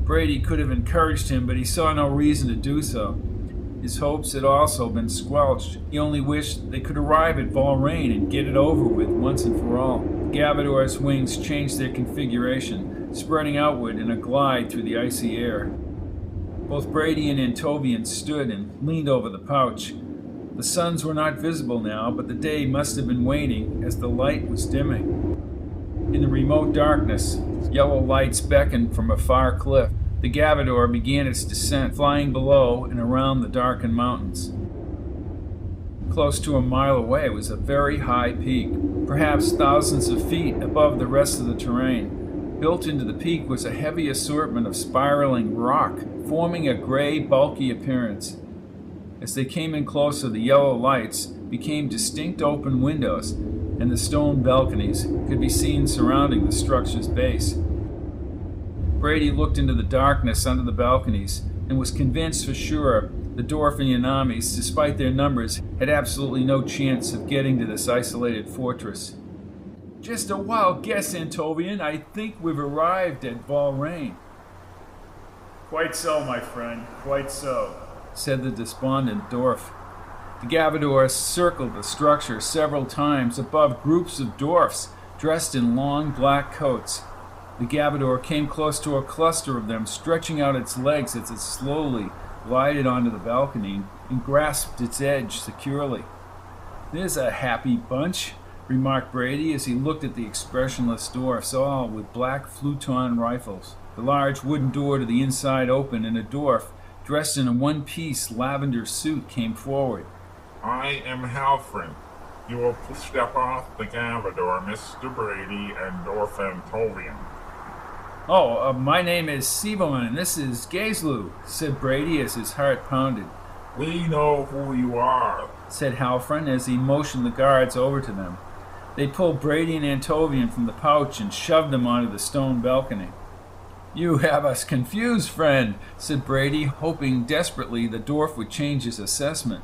Speaker 1: Brady could have encouraged him, but he saw no reason to do so. His hopes had also been squelched. He only wished they could arrive at Valrain and get it over with once and for all. Gavador's wings changed their configuration, spreading outward in a glide through the icy air. Both Brady and Antovian stood and leaned over the pouch. The suns were not visible now, but the day must have been waning as the light was dimming. In the remote darkness, yellow lights beckoned from a far cliff. The Gavador began its descent, flying below and around the darkened mountains. Close to a mile away was a very high peak, perhaps thousands of feet above the rest of the terrain. Built into the peak was a heavy assortment of spiraling rock, forming a gray, bulky appearance. As they came in closer, the yellow lights became distinct open windows, and the stone balconies could be seen surrounding the structure's base. Brady looked into the darkness under the balconies and was convinced for sure the Dorfian armies, despite their numbers, had absolutely no chance of getting to this isolated fortress. "Just a wild guess, Antovian. I think we've arrived at Valrain." "Quite so, my friend, quite so," said the despondent dwarf. The Gavador circled the structure several times above groups of dwarfs dressed in long black coats. The Gavador came close to a cluster of them, stretching out its legs as it slowly glided onto the balcony and grasped its edge securely. "There's a happy bunch," remarked Brady as he looked at the expressionless dwarfs, all with black fluton rifles. The large wooden door to the inside opened, and a dwarf, dressed in a one-piece lavender suit, came forward.
Speaker 4: "I am Halfrin. You will step off the Gavador, Mr. Brady and Dwarf Antovian."
Speaker 1: "Oh, my name is Sivon, and this is Gazlu," said Brady as his heart pounded.
Speaker 4: "We know who you are,"
Speaker 1: said Halfrin as he motioned the guards over to them. They pulled Brady and Antovian from the pouch and shoved them onto the stone balcony. "You have us confused, friend," said Brady, hoping desperately the dwarf would change his assessment.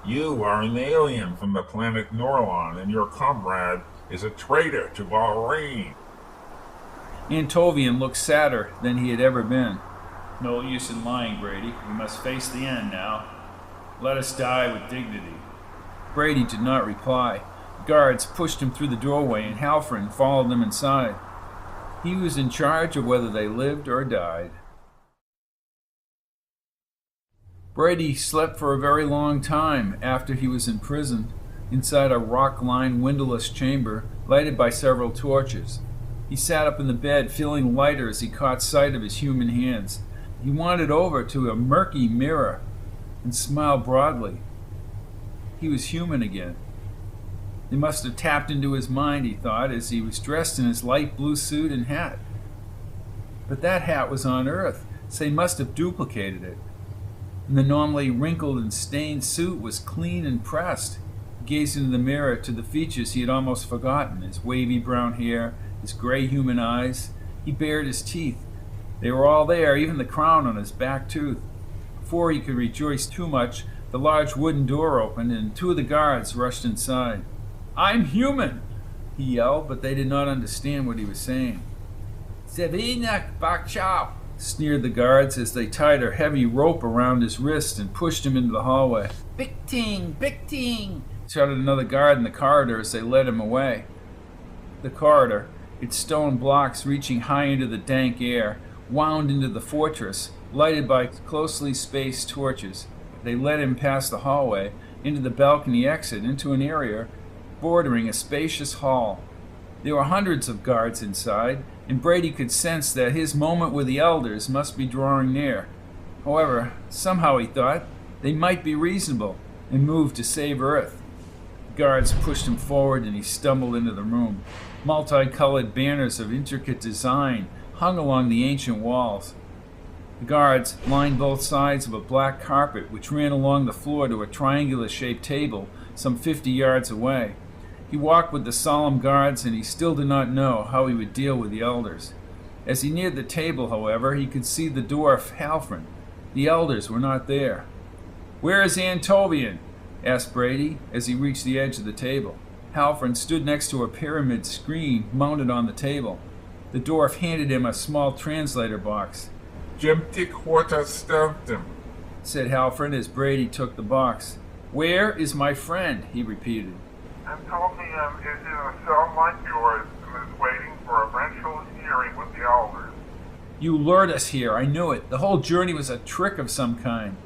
Speaker 4: "You are an alien from the planet Norlon, and your comrade is a traitor to Valrain."
Speaker 1: Antovian looked sadder than he had ever been. "No use in lying, Brady. We must face the end now. Let us die with dignity." Brady did not reply. The guards pushed him through the doorway, and Halfrin followed them inside. He was in charge of whether they lived or died. Brady slept for a very long time after he was imprisoned inside a rock-lined windowless chamber lighted by several torches. He sat up in the bed, feeling lighter as he caught sight of his human hands. He wandered over to a murky mirror and smiled broadly. He was human again. They must have tapped into his mind, he thought, as he was dressed in his light blue suit and hat. But that hat was on Earth, so they must have duplicated it. And the normally wrinkled and stained suit was clean and pressed. He gazed into the mirror to the features he had almost forgotten, his wavy brown hair, his gray human eyes. He bared his teeth. They were all there, even the crown on his back tooth. Before he could rejoice too much, the large wooden door opened, and two of the guards rushed inside. "I'm human!" he yelled, but they did not understand what he was saying. "Zevinak Bakchao!" sneered the guards as they tied a heavy rope around his wrist and pushed him into the hallway.
Speaker 3: Big ting,
Speaker 1: shouted another guard in the corridor as they led him away. The corridor, its stone blocks reaching high into the dank air, wound into the fortress, lighted by closely spaced torches. They led him past the hallway, into the balcony exit, into an area bordering a spacious hall. There were hundreds of guards inside, and Brady could sense that his moment with the elders must be drawing near. However, somehow he thought, they might be reasonable and move to save Earth. The guards pushed him forward and he stumbled into the room. Multicolored banners of intricate design hung along the ancient walls. The guards lined both sides of a black carpet which ran along the floor to a triangular-shaped table some 50 yards away. He walked with the solemn guards, and he still did not know how he would deal with the elders. As he neared the table, however, he could see the dwarf Halfrin. The elders were not there. "Where is Antovian?" asked Brady as he reached the edge of the table. Halfrin stood next to a pyramid screen mounted on the table. The dwarf handed him a small translator box.
Speaker 4: "Jemtik Horta Stanton,"
Speaker 1: said Halfrin as Brady took the box. "Where is my friend?" he repeated.
Speaker 4: "Antovian is in a cell like yours and is waiting for a eventual hearing with the elders."
Speaker 1: "You lured us here. I knew it. The whole journey was a trick of some kind."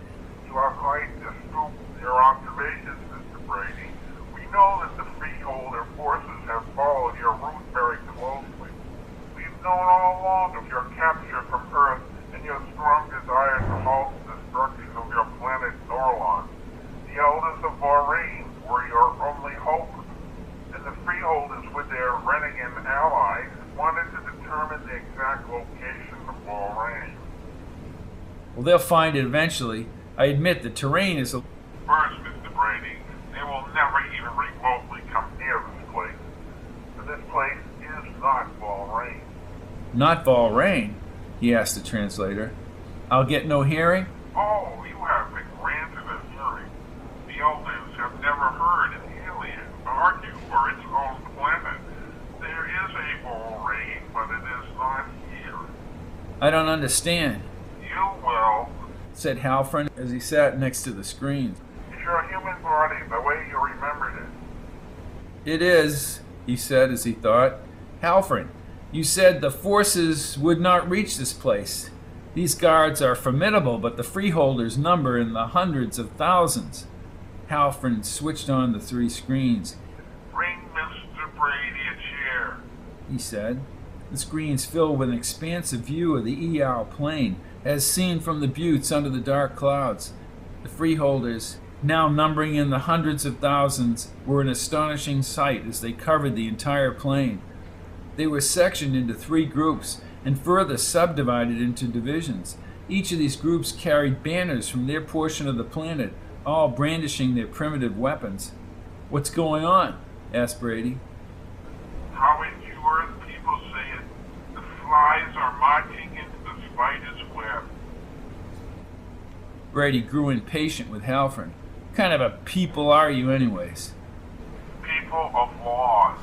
Speaker 4: "You are quite astute in your observations, Mr. Brady. We know that the Freeholder forces have followed your route very closely. We've known all along of your capture from Earth and your strong desire to halt the destruction of your planet Norlon. The elders of Valrain were your only hope, and the Freeholders with their renegade allies wanted to determine the exact location of Valrain."
Speaker 1: "Well, they'll find it eventually. I admit the terrain is a..."
Speaker 4: "First, Mr. Brady, they will never even remotely come near this place. And this place is not Valrain."
Speaker 1: "Not Valrain?" he asked the translator. I'll get no hearing?
Speaker 4: Oh, you have been granted a hearing. The elders have never heard an alien argue for its own planet. There is a ball rain, but it is not here.
Speaker 1: I don't understand,
Speaker 4: You will.
Speaker 1: said Halfren as he sat next to the screen.
Speaker 4: Is your human body the way you remembered it?
Speaker 1: It is, he said as he thought. Halfren, you said the forces would not reach this place. These guards are formidable, but the Freeholders number in the hundreds of thousands. Halfren switched on the 3 screens.
Speaker 4: Bring Mr. Brady a chair.
Speaker 1: He said. The screens filled with an expansive view of the Eow plain, as seen from the buttes under the dark clouds. The Freeholders, now numbering in the hundreds of thousands, were an astonishing sight as they covered the entire plain. They were sectioned into 3 groups and further subdivided into divisions. Each of these groups carried banners from their portion of the planet, all brandishing their primitive weapons. "What's going on?" asked Brady.
Speaker 4: How would you Earth people say it? The flies are marching into the spider's web.
Speaker 1: Brady grew impatient with Halfren. "What kind of a people are you anyways?"
Speaker 4: People of laws.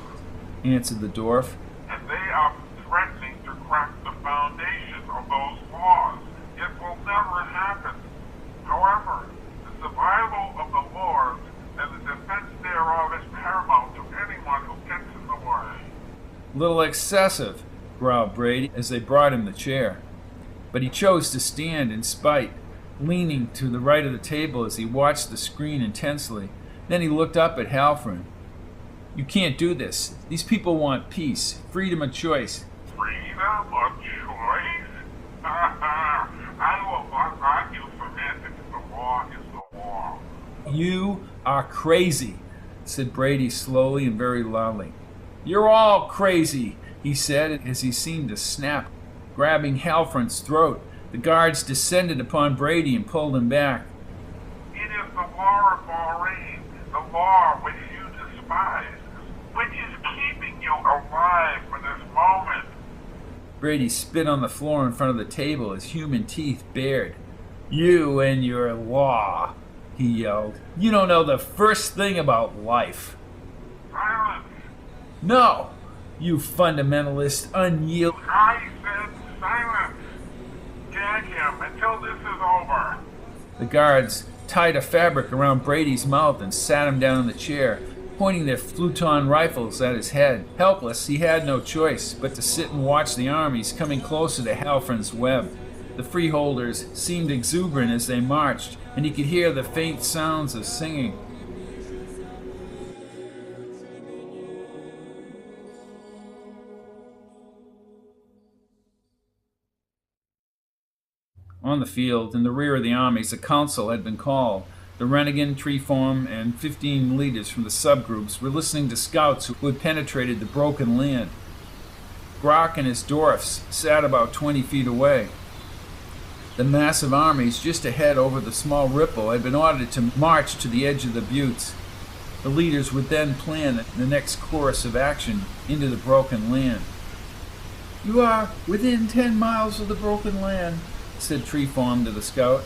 Speaker 1: answered the dwarf.
Speaker 4: And they are threatening to crack the foundation of those laws. It will never happen. However, the survival of the laws and the defense thereof is paramount to anyone who gets in the way.
Speaker 1: "Little excessive," growled Brady as they brought him the chair. But he chose to stand in spite, leaning to the right of the table as he watched the screen intensely. Then he looked up at Halfren. "You can't do this. These people want peace, freedom of choice."
Speaker 4: Freedom of choice? I will not argue semantics. The law is the law.
Speaker 1: "You are crazy," said Brady slowly and very loudly. "You're all crazy," he said as he seemed to snap. Grabbing Halfren's throat, the guards descended upon Brady and pulled him back.
Speaker 4: It is the law of Bahrain, the law which you despise, which is keeping you alive for this moment.
Speaker 1: Brady spit on the floor in front of the table, his human teeth bared. "You and your law," he yelled. "You don't know the first thing about life."
Speaker 4: Silence!
Speaker 1: "No, you fundamentalist, unyielding..."
Speaker 4: I said silence! Gag him until this is over.
Speaker 1: The guards tied a fabric around Brady's mouth and sat him down in the chair, pointing their fluton rifles at his head. Helpless, he had no choice but to sit and watch the armies coming closer to Halfren's web. The Freeholders seemed exuberant as they marched, and he could hear the faint sounds of singing. On the field, in the rear of the armies, a council had been called. The Renegade, Treeform, and 15 leaders from the subgroups were listening to scouts who had penetrated the broken land. Grunk and his dwarfs sat about 20 feet away. The massive armies just ahead over the small ripple had been ordered to march to the edge of the buttes. The leaders would then plan the next course of action into the broken land. "You are within 10 miles of the broken land," said Treeform to the scout,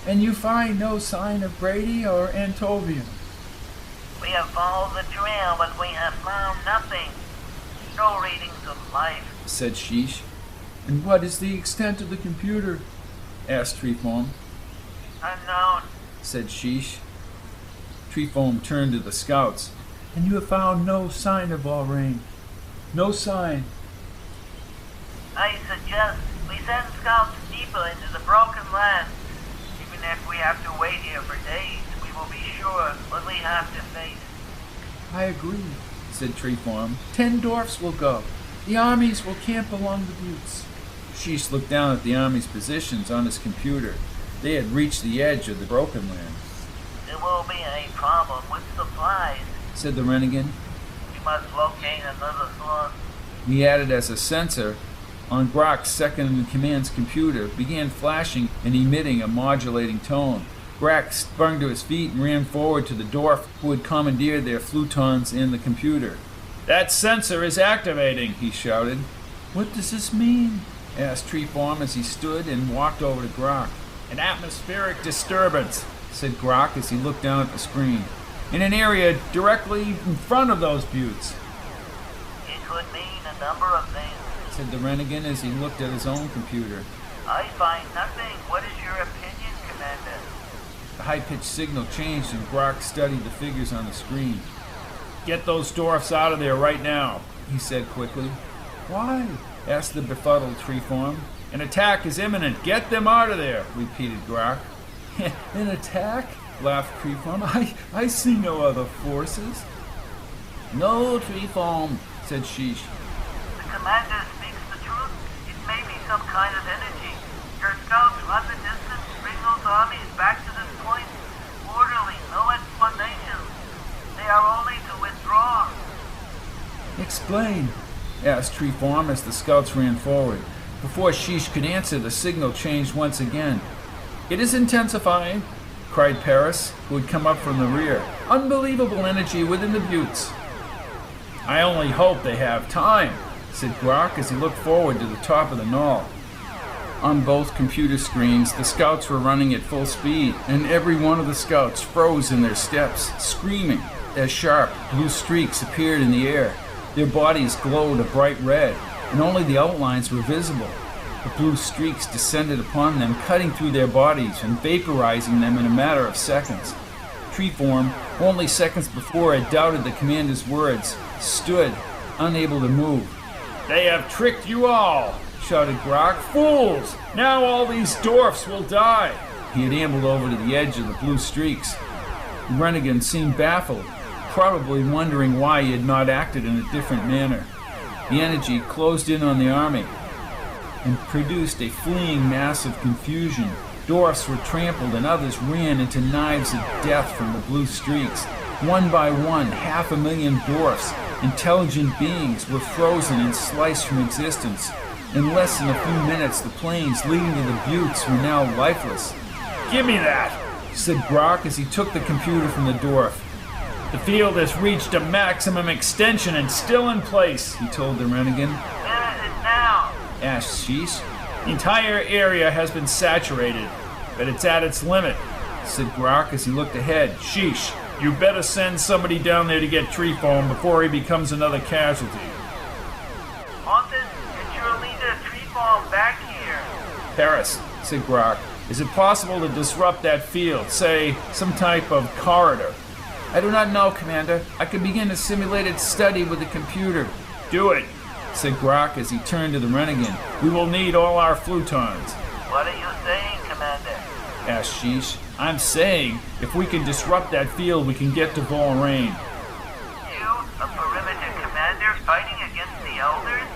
Speaker 1: "and you find no sign of Brady or Antovian."
Speaker 2: We have followed the trail, but we have found nothing. No readings of life.
Speaker 1: said Sheesh. "And what is the extent of the computer?" asked Treeform.
Speaker 2: Unknown.
Speaker 1: Said Sheesh. Treeform turned to the scouts. "And you have found no sign of Bahrain? No sign?"
Speaker 2: I suggest we send scouts deeper into the broken land. Even if we have to wait here for days, we will be sure what we have to face.
Speaker 1: "I agree," said Treeform. 10 dwarfs will go. The armies will camp along the buttes." Sheesh looked down at the army's positions on his computer. They had reached the edge of the broken land.
Speaker 2: There will be a problem with supplies.
Speaker 1: Said the renegade.
Speaker 2: We must locate another source.
Speaker 1: He added as a sensor on Grunk's second-in-command's computer began flashing and emitting a modulating tone. Grunk sprung to his feet and ran forward to the dwarf who had commandeered their flutons in the computer. "That sensor is activating," he shouted. "What does this mean?" asked Treeform as he stood and walked over to Grok. An atmospheric disturbance, said Grok as he looked down at the screen, in an area directly in front of those buttes.
Speaker 2: It could mean a number of things,
Speaker 1: said the Renegade as he looked at his own computer.
Speaker 2: I find nothing. What is your opinion, Commander?
Speaker 1: The high-pitched signal changed and Grok studied the figures on the screen. Get those dwarfs out of there right now, he said quickly. Why? Asked the befuddled Treeform. An attack is imminent. Get them out of there, repeated Grok. An attack? Laughed Treeform. I see no other forces. No, Treeform, said Sheesh.
Speaker 2: The Commander speaks the truth. It may be some kind of energy. Your scouts run the distance, bring those armies back to this point. Orderly, no explanations. They are only to withdraw.
Speaker 1: Explain, asked Treeform as the scouts ran forward. Before Sheesh could answer, the signal changed once again. It is intensifying, cried Paris, who had come up from the rear. Unbelievable energy within the buttes. I only hope they have time, said Grok as he looked forward to the top of the knoll. On both computer screens, the scouts were running at full speed, and every one of the scouts froze in their steps, screaming, as sharp blue streaks appeared in the air. Their bodies glowed a bright red, and only the outlines were visible. The blue streaks descended upon them, cutting through their bodies and vaporizing them in a matter of seconds. Treeform, who only seconds before had doubted the commander's words, stood, unable to move. They have tricked you all, shouted Grok. Fools! Now all these dwarfs will die! He had ambled over to the edge of the blue streaks. The renegade seemed baffled, probably wondering why he had not acted in a different manner. The energy closed in on the army and produced a fleeing mass of confusion. Dwarfs were trampled and others ran into knives of death from the blue streaks. One by one, 500,000 dwarfs, intelligent beings, were frozen and sliced from existence. In less than a few minutes, the plains leading to the buttes were now lifeless. Give me that, said Grok as he took the computer from the dwarf. The field has reached a maximum extension and still in place, he told the renegade.
Speaker 2: Where is it now?
Speaker 1: Asked Sheesh. The entire area has been saturated, but it's at its limit, said Grok as he looked ahead. Sheesh, you better send somebody down there to get Treeform before he becomes another casualty.
Speaker 2: Haunted, get your leader Treeform back here.
Speaker 1: Paris, said Grok, is it possible to disrupt that field, say, some type of corridor? I do not know, Commander. I can begin a simulated study with the computer. Do it, said Grok as he turned to the renegade. We will need all our flutons.
Speaker 2: What are you saying, Commander?
Speaker 1: Asked Sheesh. I'm saying, if we can disrupt that field, we can get to Valrain.
Speaker 2: You, a perimeter commander, fighting against the Elders?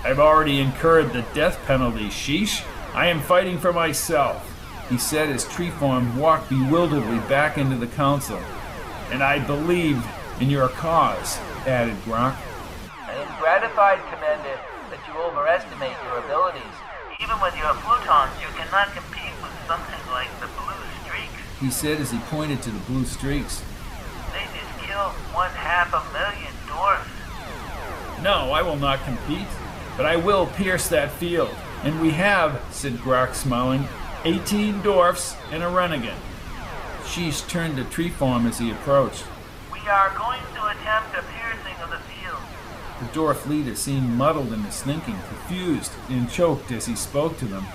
Speaker 1: I've already incurred the death penalty, Sheesh. I am fighting for myself, he said as Treeform walked bewilderedly back into the council. And I believe in your cause, added Grok.
Speaker 2: I am gratified, Commander, that you overestimate your abilities. Even with your plutons, you cannot compete with something like the blue streaks.
Speaker 1: He said as he pointed to the blue streaks.
Speaker 2: They just killed 500,000 dwarfs.
Speaker 1: No, I will not compete, but I will pierce that field. And we have, said Grok smiling, 18 dwarfs and a renegade. Sheesh turned to Treeform as he approached.
Speaker 2: We are going to attempt a piercing of the field.
Speaker 1: The dwarf leader seemed muddled in his thinking, confused and choked as he spoke to them.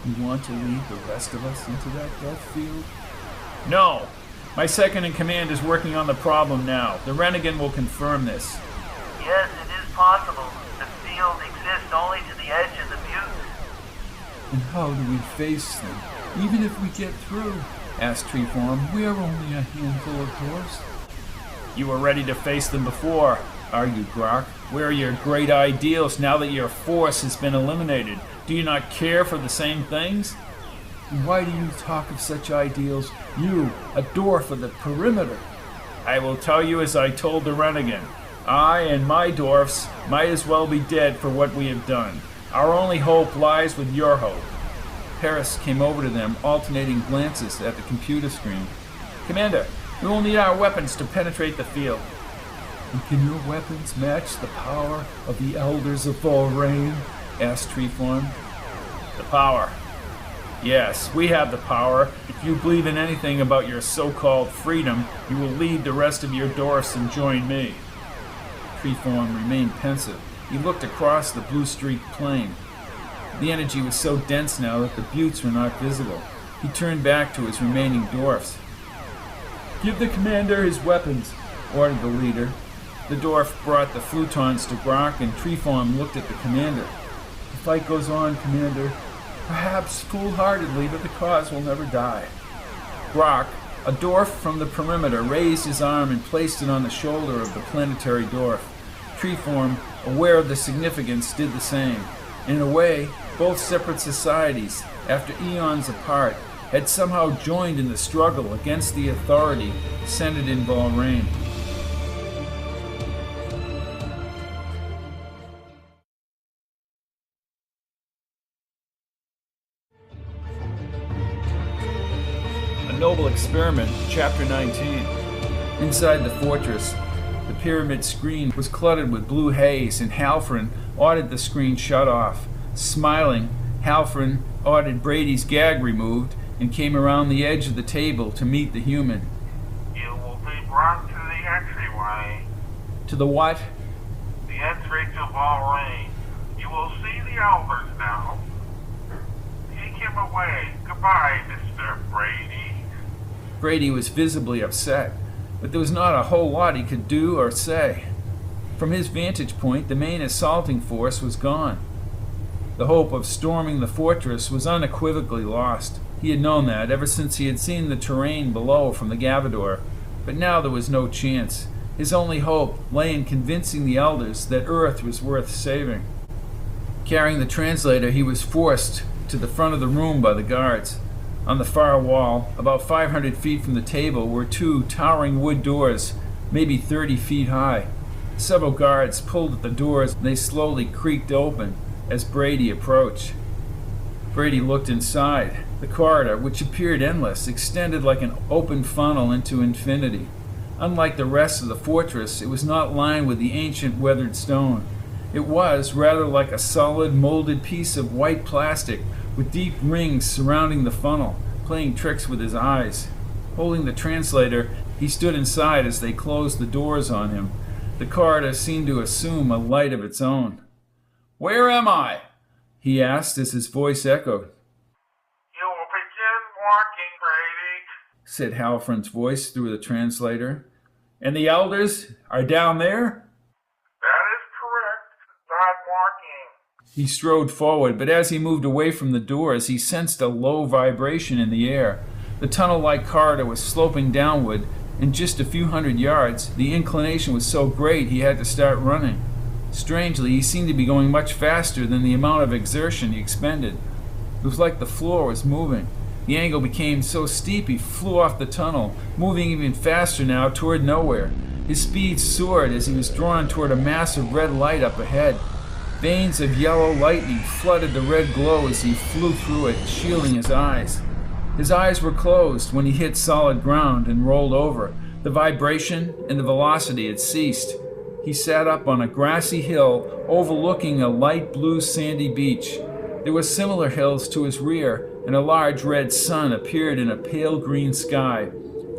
Speaker 1: You want to lead the rest of us into that death field? No. My second-in-command is working on the problem now. The renegade will confirm this.
Speaker 2: Yes, it is possible. The field exists only to the edge of the butte.
Speaker 1: And how do we face them? Even if we get through, asked Treeform, we are only a handful of dwarfs. You were ready to face them before, argued Grok. Where are your great ideals now that your force has been eliminated? Do you not care for the same things? Why do you talk of such ideals? You, a dwarf of the perimeter. I will tell you as I told the renegade. I and my dwarfs might as well be dead for what we have done. Our only hope lies with your hope. Paris came over to them, alternating glances at the computer screen. Commander, we will need our weapons to penetrate the field. And can your weapons match the power of the Elders of Valrain? asked Treeform. The power. Yes, we have the power. If you believe in anything about your so-called freedom, you will lead the rest of your dwarfs and join me. Treeform remained pensive. He looked across the blue-streaked plain. The energy was so dense now that the buttes were not visible. He turned back to his remaining dwarfs. Give the commander his weapons, ordered the leader. The dwarf brought the flutons to Grunk, and Treeform looked at the commander. The fight goes on, Commander. Perhaps foolhardily, but the cause will never die. Grunk, a dwarf from the perimeter, raised his arm and placed it on the shoulder of the planetary dwarf. Treeform, aware of the significance, did the same. In a way, both separate societies, after eons apart, had somehow joined in the struggle against the authority centered in Valrain. A Noble Experiment, Chapter 19. Inside the fortress, the pyramid screen was cluttered with blue haze, and Halfrin ordered the screen shut off. Smiling, Halfrin ordered Brady's gag removed and came around the edge of the table to meet the human.
Speaker 4: You will be brought to the entryway.
Speaker 1: To the what?
Speaker 4: The entry to Valrain. You will see the elders now. Take him away. Goodbye, Mr. Brady.
Speaker 1: Brady was visibly upset, but there was not a whole lot he could do or say. From his vantage point, the main assaulting force was gone. The hope of storming the fortress was unequivocally lost. He had known that ever since he had seen the terrain below from the Gavador, but now there was no chance. His only hope lay in convincing the elders that Earth was worth saving. Carrying the translator, he was forced to the front of the room by the guards. On the far wall, about 500 feet from the table, were two towering wood doors, maybe 30 feet high. Several guards pulled at the doors, and they slowly creaked open as Brady approached. Brady looked inside. The corridor, which appeared endless, extended like an open funnel into infinity. Unlike the rest of the fortress, it was not lined with the ancient weathered stone. It was rather like a solid, molded piece of white plastic with deep rings surrounding the funnel, playing tricks with his eyes. Holding the translator, he stood inside as they closed the doors on him. The corridor seemed to assume a light of its own. "Where am I?" he asked as his voice echoed.
Speaker 4: You will begin walking, Brady,
Speaker 1: said Halfrin's voice through the translator. "And the elders are down there?"
Speaker 4: That is correct. Start walking.
Speaker 1: He strode forward, but as he moved away from the doors, he sensed a low vibration in the air. The tunnel-like corridor was sloping downward. In just a few hundred yards, the inclination was so great he had to start running. Strangely, he seemed to be going much faster than the amount of exertion he expended. It was like the floor was moving. The angle became so steep he flew off the tunnel, moving even faster now toward nowhere. His speed soared as he was drawn toward a mass of red light up ahead. Veins of yellow lightning flooded the red glow as he flew through it, shielding his eyes. His eyes were closed when he hit solid ground and rolled over. The vibration and the velocity had ceased. He sat up on a grassy hill overlooking a light blue sandy beach. There were similar hills to his rear, and a large red sun appeared in a pale green sky.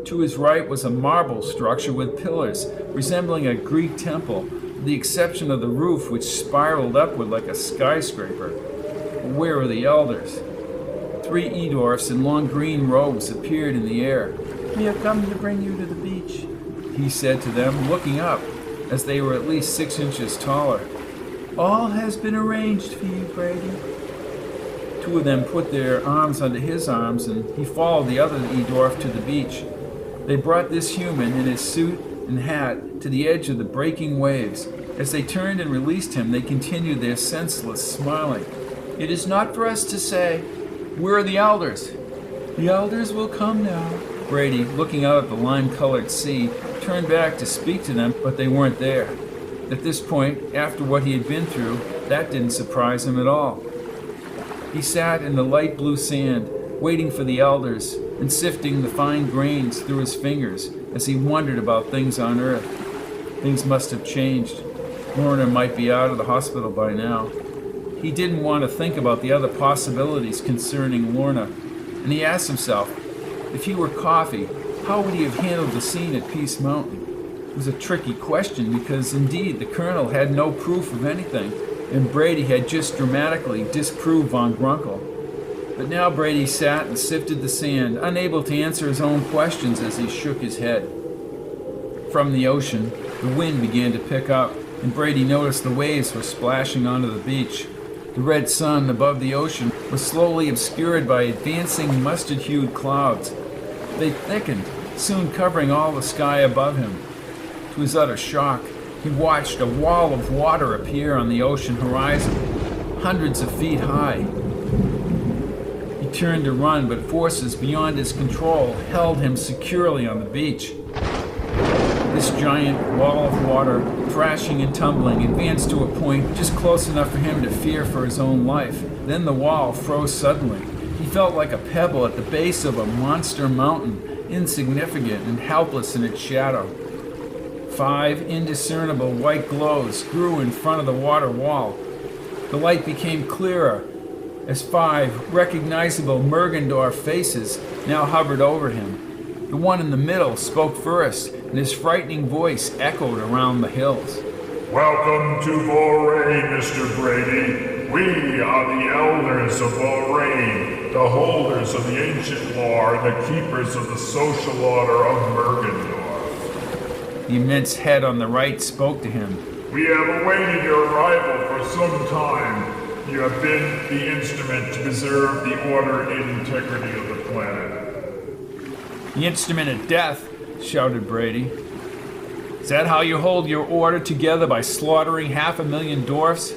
Speaker 1: To his right was a marble structure with pillars, resembling a Greek temple, with the exception of the roof, which spiraled upward like a skyscraper. Where were the elders? 3 Edorfs in long green robes appeared in the air. "We have come to bring you to the beach," he said to them, looking up, as they were at least 6 inches taller. "All has been arranged for you, Brady." 2 of them put their arms under his arms, and he followed the other Edorf to the beach. They brought this human in his suit and hat to the edge of the breaking waves. As they turned and released him, they continued their senseless smiling. "It is not for us to say. Where are the elders?" "The elders will come now." Brady, looking out at the lime-colored sea, turned back to speak to them, but they weren't there. At this point, after what he had been through, that didn't surprise him at all. He sat in the light blue sand, waiting for the elders and sifting the fine grains through his fingers as he wondered about things on Earth. Things must have changed. Lorna might be out of the hospital by now. He didn't want to think about the other possibilities concerning Lorna, and he asked himself, if he were Coffee, how would he have handled the scene at Peace Mountain? It was a tricky question because, indeed, the Colonel had no proof of anything, and Brady had just dramatically disproved Von Grunkle. But now Brady sat and sifted the sand, unable to answer his own questions as he shook his head. From the ocean, the wind began to pick up, and Brady noticed the waves were splashing onto the beach. The red sun above the ocean was slowly obscured by advancing mustard-hued clouds. They thickened, soon covering all the sky above him. To his utter shock, he watched a wall of water appear on the ocean horizon, hundreds of feet high. He turned to run, but forces beyond his control held him securely on the beach. This giant wall of water, thrashing and tumbling, advanced to a point just close enough for him to fear for his own life. Then the wall froze suddenly. He felt like a pebble at the base of a monster mountain, insignificant and helpless in its shadow. 5 indiscernible white glows grew in front of the water wall. The light became clearer as 5 recognizable Mergendorf faces now hovered over him. The one in the middle spoke first, and his frightening voice echoed around the hills.
Speaker 4: Welcome to Volrain, Mr. Brady. We are the elders of Volrain, the holders of the ancient law and the keepers of the social order of Mergendorf.
Speaker 1: The immense head on the right spoke to him.
Speaker 4: We have awaited your arrival for some time. You have been the instrument to preserve the order and integrity of the planet.
Speaker 1: The instrument of death, shouted Brady. Is that how you hold your order together, by slaughtering 500,000 dwarfs?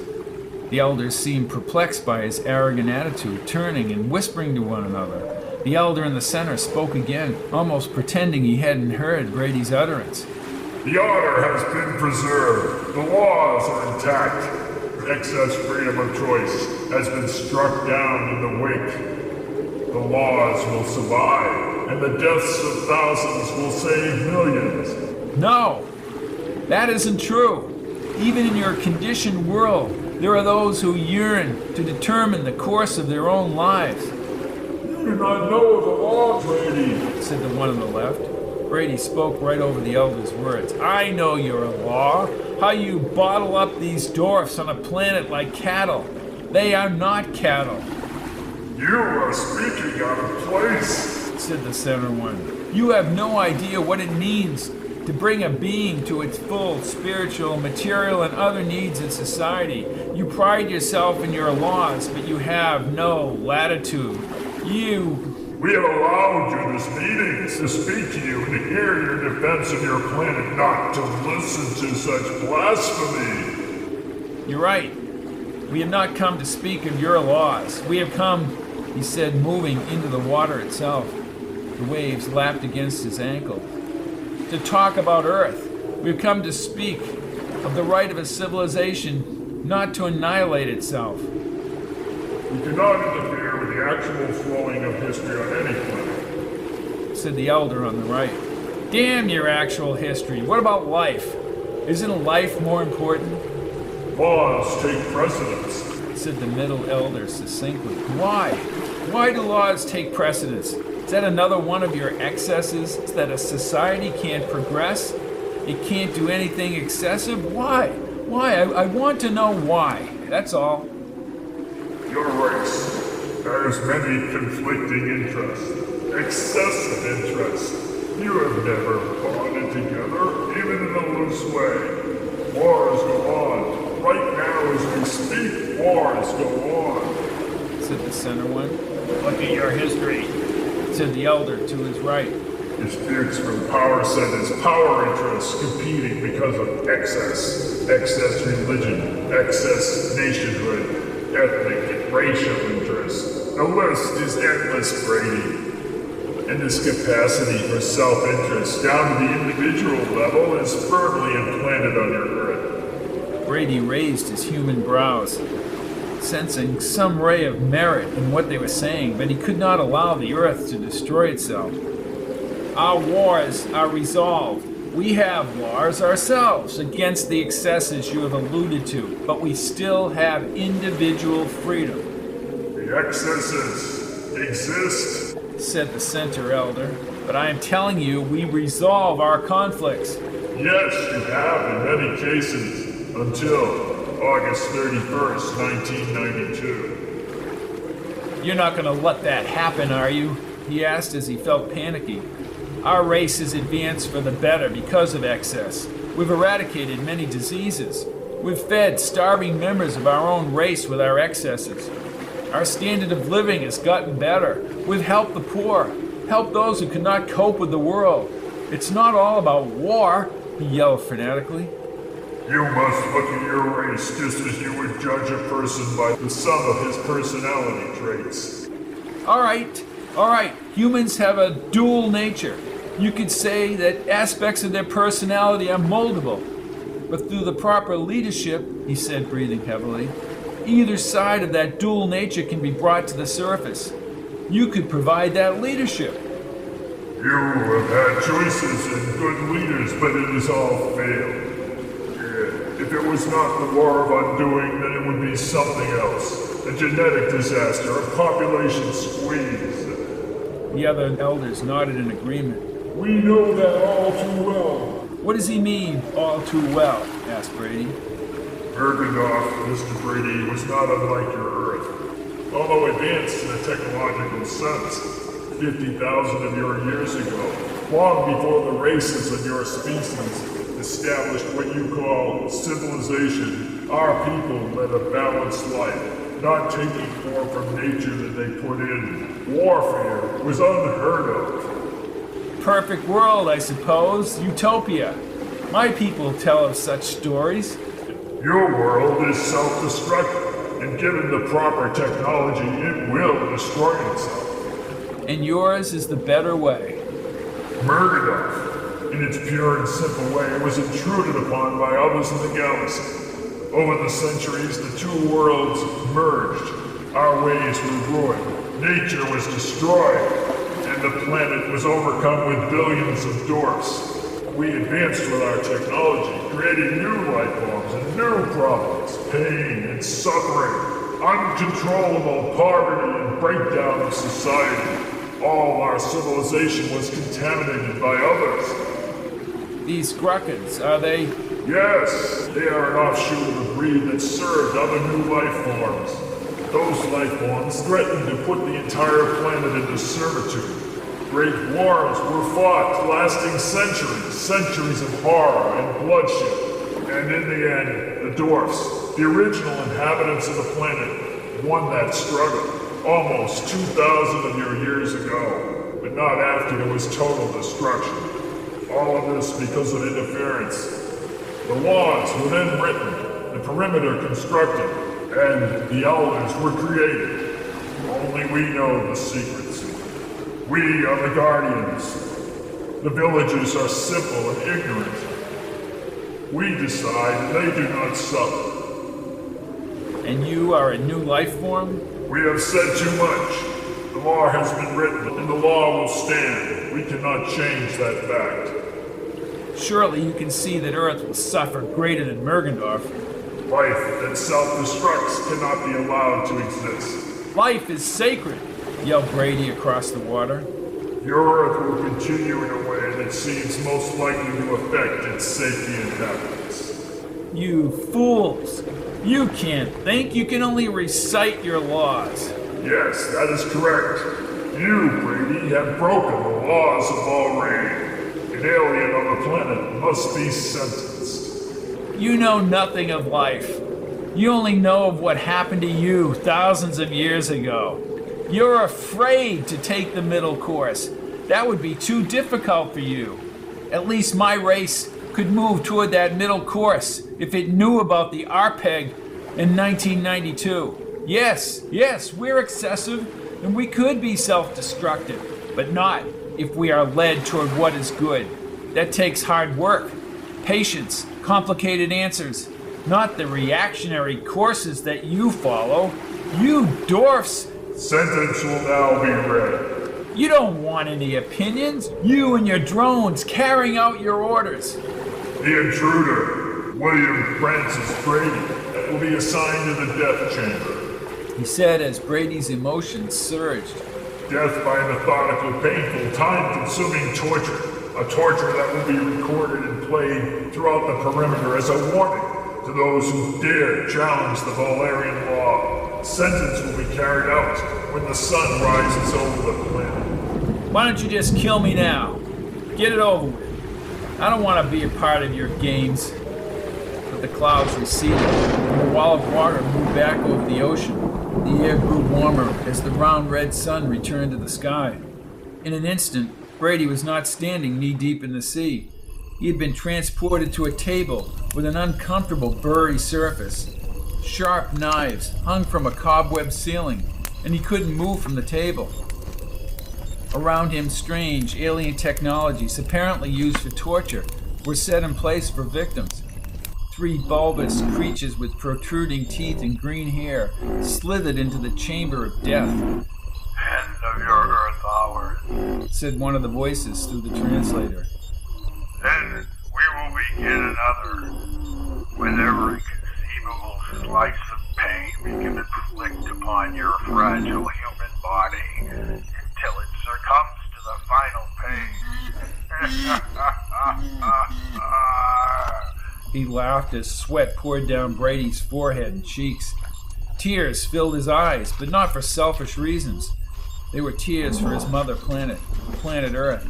Speaker 1: The elders seemed perplexed by his arrogant attitude, turning and whispering to one another. The elder in the center spoke again, almost pretending he hadn't heard Brady's utterance.
Speaker 4: The order has been preserved. The laws are intact. Excess freedom of choice has been struck down in the wake. The laws will survive, and the deaths of thousands will save millions.
Speaker 1: No, that isn't true. Even in your conditioned world, there are those who yearn to determine the course of their own lives.
Speaker 4: You do not know the law, Brady,
Speaker 1: said the one on the left. Brady spoke right over the elder's words. I know your law. How you bottle up these dwarfs on a planet like cattle. They are not cattle.
Speaker 4: You are speaking out of place,
Speaker 1: said the center one. You have no idea what it means to bring a being to its full spiritual, material, and other needs in society. You pride yourself in your laws, but you have no latitude.
Speaker 4: We have allowed you this meeting to speak to you and to hear your defense of your planet, not to listen to such blasphemy.
Speaker 1: You're right. We have not come to speak of your laws. We have come, he said, moving into the water itself. The waves lapped against his ankle. To talk about Earth. We've come to speak of the right of a civilization not to annihilate itself.
Speaker 4: We do not interfere with the actual flowing of history on any planet,
Speaker 1: said the elder on the right. Damn your actual history. What about life? Isn't life more important?
Speaker 4: Laws take precedence,
Speaker 1: said the middle elder succinctly. Why? Why do laws take precedence? Is that another one of your excesses? That a society can't progress? It can't do anything excessive? Why? Why? I want to know why. That's all.
Speaker 4: Your race has many conflicting interests, excessive interests. You have never bonded together, even in a loose way. Wars go on. Right now as we speak, wars go on,
Speaker 1: said the center one.
Speaker 3: Look at your history,
Speaker 1: said the elder to his right.
Speaker 4: Disputes from power centers, power interests competing because of excess religion, excess nationhood, ethnic and racial interests. The list is endless, Brady. And this capacity for self-interest down to the individual level is firmly implanted on your Earth.
Speaker 1: Brady raised his human brows, sensing some ray of merit in what they were saying, but he could not allow the Earth to destroy itself. Our wars are resolved. We have laws ourselves against the excesses you have alluded to, but we still have individual freedom.
Speaker 5: The excesses exist,
Speaker 1: said the Center Elder, but I am telling you, we resolve our conflicts.
Speaker 5: Yes, you have in many cases, until August 31st, 1992.
Speaker 1: You're not going to let that happen, are you? He asked as he felt panicky. Our race has advanced for the better because of excess. We've eradicated many diseases. We've fed starving members of our own race with our excesses. Our standard of living has gotten better. We've helped the poor, helped those who cannot cope with the world. It's not all about war, he yelled fanatically.
Speaker 5: You must look at your race just as you would judge a person by the sum of his personality traits.
Speaker 1: All right. Humans have a dual nature. You could say that aspects of their personality are moldable. But through the proper leadership, he said, breathing heavily, either side of that dual nature can be brought to the surface. You could provide that leadership.
Speaker 5: You have had choices and good leaders, but it has all failed. If it was not the War of Undoing, then it would be something else. A genetic disaster, a population squeeze.
Speaker 1: The other elders nodded in agreement.
Speaker 5: We know that all too well.
Speaker 1: What does he mean, all too well? Asked Brady.
Speaker 5: Bergendoff, Mr. Brady, was not unlike your Earth. Although advanced in a technological sense, 50,000 of your years ago, long before the races of your species established what you call civilization, our people led a balanced life, not taking more from nature than they put in. Warfare was unheard of.
Speaker 1: Perfect world, I suppose. Utopia. My people tell of such stories.
Speaker 5: Your world is self-destruct, and given the proper technology, it will destroy itself.
Speaker 1: And yours is the better way.
Speaker 5: Murderdoff, in its pure and simple way, was intruded upon by others in the galaxy. Over the centuries, the two worlds merged. Our ways were ruined. Nature was destroyed. And the planet was overcome with billions of dwarfs. We advanced with our technology, creating new life forms and new problems, pain and suffering, uncontrollable poverty and breakdown of society. All our civilization was contaminated by others.
Speaker 1: These Grunkens, are they?
Speaker 5: Yes, they are an offshoot of a breed that served other new life forms. Those life forms threatened to put the entire planet into servitude. Great wars were fought, lasting centuries of horror and bloodshed. And in the end, the dwarfs, the original inhabitants of the planet, won that struggle almost 2,000 of your years ago, but not after there was total destruction. All of this because of interference. The laws were then written, the perimeter constructed, and the elders were created. Only we know the secrets. We are the guardians. The villagers are simple and ignorant. We decide and they do not suffer.
Speaker 1: And you are a new life form?
Speaker 5: We have said too much. The law has been written and the law will stand. We cannot change that fact.
Speaker 1: Surely you can see that Earth will suffer greater than Mergendorf.
Speaker 5: Life that self-destructs cannot be allowed to exist.
Speaker 1: Life is sacred, yelled Brady across the water.
Speaker 5: Your Earth will continue in a way that seems most likely to affect its safety and happiness.
Speaker 1: You fools! You can't think, you can only recite your laws.
Speaker 5: Yes, that is correct. You, Brady, have broken the laws of all rain. An alien on the planet must be sentenced.
Speaker 1: You know nothing of life. You only know of what happened to you thousands of years ago. You're afraid to take the middle course. That would be too difficult for you. At least my race could move toward that middle course if it knew about the RPEG in 1992. Yes, we're excessive and we could be self-destructive, but not if we are led toward what is good. That takes hard work, patience, complicated answers, not the reactionary courses that you follow. You dwarfs!
Speaker 5: Sentence will now be read.
Speaker 1: You don't want any opinions. You and your drones carrying out your orders.
Speaker 5: The intruder, William Francis Brady, will be assigned to the death chamber,
Speaker 1: he said as Brady's emotions surged.
Speaker 5: Death by methodical, painful, time-consuming torture. A torture that will be recorded and played throughout the perimeter as a warning to those who dare challenge the Valerian law. Sentence will be carried out when the sun rises over the planet.
Speaker 1: Why don't you just kill me now? Get it over with. I don't want to be a part of your games. But the clouds receded, and a wall of water moved back over the ocean. The air grew warmer as the round red sun returned to the sky. In an instant, Brady was not standing knee-deep in the sea. He had been transported to a table with an uncomfortable, burry surface. Sharp knives hung from a cobweb ceiling, and he couldn't move from the table. Around him, strange alien technologies, apparently used for torture, were set in place for victims. 3 bulbous creatures with protruding teeth and green hair slithered into the chamber of death.
Speaker 4: End of your Earth hours,
Speaker 1: said one of the voices through the translator.
Speaker 4: then we will begin another, with every conceivable slice of pain we can inflict upon your fragile human body, until it succumbs to the final pain.
Speaker 1: He laughed as sweat poured down Brady's forehead and cheeks. Tears filled his eyes, but not for selfish reasons. They were tears for his mother planet, planet Earth,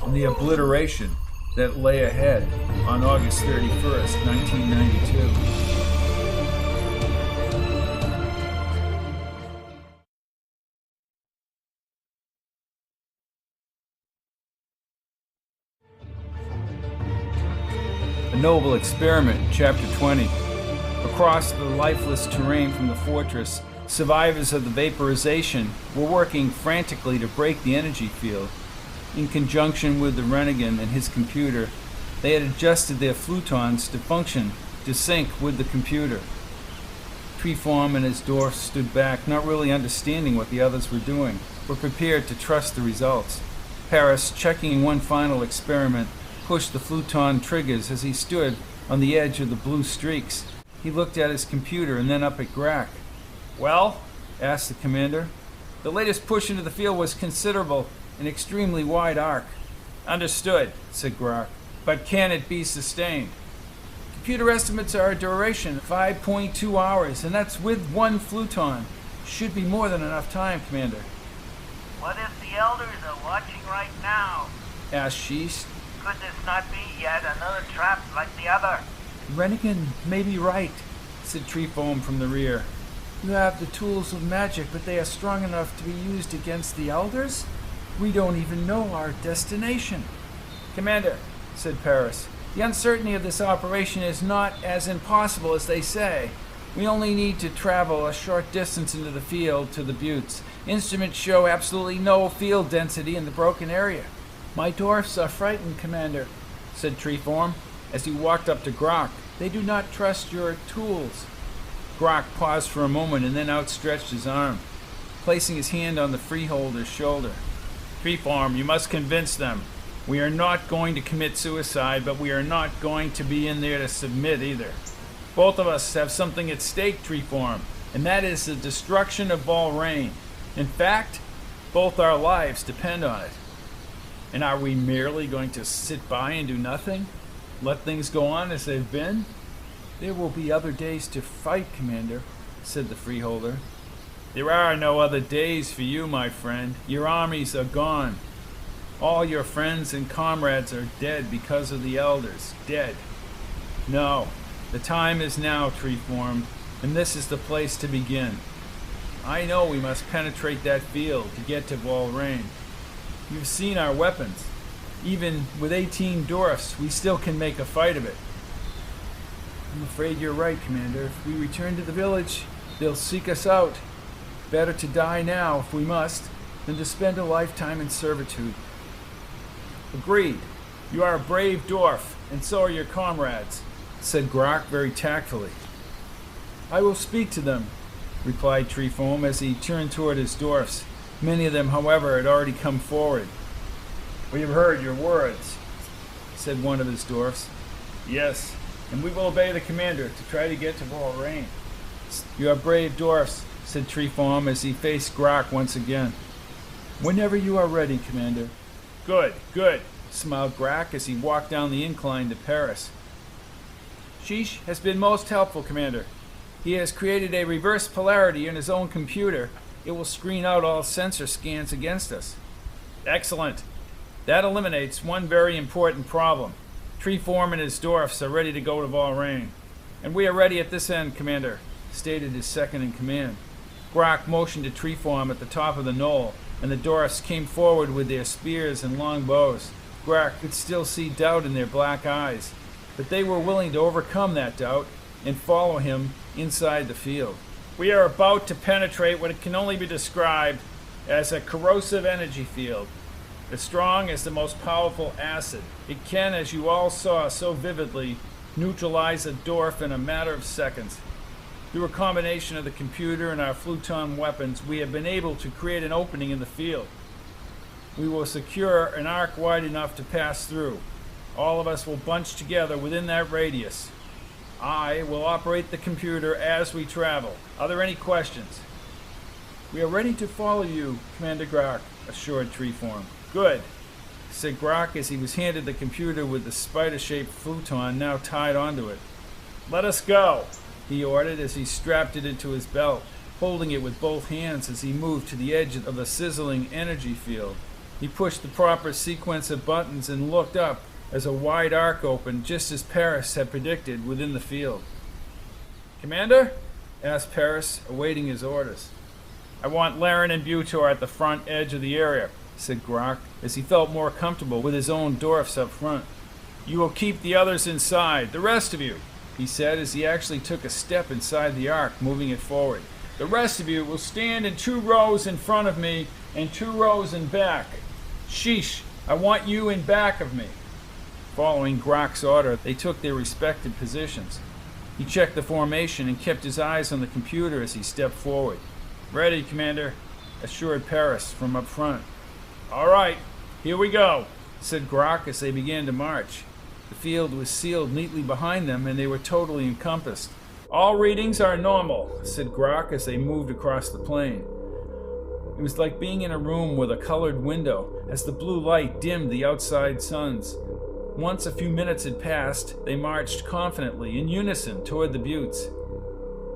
Speaker 1: and the obliteration that lay ahead on August 31st, 1992. A Noble Experiment, Chapter 20. Across the lifeless terrain from the fortress, survivors of the vaporization were working frantically to break the energy field. In conjunction with the Renegade and his computer, they had adjusted their flutons to function to sync with the computer. Treeform and his dwarf stood back, not really understanding what the others were doing, but prepared to trust the results. Paris, checking one final experiment, pushed the fluton triggers as he stood on the edge of the blue streaks. He looked at his computer and then up at Grunk. "Well?" asked the commander. "The latest push into the field was considerable, an extremely wide arc." "Understood," said Grunk. "But can it be sustained?" "Computer estimates are a duration of 5.2 hours, and that's with one fluton. Should be more than enough time, Commander."
Speaker 2: What if the elders are watching right now?
Speaker 1: asked Sheest.
Speaker 2: Could this not be yet another trap like the other?
Speaker 1: "Rennigan may be right," said Treefoam from the rear. "You have the tools of magic, but they are strong enough to be used against the elders? We don't even know our destination." "Commander," said Paris, "the uncertainty of this operation is not as impossible as they say. We only need to travel a short distance into the field to the buttes. Instruments show absolutely no field density in the broken area." "My dwarfs are frightened, Commander," said Treeform, as he walked up to Grunk. "They do not trust your tools." Grunk paused for a moment and then outstretched his arm, placing his hand on the Freeholder's shoulder. "Treeform, you must convince them. We are not going to commit suicide, but we are not going to be in there to submit either. Both of us have something at stake, Treeform, and that is the destruction of Valrain. In fact, both our lives depend on it. And are we merely going to sit by and do nothing? Let things go on as they've been?" "There will be other days to fight, Commander," said the Freeholder. "There are no other days for you, my friend. Your armies are gone. All your friends and comrades are dead because of the elders. Dead. No, the time is now, Treeform, and this is the place to begin. I know we must penetrate that field to get to Valrain. You've seen our weapons. Even with 18 dwarfs, we still can make a fight of it." "I'm afraid you're right, Commander. If we return to the village, they'll seek us out. Better to die now, if we must, than to spend a lifetime in servitude." "Agreed. You are a brave dwarf, and so are your comrades," said Grunk very tactfully. "I will speak to them," replied Treefoam as he turned toward his dwarfs. Many of them, however, had already come forward. "We have heard your words," said one of his dwarfs. "Yes, and we will obey the commander to try to get to Valrain." "You are brave dwarfs," said Treeform as he faced Grok once again. "Whenever you are ready, Commander." "Good, good," smiled Grok as he walked down the incline to Paris. "Sheesh has been most helpful, Commander. He has created a reverse polarity in his own computer. It will screen out all sensor scans against us." "Excellent. That eliminates one very important problem. Treeform and his dwarfs are ready to go to Valrain. And we are ready at this end, Commander," stated his second in command. Grok motioned to Treeform at the top of the knoll, and the dwarfs came forward with their spears and long bows. Grok could still see doubt in their black eyes, but they were willing to overcome that doubt and follow him inside the field. "We are about to penetrate what can only be described as a corrosive energy field, as strong as the most powerful acid. It can, as you all saw so vividly, neutralize a dwarf in a matter of seconds. Through a combination of the computer and our Fluton weapons, we have been able to create an opening in the field. We will secure an arc wide enough to pass through. All of us will bunch together within that radius. I will operate the computer as we travel. Are there any questions?" "We are ready to follow you, Commander Grok," assured Treeform. "Good," said Grok as he was handed the computer with the spider-shaped Fluton now tied onto it. "Let us go," he ordered as he strapped it into his belt, holding it with both hands as he moved to the edge of the sizzling energy field. He pushed the proper sequence of buttons and looked up as a wide arc opened, just as Paris had predicted, within the field. "Commander?" asked Paris, awaiting his orders. "I want Laren and Butor at the front edge of the area," said Grok, as he felt more comfortable with his own dwarfs up front. "You will keep the others inside, the rest of you," he said as he actually took a step inside the arc, moving it forward. "The rest of you will stand in 2 rows in front of me and 2 rows in back. Sheesh, I want you in back of me." Following Grok's order, they took their respective positions. He checked the formation and kept his eyes on the computer as he stepped forward. "Ready, Commander," assured Paris from up front. "All right, here we go," said Grok as they began to march. The field was sealed neatly behind them, and they were totally encompassed. "All readings are normal," said Grok as they moved across the plain. It was like being in a room with a colored window as the blue light dimmed the outside suns. Once a few minutes had passed, they marched confidently in unison toward the buttes.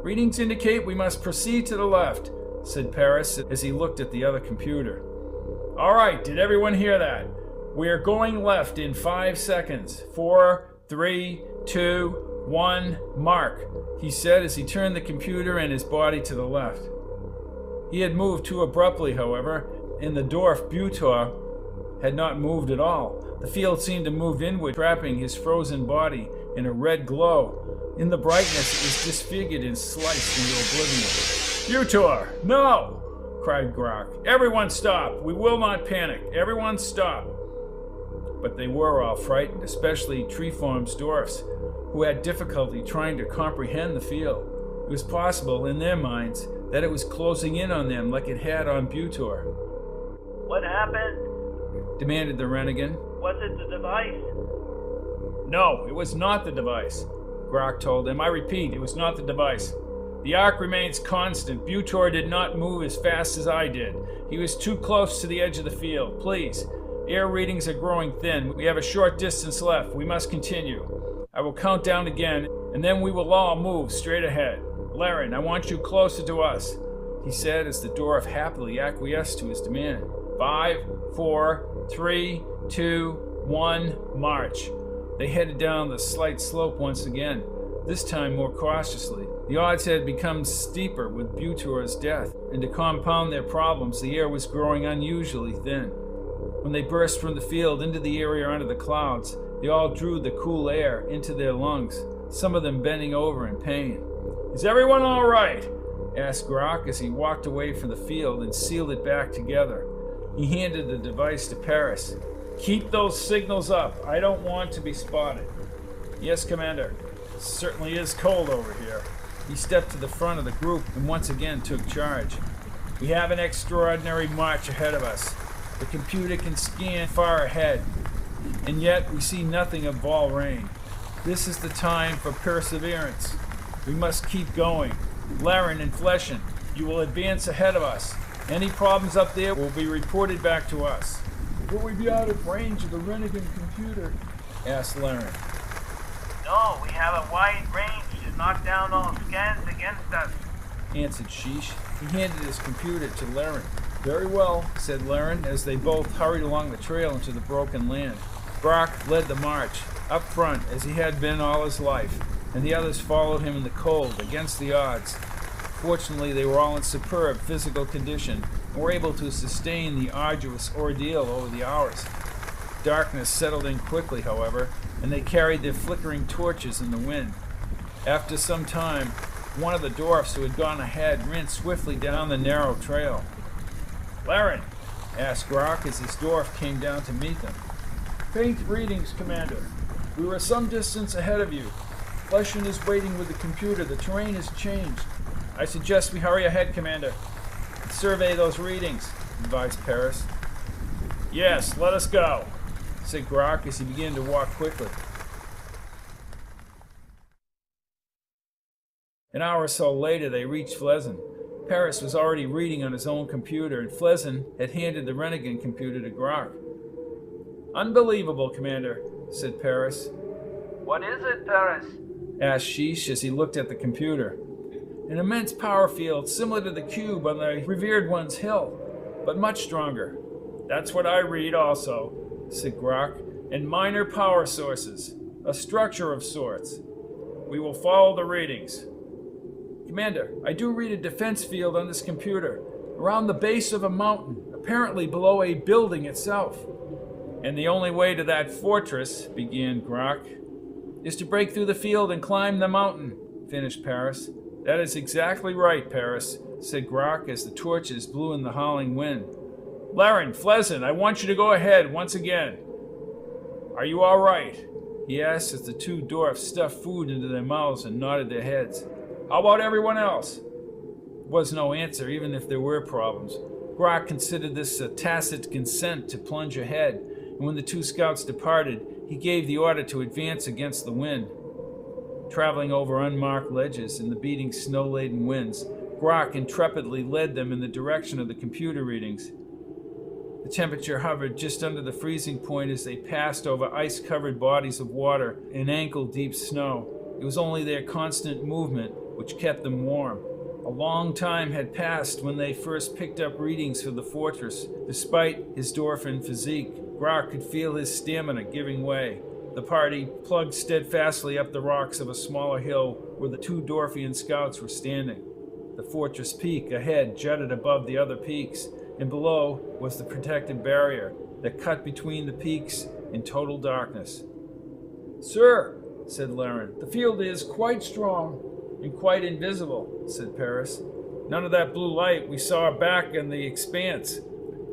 Speaker 1: "Readings indicate we must proceed to the left," said Paris as he looked at the other computer. "All right, did everyone hear that? We are going left in 5 seconds. 4, 3, 2, 1, mark," he said as he turned the computer and his body to the left. He had moved too abruptly, however, and the dwarf Butor had not moved at all. The field seemed to move inward, trapping his frozen body in a red glow. In the brightness, it was disfigured and sliced into oblivion. "Butor, no!" cried Grok. "Everyone stop! We will not panic! Everyone stop!" But they were all frightened, especially Treeform's dwarfs, who had difficulty trying to comprehend the field. It was possible, in their minds, that it was closing in on them like it had on Butor.
Speaker 2: "What happened?"
Speaker 1: demanded the Renegade.
Speaker 2: "Was it the device?"
Speaker 1: "No, it was not the device," Grok told him. "I repeat, it was not the device. The arc remains constant. Butor did not move as fast as I did. He was too close to the edge of the field. Please, air readings are growing thin. We have a short distance left. We must continue. I will count down again, and then we will all move straight ahead. Laren, I want you closer to us," he said as the dwarf happily acquiesced to his demand. 5, 4, 3, 2, 1, march. They headed down the slight slope once again, this time more cautiously. The odds had become steeper with Butor's death, and to compound their problems, the air was growing unusually thin. When they burst from the field into the area under the clouds, they all drew the cool air into their lungs, some of them bending over in pain. "Is everyone all right?" asked Grok as he walked away from the field and sealed it back together. He handed the device to Paris. "Keep those signals up. I don't want to be spotted." "Yes, Commander. It certainly is cold over here." He stepped to the front of the group and once again took charge. We have an extraordinary march ahead of us. The computer can scan far ahead, and yet we see nothing of Valrain. This is the time for perseverance. We must keep going. Laren and Fleshin, you will advance ahead of us. Any problems up there will be reported back to us.
Speaker 5: Will we be out of range of the Rennigan computer?
Speaker 1: Asked Laren.
Speaker 2: No, we have a wide range to knock down all scans against us,
Speaker 1: Answered Sheesh. He handed his computer to Laren. Very well, said Laren as they both hurried along the trail into the broken land. Brock led the march, up front as he had been all his life, and the others followed him in the cold, against the odds. Fortunately, they were all in superb physical condition and were able to sustain the arduous ordeal over the hours. Darkness settled in quickly, however, and they carried their flickering torches in the wind. After some time, one of the dwarfs who had gone ahead ran swiftly down the narrow trail. "Laren," asked Grok as his dwarf came down to meet them.
Speaker 5: Faint readings, Commander. We were some distance ahead of you. Fleshin is waiting with the computer. The terrain has changed.
Speaker 1: "I suggest we hurry ahead, Commander. Survey those readings," advised Paris. "Yes, let us go," said Grok as he began to walk quickly. An hour or so later, they reached Flessin. Paris was already reading on his own computer, and Flessin had handed the Rennigan computer to Grok. "Unbelievable, Commander," said Paris.
Speaker 2: What is it, Paris?
Speaker 1: Asked Sheesh as he looked at the computer. "An immense power field similar to the cube on the Revered One's hill, but much stronger." "That's what I read also," said Grok. "And minor power sources, a structure of sorts. We will follow the readings." "Commander, I do read a defense field on this computer, around the base of a mountain, apparently below a building itself." "And the only way to that fortress," began Grok, "is to break through the field and climb the mountain," finished Paris. "That is exactly right, Paris," said Grok as the torches blew in the howling wind. "Laren, Flessin, I want you to go ahead once again. Are you all right?" he asked as the two dwarfs stuffed food into their mouths and nodded their heads. "How about everyone else?" There was no answer, even if there were problems. Grok considered this a tacit consent to plunge ahead, and when the two scouts departed, he gave the order to advance against the wind. Traveling over unmarked ledges in the beating snow-laden winds, Grok intrepidly led them in the direction of the computer readings. The temperature hovered just under the freezing point as they passed over ice-covered bodies of water and ankle-deep snow. It was only their constant movement which kept them warm. A long time had passed when they first picked up readings for the fortress. Despite his dwarfen physique, Grok could feel his stamina giving way. The party plugged steadfastly up the rocks of a smaller hill where the two Dwarfian scouts were standing. The fortress peak ahead jutted above the other peaks, and below was the protective barrier that cut between the peaks in total darkness.
Speaker 5: "Sir," said Laren, "the field is quite strong."
Speaker 1: "And quite invisible," said Paris. "None of that blue light we saw back in the expanse."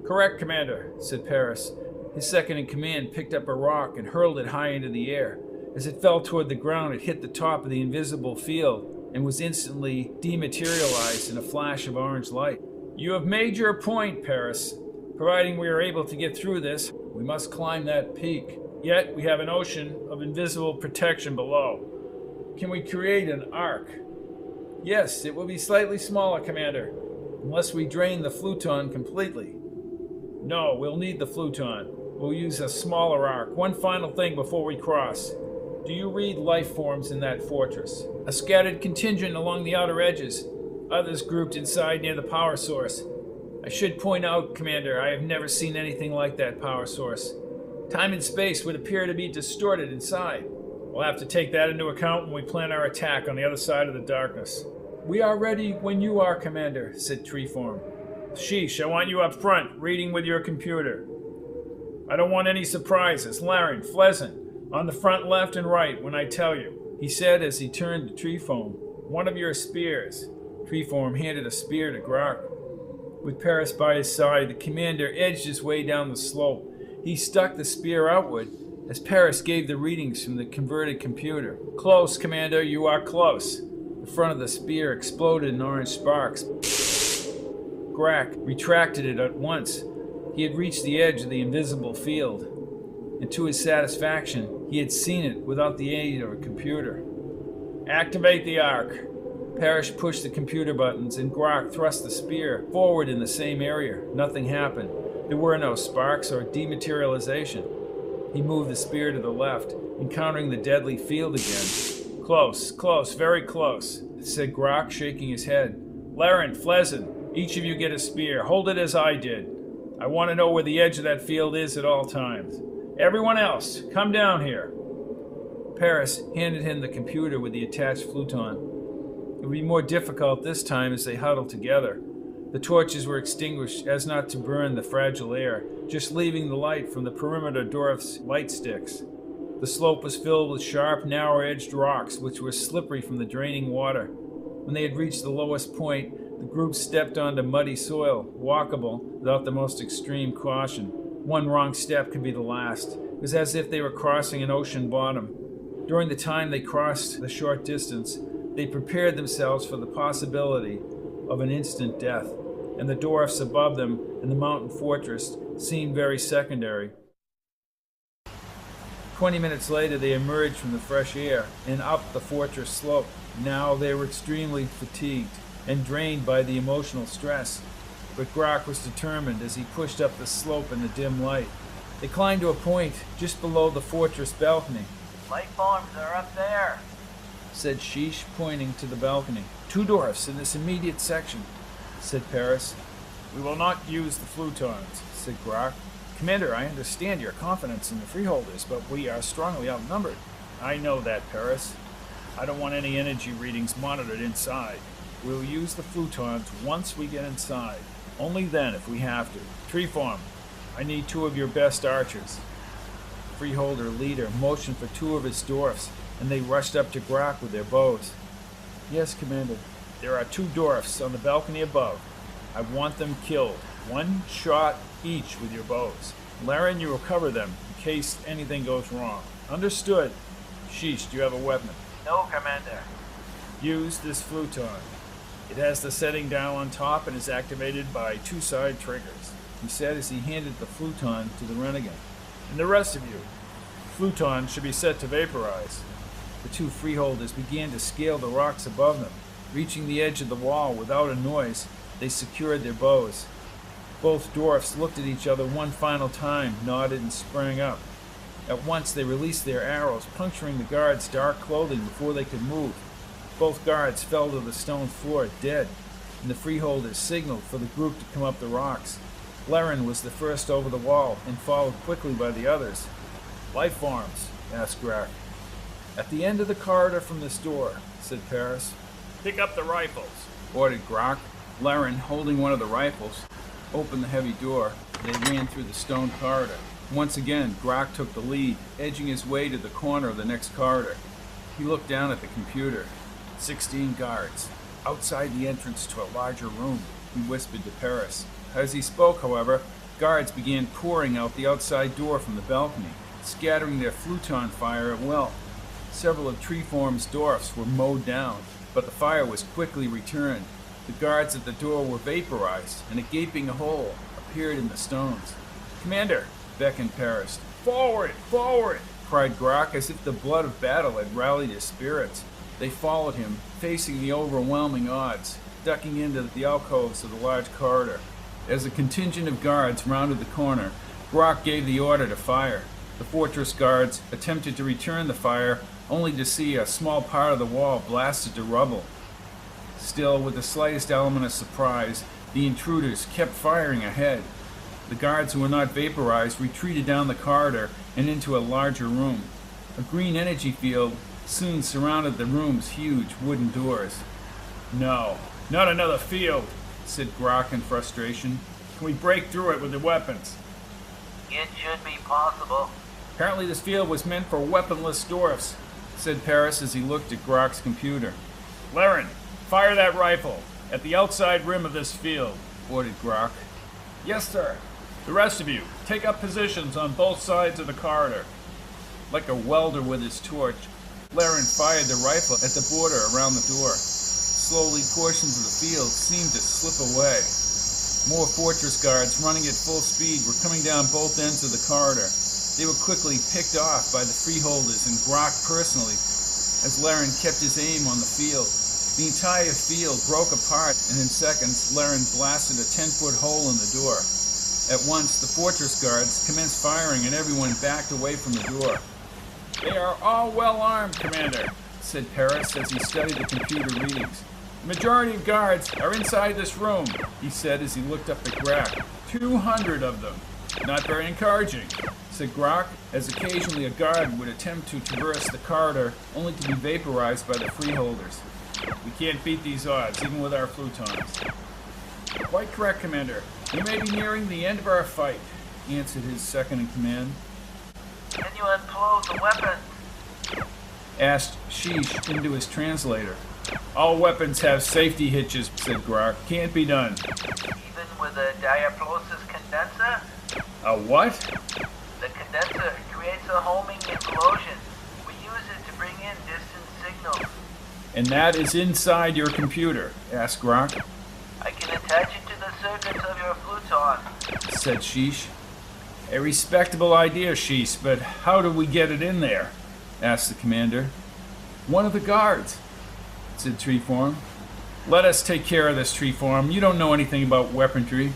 Speaker 1: "Correct, Commander," said Paris. His second-in-command picked up a rock and hurled it high into the air. As it fell toward the ground, it hit the top of the invisible field and was instantly dematerialized in a flash of orange light. "You have made your point, Paris. Providing we are able to get through this, we must climb that peak. Yet we have an ocean of invisible protection below. Can we create an arc?" "Yes, it will be slightly smaller, Commander, unless we drain the fluton completely." "No, we'll need the fluton. We'll use a smaller arc. One final thing before we cross. Do you read life forms in that fortress? A scattered contingent along the outer edges, others grouped inside near the power source. I should point out, Commander, I have never seen anything like that power source. Time and space would appear to be distorted inside. We'll have to take that into account when we plan our attack on the other side of the darkness."
Speaker 5: "We are ready when you are, Commander," said Treeform.
Speaker 1: "Sheesh, I want you up front, reading with your computer. I don't want any surprises. Laren, Flessin, on the front left and right when I tell you," he said as he turned to Treeform. "One of your spears." Treeform handed a spear to Grok. With Paris by his side, the commander edged his way down the slope. He stuck the spear outward as Paris gave the readings from the converted computer. "Close, Commander, you are close." The front of the spear exploded in orange sparks. Grunk retracted it at once. He had reached the edge of the invisible field, and to his satisfaction, he had seen it without the aid of a computer. Activate the arc. Paris pushed the computer buttons, and Grunk thrust the spear forward in the same area. Nothing happened. There were no sparks or dematerialization. He moved the spear to the left, encountering the deadly field again. Close, very close, said Grunk, shaking his head. Laren, Flezen, each of you get a spear. Hold it as I did. I want to know where the edge of that field is at all times. Everyone else, come down here. Paris handed him the computer with the attached fluton. It would be more difficult this time as they huddled together. The torches were extinguished as not to burn the fragile air, just leaving the light from the perimeter dwarf's light sticks. The slope was filled with sharp, narrow-edged rocks, which were slippery from the draining water. When they had reached the lowest point, the group stepped onto muddy soil, walkable without the most extreme caution. One wrong step could be the last. It was as if they were crossing an ocean bottom. During the time they crossed the short distance, they prepared themselves for the possibility of an instant death, and the dwarfs above them and the mountain fortress seemed very secondary. 20 minutes later, they emerged from the fresh air and up the fortress slope. Now they were extremely fatigued and drained by the emotional stress, but Grunk was determined as he pushed up the slope in the dim light. They climbed to a point just below the fortress balcony.
Speaker 2: Life forms are up there,
Speaker 1: said Sheesh, pointing to the balcony. 2 dwarfs in this immediate section, said Paris. We will not use the flutons, said Grunk. Commander, I understand your confidence in the Freeholders, but we are strongly outnumbered. I know that, Paris. I don't want any energy readings monitored inside. We'll use the flutons once we get inside. Only then if we have to. Treeform, I need 2 of your best archers. Freeholder leader motioned for 2 of his dwarfs, and they rushed up to Grunk with their bows. Yes, Commander. There are 2 dwarfs on the balcony above. I want them killed. 1 shot each with your bows. Laren, you will cover them in case anything goes wrong. Understood. Sheesh, do you have a weapon?
Speaker 2: No, Commander.
Speaker 1: Use this fluton. It has the setting dial on top and is activated by 2 side triggers, he said as he handed the fluton to the renegade. And the rest of you, fluton should be set to vaporize. The 2 freeholders began to scale the rocks above them. Reaching the edge of the wall without a noise, they secured their bows. Both dwarfs looked at each other one final time, nodded, and sprang up. At once they released their arrows, puncturing the guards' dark clothing before they could move. Both guards fell to the stone floor, dead, and the freeholders signaled for the group to come up the rocks. Laren was the first over the wall, and followed quickly by the others. Life forms? Asked Grunk. At the end of the corridor from this door, said Paris. Pick up the rifles, ordered Grunk. Laren, holding one of the rifles, opened the heavy door. They ran through the stone corridor. Once again, Grunk took the lead, edging his way to the corner of the next corridor. He looked down at the computer. 16 guards, outside the entrance to a larger room, he whispered to Paris. As he spoke, however, guards began pouring out the outside door from the balcony, scattering their fluton fire at will. Several of Treeform's dwarfs were mowed down, but the fire was quickly returned. The guards at the door were vaporized, and a gaping hole appeared in the stones. Commander, beckoned Paris. Forward! Forward! Cried Grunk, as if the blood of battle had rallied his spirits. They followed him, facing the overwhelming odds, ducking into the alcoves of the large corridor. As a contingent of guards rounded the corner, Grunk gave the order to fire. The fortress guards attempted to return the fire, only to see a small part of the wall blasted to rubble. Still, with the slightest element of surprise, the intruders kept firing ahead. The guards who were not vaporized retreated down the corridor and into a larger room. A green energy field soon surrounded the room's huge wooden doors. No, not another field, said Grunk in frustration. Can we break through it with the weapons?
Speaker 2: It should be possible.
Speaker 1: Apparently this field was meant for weaponless dwarfs, said Paris as he looked at Gronk's computer. Laren, fire that rifle at the outside rim of this field, ordered Grunk. Yes, sir. The rest of you, take up positions on both sides of the corridor. Like a welder with his torch, Laren fired the rifle at the border around the door. Slowly, portions of the field seemed to slip away. More fortress guards running at full speed were coming down both ends of the corridor. They were quickly picked off by the Freeholders and Grunk personally, as Laren kept his aim on the field. The entire field broke apart, and in seconds, Laren blasted a 10-foot hole in the door. At once, the fortress guards commenced firing, and everyone backed away from the door. "They are all well armed, Commander," said Paris as he studied the computer readings. "The majority of guards are inside this room," he said as he looked up at Grunk. 200 of them. "Not very encouraging," said Grunk, as occasionally a guard would attempt to traverse the corridor only to be vaporized by the Freeholders. "We can't beat these odds, even with our flutons." "Quite correct, Commander. We may be nearing the end of our fight," answered his second-in-command.
Speaker 2: "Can you unload the weapons?"
Speaker 1: asked Sheesh into his translator. "All weapons have safety hitches," said Grunk. "Can't be done."
Speaker 2: "Even with a diaplosis condenser?"
Speaker 1: "A what?"
Speaker 2: "The condenser creates a homing explosion. We use it to bring in distant signals."
Speaker 1: "And that is inside your computer?" asked Grunk.
Speaker 2: "I can attach it to the circuits of your fluton."
Speaker 1: said Sheesh. "A respectable idea, Sheesh, but how do we get it in there?" asked the commander. "One of the guards," said Treeform. "Let us take care of this, Treeform. You don't know anything about weaponry."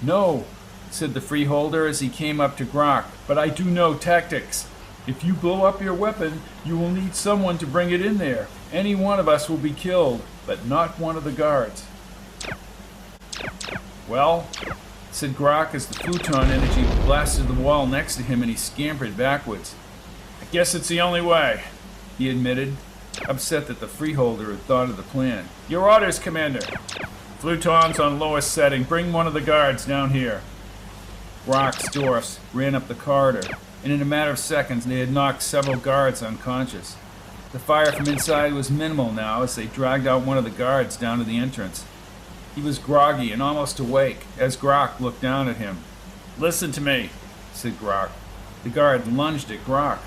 Speaker 1: "No," said the Freeholder as he came up to Grunk, "but I do know tactics. If you blow up your weapon, you will need someone to bring it in there. Any one of us will be killed, but not one of the guards." "Well," said Grunk as the fluton energy blasted the wall next to him and he scampered backwards. "I guess it's the only way," he admitted, upset that the Freeholder had thought of the plan. "Your orders, Commander." "Flutons on lowest setting. Bring one of the guards down here." Grunk's dwarfs ran up the corridor, and in a matter of seconds they had knocked several guards unconscious. The fire from inside was minimal now as they dragged out one of the guards down to the entrance. He was groggy and almost awake as Grunk looked down at him. "Listen to me," said Grunk. The guard lunged at Grunk.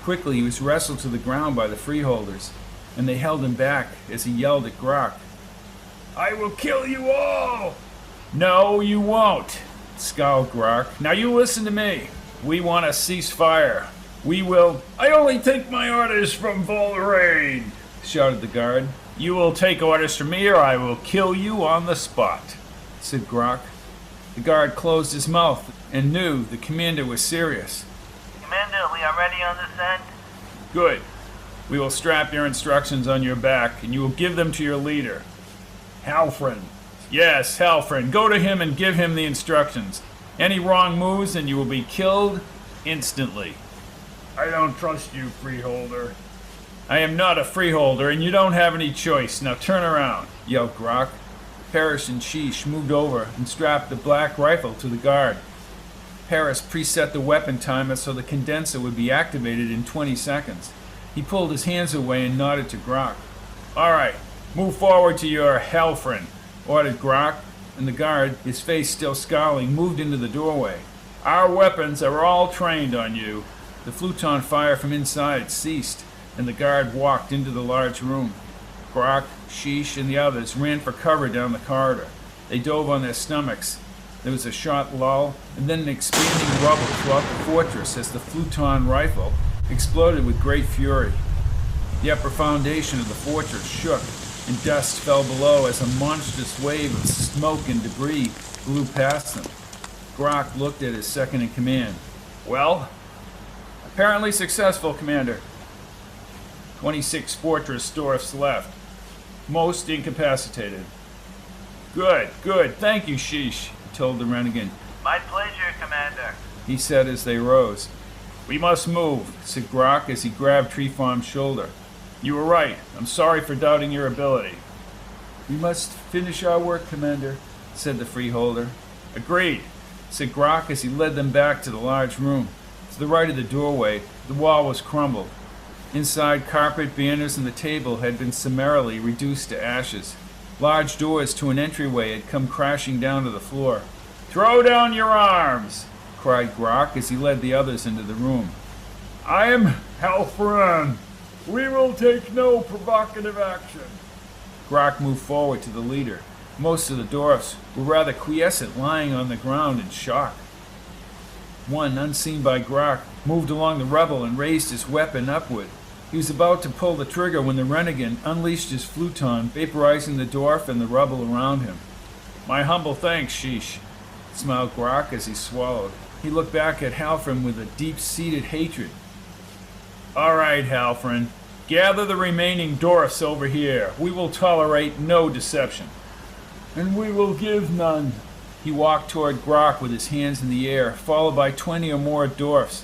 Speaker 1: Quickly he was wrestled to the ground by the Freeholders, and they held him back as he yelled at Grunk. "I will kill you all!" "No, you won't," scowled Grunk. "Now you listen to me. We want a ceasefire. We will—" "I only take my orders from Volraine," shouted the guard. "You will take orders from me or I will kill you on the spot," said Grunk. The guard closed his mouth and knew the commander was serious.
Speaker 2: "Commander, we are ready on this end."
Speaker 1: "Good. We will strap your instructions on your back and you will give them to your leader." "Halfrin." "Yes, Halfrin. Go to him and give him the instructions. Any wrong moves and you will be killed instantly."
Speaker 5: I don't trust you, Freeholder.
Speaker 1: "I am not a Freeholder, and you don't have any choice. Now turn around," yelled Grunk. Paris and Sheesh moved over and strapped the black rifle to the guard. Paris preset the weapon timer so the condenser would be activated in 20 seconds. He pulled his hands away and nodded to Grunk. "All right, move forward to your Halfrin," ordered Grunk, and the guard, his face still scowling, moved into the doorway. "Our weapons are all trained on you." The fluton fire from inside ceased, and the guard walked into the large room. Grunk, Sheesh, and the others ran for cover down the corridor. They dove on their stomachs. There was a short lull, and then an expanding rubble throughout the fortress as the fluton rifle exploded with great fury. The upper foundation of the fortress shook, and dust fell below as a monstrous wave of smoke and debris blew past them. Grunk looked at his second-in-command. "Well?" "Apparently successful, Commander." 26 fortress dwarfs left, most incapacitated. Good. Thank you, Sheesh," he told the Renegade.
Speaker 2: "My pleasure, Commander,"
Speaker 1: he said as they rose. "We must move," said Grunk as he grabbed Treeform's shoulder. "You were right. I'm sorry for doubting your ability." "We must finish our work, Commander," said the Freeholder. "Agreed," said Grunk as he led them back to the large room. To the right of the doorway, the wall was crumbled. Inside, carpet, banners, and the table had been summarily reduced to ashes. Large doors to an entryway had come crashing down to the floor. "Throw down your arms!" cried Grunk as he led the others into the room.
Speaker 5: I am Halfrin. We will take no provocative action.
Speaker 1: Grunk moved forward to the leader. Most of the dwarfs were rather quiescent, lying on the ground in shock. One, unseen by Grok, moved along the rubble and raised his weapon upward. He was about to pull the trigger when the renegade unleashed his fluton, vaporizing the dwarf and the rubble around him. "My humble thanks, Sheesh," smiled Grok as he swallowed. He looked back at Halfrin with a deep-seated hatred. "All right, Halfrin. Gather the remaining dwarfs over here. We will tolerate no deception." "And we will give none." He walked toward Grok with his hands in the air, followed by 20 or more dwarfs.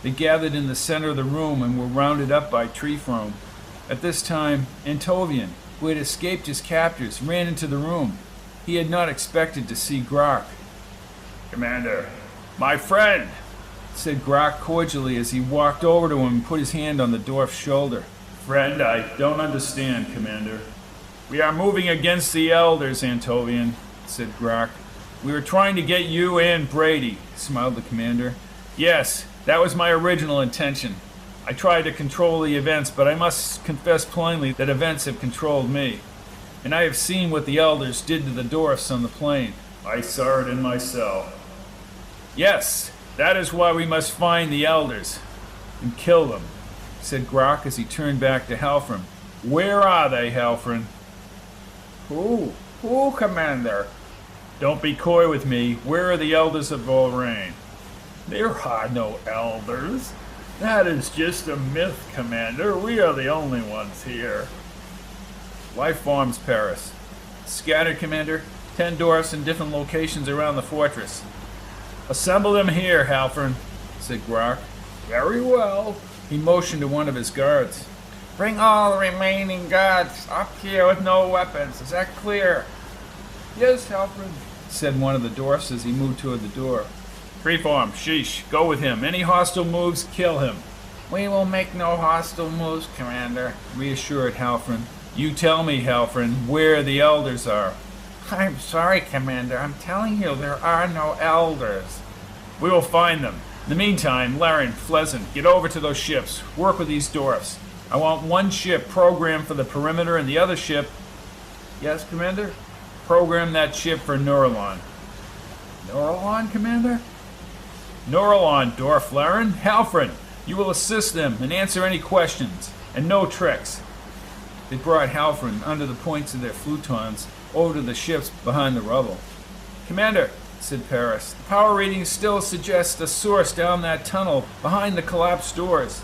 Speaker 1: They gathered in the center of the room and were rounded up by Treefoam. At this time, Antovian, who had escaped his captors, ran into the room. He had not expected to see Grok. "Commander, my friend," said Grok cordially as he walked over to him and put his hand on the dwarf's shoulder. "Friend, I don't understand, Commander." "We are moving against the elders, Antovian," said Grok. "We were trying to get you and Brady," smiled the commander. "Yes, that was my original intention. I tried to control the events, but I must confess plainly that events have controlled me. And I have seen what the elders did to the dwarfs on the plain. I saw it in my cell. Yes, that is why we must find the elders and kill them," said Grok as he turned back to Halfrin. "Where are they, Halfrin?" Who, Commander?" "Don't be coy with me. Where are the elders of Volraine?" "There are no elders. That is just a myth, Commander. We are the only ones here." "Life forms, Paris." "Scattered, Commander. 10 dwarfs in different locations around the fortress." "Assemble them here, Halfrin," said Grok. "Very well." He motioned to one of his guards. "Bring all the remaining guards up here with no weapons. Is that clear?" "Yes, Halfrin," said one of the dwarfs as he moved toward the door. "Treeform, Sheesh, go with him. Any hostile moves, kill him." "We will make no hostile moves, Commander," reassured Halfrin. "You tell me, Halfrin, where the elders are." "I'm sorry, Commander. I'm telling you there are no elders." "We will find them. In the meantime, Laren, Pleasant, get over to those ships. Work with these dwarfs. I want one ship programmed for the perimeter and the other ship..." "Yes, Commander?" "Program that ship for Neuralon." "Neuralon, Commander?" "Neuralon, Dwarf Laren. Halfrin, you will assist them and answer any questions. And no tricks." They brought Halfrin under the points of their flutons over to the ships behind the rubble. "Commander," said Paris, "the power readings still suggest a source down that tunnel behind the collapsed doors."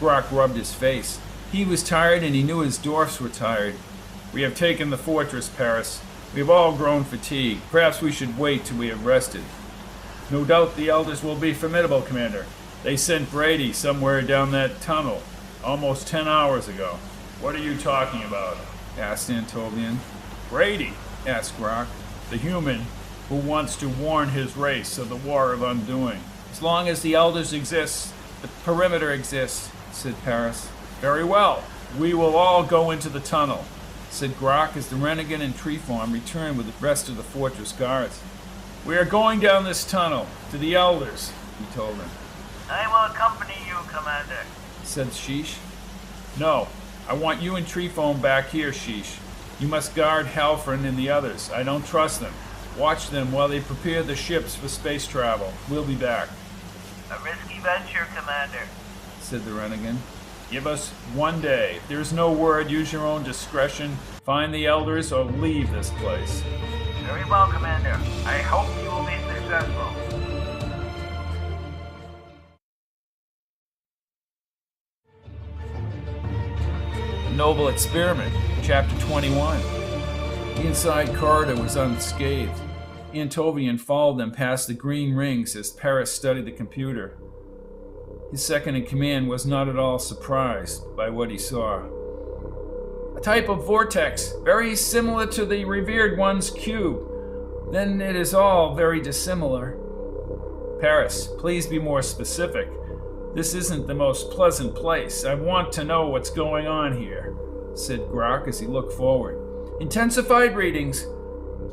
Speaker 1: Grok rubbed his face. He was tired and he knew his dwarfs were tired. "We have taken the fortress, Paris. We have all grown fatigued. Perhaps we should wait till we have rested." "No doubt the elders will be formidable, Commander. They sent Brady somewhere down that tunnel almost 10 hours ago." "What are you talking about?" asked Antovian. "Brady," asked Grok. "The human who wants to warn his race of the War of Undoing." "As long as the elders exist, the perimeter exists," said Paris. "Very well. We will all go into the tunnel," said Grok as the renegade and Treeform returned with the rest of the fortress guards. "We are going down this tunnel to the elders," he told them.
Speaker 2: "I will accompany you, Commander,"
Speaker 1: said Sheesh. "No, I want you and Treefoam back here, Sheesh. You must guard Halfrin and the others. I don't trust them. Watch them while they prepare the ships for space travel. We'll be back."
Speaker 2: "A risky venture, Commander,"
Speaker 1: said the renegade. "Give us 1 day. If there's no word, use your own discretion. Find the elders or leave this place."
Speaker 2: "Very well, Commander. I hope you will be successful."
Speaker 1: Noble Experiment, Chapter 21. The inside corridor was unscathed. Antovian followed them past the green rings as Paris studied the computer. His second-in-command was not at all surprised by what he saw. "A type of vortex, very similar to the revered one's cube. Then it is all very dissimilar." "Paris, please be more specific. This isn't the most pleasant place. I want to know what's going on here," said Grok as he looked forward. "Intensified readings.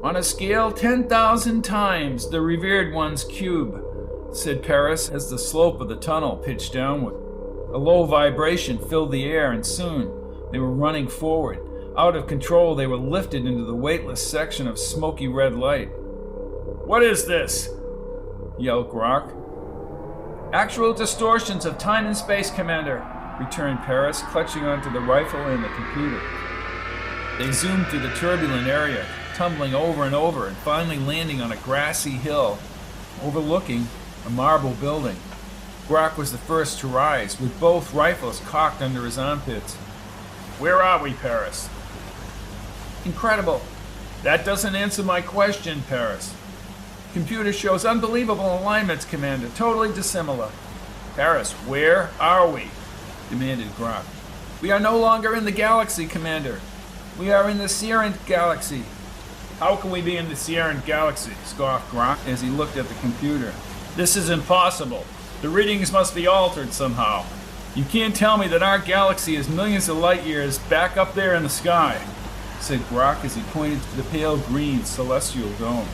Speaker 1: On a scale 10,000 times the revered one's cube," said Paris as the slope of the tunnel pitched downward. A low vibration filled the air and soon they were running forward. Out of control, they were lifted into the weightless section of smoky red light. "What is this?" yelled Grok. "Actual distortions of time and space, Commander," returned Paris, clutching onto the rifle and the computer. They zoomed through the turbulent area, tumbling over and over, and finally landing on a grassy hill overlooking a marble building. Grok was the first to rise, with both rifles cocked under his armpits. "Where are we, Paris?" "Incredible." "That doesn't answer my question, Paris." "Computer shows unbelievable alignments, Commander, totally dissimilar." "Paris, where are we?" demanded Grok. "We are no longer in the galaxy, Commander. We are in the Sierrant Galaxy." "How can we be in the Sierrant Galaxy?" scoffed Grok as he looked at the computer. "This is impossible. The readings must be altered somehow. You can't tell me that our galaxy is millions of light years back up there in the sky," said Grok as he pointed to the pale green celestial dome.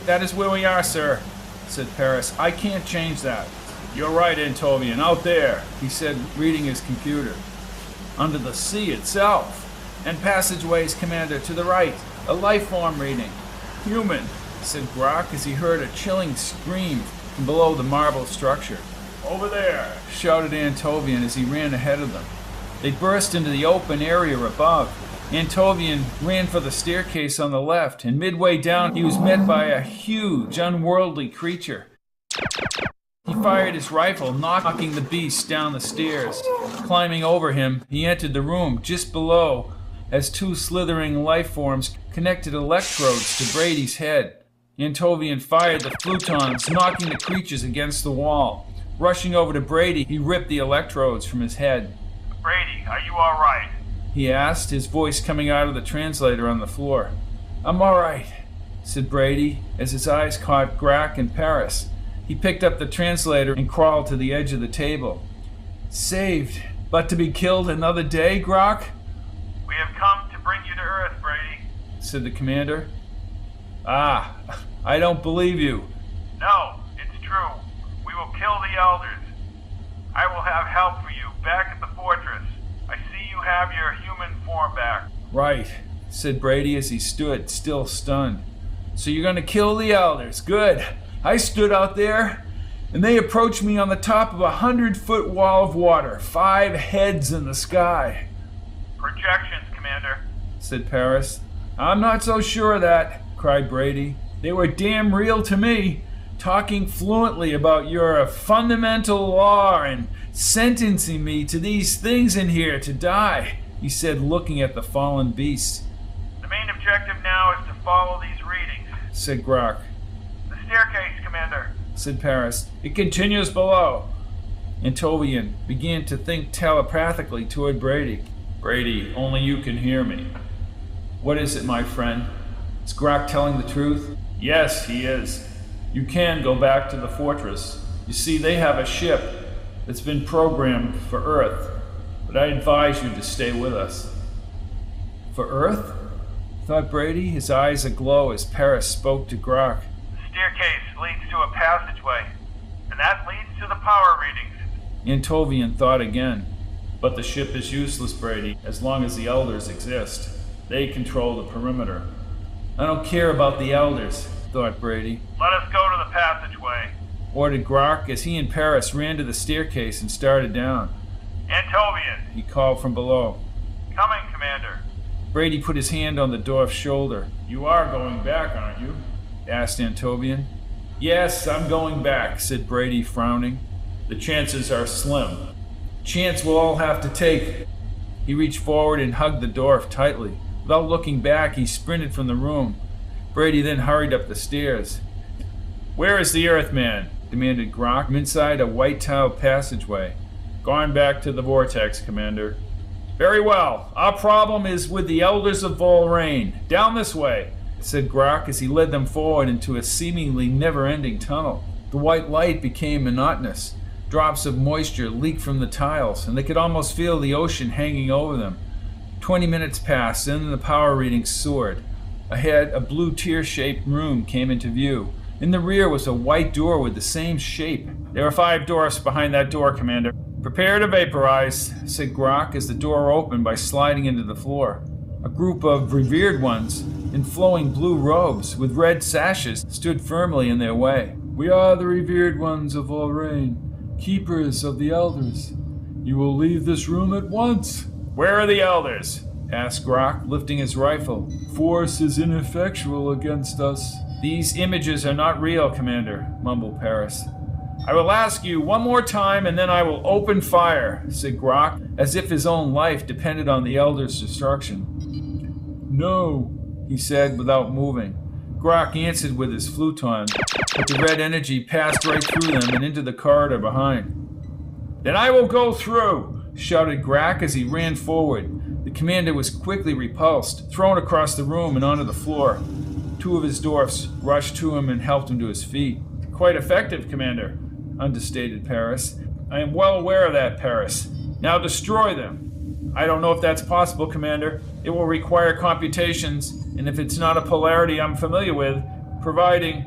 Speaker 1: "That is where we are, sir," said Paris. "I can't change that." "You're right, Antovian, out there," he said, reading his computer. "Under the sea itself. And passageways, Commander, to the right. A life form reading." "Human," said Grok as he heard a chilling scream from below the marble structure. "Over there," shouted Antovian as he ran ahead of them. They burst into the open area above. Antovian ran for the staircase on the left, and midway down he was met by a huge, unworldly creature. He fired his rifle, knocking the beast down the stairs. Climbing over him, he entered the room just below as two slithering life forms connected electrodes to Brady's head. Antovian fired the flutons, knocking the creatures against the wall. Rushing over to Brady, he ripped the electrodes from his head.
Speaker 2: "Brady, are you all right?"
Speaker 1: he asked, his voice coming out of the translator on the floor. "I'm all right," said Brady, as his eyes caught Grok and Paris. He picked up the translator and crawled to the edge of the table. "Saved, but to be killed another day, Grok?"
Speaker 2: "We have come to bring you to Earth, Brady."
Speaker 1: said the commander. "Ah, I don't believe you."
Speaker 2: "No, it's true. We will kill the elders. I will have help for you back at the fortress. I see you have your human form back."
Speaker 1: "Right," said Brady as he stood, still stunned. "So you're gonna kill the elders. Good. I stood out there, and they approached me on the top of a 100-foot wall of water, 5 heads in the sky."
Speaker 2: "Projections, Commander,"
Speaker 1: said Paris. "I'm not so sure of that," cried Brady. "They were damn real to me, talking fluently about your fundamental law and sentencing me to these things in here to die," he said, looking at the fallen beasts.
Speaker 2: "The main objective now is to follow these readings,"
Speaker 1: said Grok.
Speaker 2: "The staircase, Commander,"
Speaker 1: said Paris. "It continues below." Antovian began to think telepathically toward Brady. "Brady, only you can hear me." "What is it, my friend? Is Grok telling the truth?" "Yes, he is. You can go back to the fortress. You see, they have a ship that's been programmed for Earth, but I advise you to stay with us." "For Earth?" thought Brady, his eyes aglow as Paris spoke to Grok.
Speaker 2: "The staircase leads to a passageway, and that leads to the power readings."
Speaker 1: Antovian thought again. "But the ship is useless, Brady, as long as the elders exist. They control the perimeter." "I don't care about the elders," thought Brady.
Speaker 2: "Let us go to the passageway,"
Speaker 1: ordered Grok as he and Paris ran to the staircase and started down.
Speaker 2: "Antovian."
Speaker 1: He called from below.
Speaker 2: "Coming, Commander."
Speaker 1: Brady put his hand on the dwarf's shoulder. "You are going back, aren't you?" asked Antovian. "Yes, I'm going back," said Brady, frowning. "The chances are slim. Chance we'll all have to take." He reached forward and hugged the dwarf tightly. Without looking back, he sprinted from the room. Brady then hurried up the stairs. "Where is the Earthman?" demanded Grok from inside a white-tiled passageway. "Gone back to the vortex, Commander." "Very well. Our problem is with the elders of Volrain. Down this way," said Grok as he led them forward into a seemingly never-ending tunnel. The white light became monotonous. Drops of moisture leaked from the tiles, and they could almost feel the ocean hanging over them. 20 minutes passed, and then the power readings soared. Ahead, a blue tear-shaped room came into view. In the rear was a white door with the same shape. "There are 5 dwarfs behind that door, Commander." "Prepare to vaporize," said Grok as the door opened by sliding into the floor. A group of revered ones in flowing blue robes with red sashes stood firmly in their way. "We are the revered ones of Lorraine, keepers of the elders. You will leave this room at once." "Where are the elders?" asked Grok, lifting his rifle. "Force is ineffectual against us." "These images are not real, Commander," mumbled Paris. "I will ask you one more time and then I will open fire," said Grok, as if his own life depended on the elders' destruction. "No," he said without moving. Grok answered with his fluton, but the red energy passed right through them and into the corridor behind. "Then I will go through," shouted Grok as he ran forward. The commander was quickly repulsed, thrown across the room and onto the floor. Two of his dwarfs rushed to him and helped him to his feet. "Quite effective, Commander," understated Paris. "I am well aware of that, Paris. Now destroy them." "I don't know if that's possible, Commander. It will require computations, and if it's not a polarity I'm familiar with, providing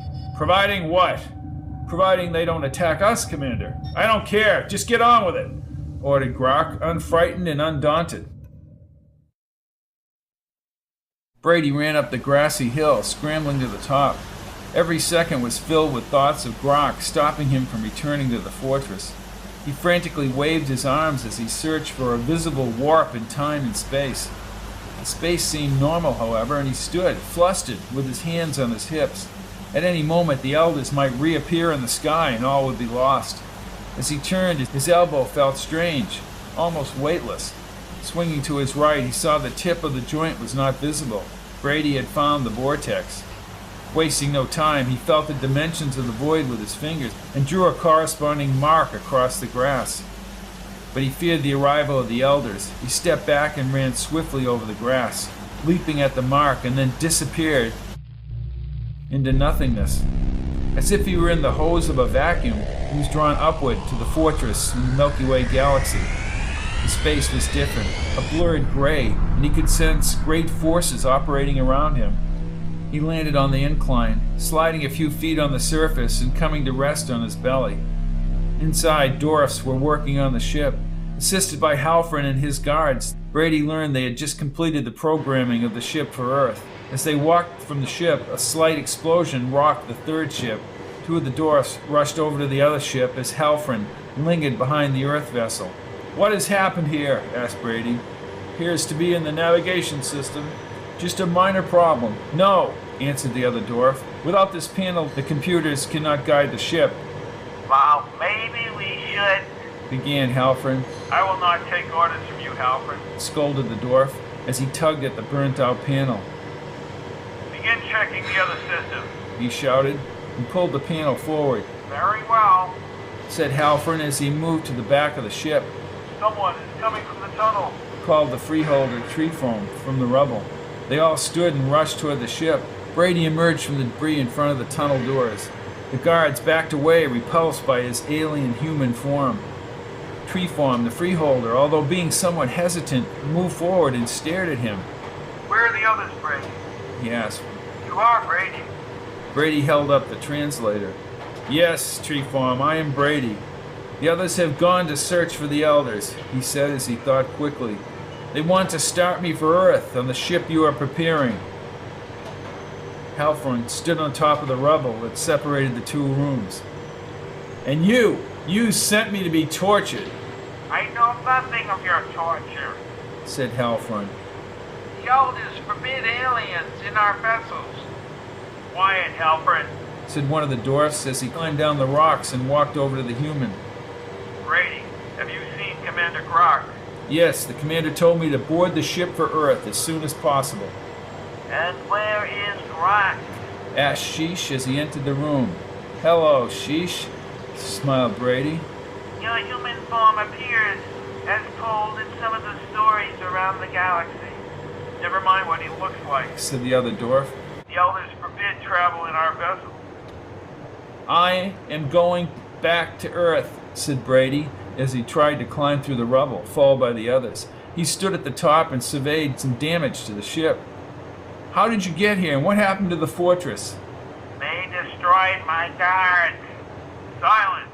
Speaker 1: what? Providing they don't attack us, Commander." "I don't care. Just get on with it," ordered Grok, unfrightened and undaunted. Brady ran up the grassy hill, scrambling to the top. Every second was filled with thoughts of Grok stopping him from returning to the fortress. He frantically waved his arms as he searched for a visible warp in time and space. The space seemed normal, however, and he stood, flustered, with his hands on his hips. At any moment, the elders might reappear in the sky and all would be lost. As he turned, his elbow felt strange, almost weightless. Swinging to his right, he saw the tip of the joint was not visible. Brady had found the vortex. Wasting no time, he felt the dimensions of the void with his fingers and drew a corresponding mark across the grass. But he feared the arrival of the elders. He stepped back and ran swiftly over the grass, leaping at the mark, and then disappeared into nothingness. As if he were in the hose of a vacuum, he was drawn upward to the fortress in the Milky Way galaxy. The space was different, a blurred gray, and he could sense great forces operating around him. He landed on the incline, sliding a few feet on the surface and coming to rest on his belly. Inside, dwarfs were working on the ship. Assisted by Halfrin and his guards, Brady learned they had just completed the programming of the ship for Earth. As they walked from the ship, a slight explosion rocked the third ship. Two of the dwarfs rushed over to the other ship as Halfrin lingered behind the Earth vessel. "What has happened here?" asked Brady. "Appears to be in the navigation system. Just a minor problem." "No," answered the other dwarf. "Without this panel, the computers cannot guide the ship."
Speaker 2: "Well, maybe we should..."
Speaker 1: began Halfrin.
Speaker 2: "I will not take orders from you, Halfrin,"
Speaker 1: scolded the dwarf as he tugged at the burnt-out panel.
Speaker 2: "Begin checking the other system."
Speaker 1: He shouted and pulled the panel forward.
Speaker 2: "Very well,"
Speaker 1: said Halfrin as he moved to the back of the ship.
Speaker 2: "Someone is coming from the tunnel,"
Speaker 1: called the Freeholder Treefoam from the rubble. They all stood and rushed toward the ship. Brady emerged from the debris in front of the tunnel doors. The guards backed away, repulsed by his alien human form. Treefoam, the Freeholder, although being somewhat hesitant, moved forward and stared at him.
Speaker 2: "Where are the others, Brady?"
Speaker 1: he asked.
Speaker 2: "You are Brady."
Speaker 1: Brady held up the translator. "Yes, Treefoam, I am Brady. The others have gone to search for the elders," he said as he thought quickly. "They want to start me for Earth on the ship you are preparing." Halfrin stood on top of the rubble that separated the two rooms. "And you sent me to be tortured."
Speaker 2: "I know nothing of your torture,"
Speaker 1: said Halfrin.
Speaker 2: "The elders forbid aliens in our vessels." "Quiet, Halfrin,"
Speaker 1: said one of the dwarfs as he climbed down the rocks and walked over to the human.
Speaker 2: "Brady, have you seen Commander Grok?"
Speaker 1: "Yes, the commander told me to board the ship for Earth as soon as possible."
Speaker 2: "And where is Grok?"
Speaker 1: asked Sheesh as he entered the room. "Hello, Sheesh," smiled Brady.
Speaker 2: "Your human form appears as told in some of the stories around the galaxy." "Never mind what he looks like,"
Speaker 1: said the other dwarf.
Speaker 2: "The elders forbid travel in our vessel."
Speaker 1: "I am going back to Earth," said Brady as he tried to climb through the rubble, followed by the others. He stood at the top and surveyed some damage to the ship. "How did you get here, and what happened to the fortress?"
Speaker 2: "They destroyed my guards." "Silence,"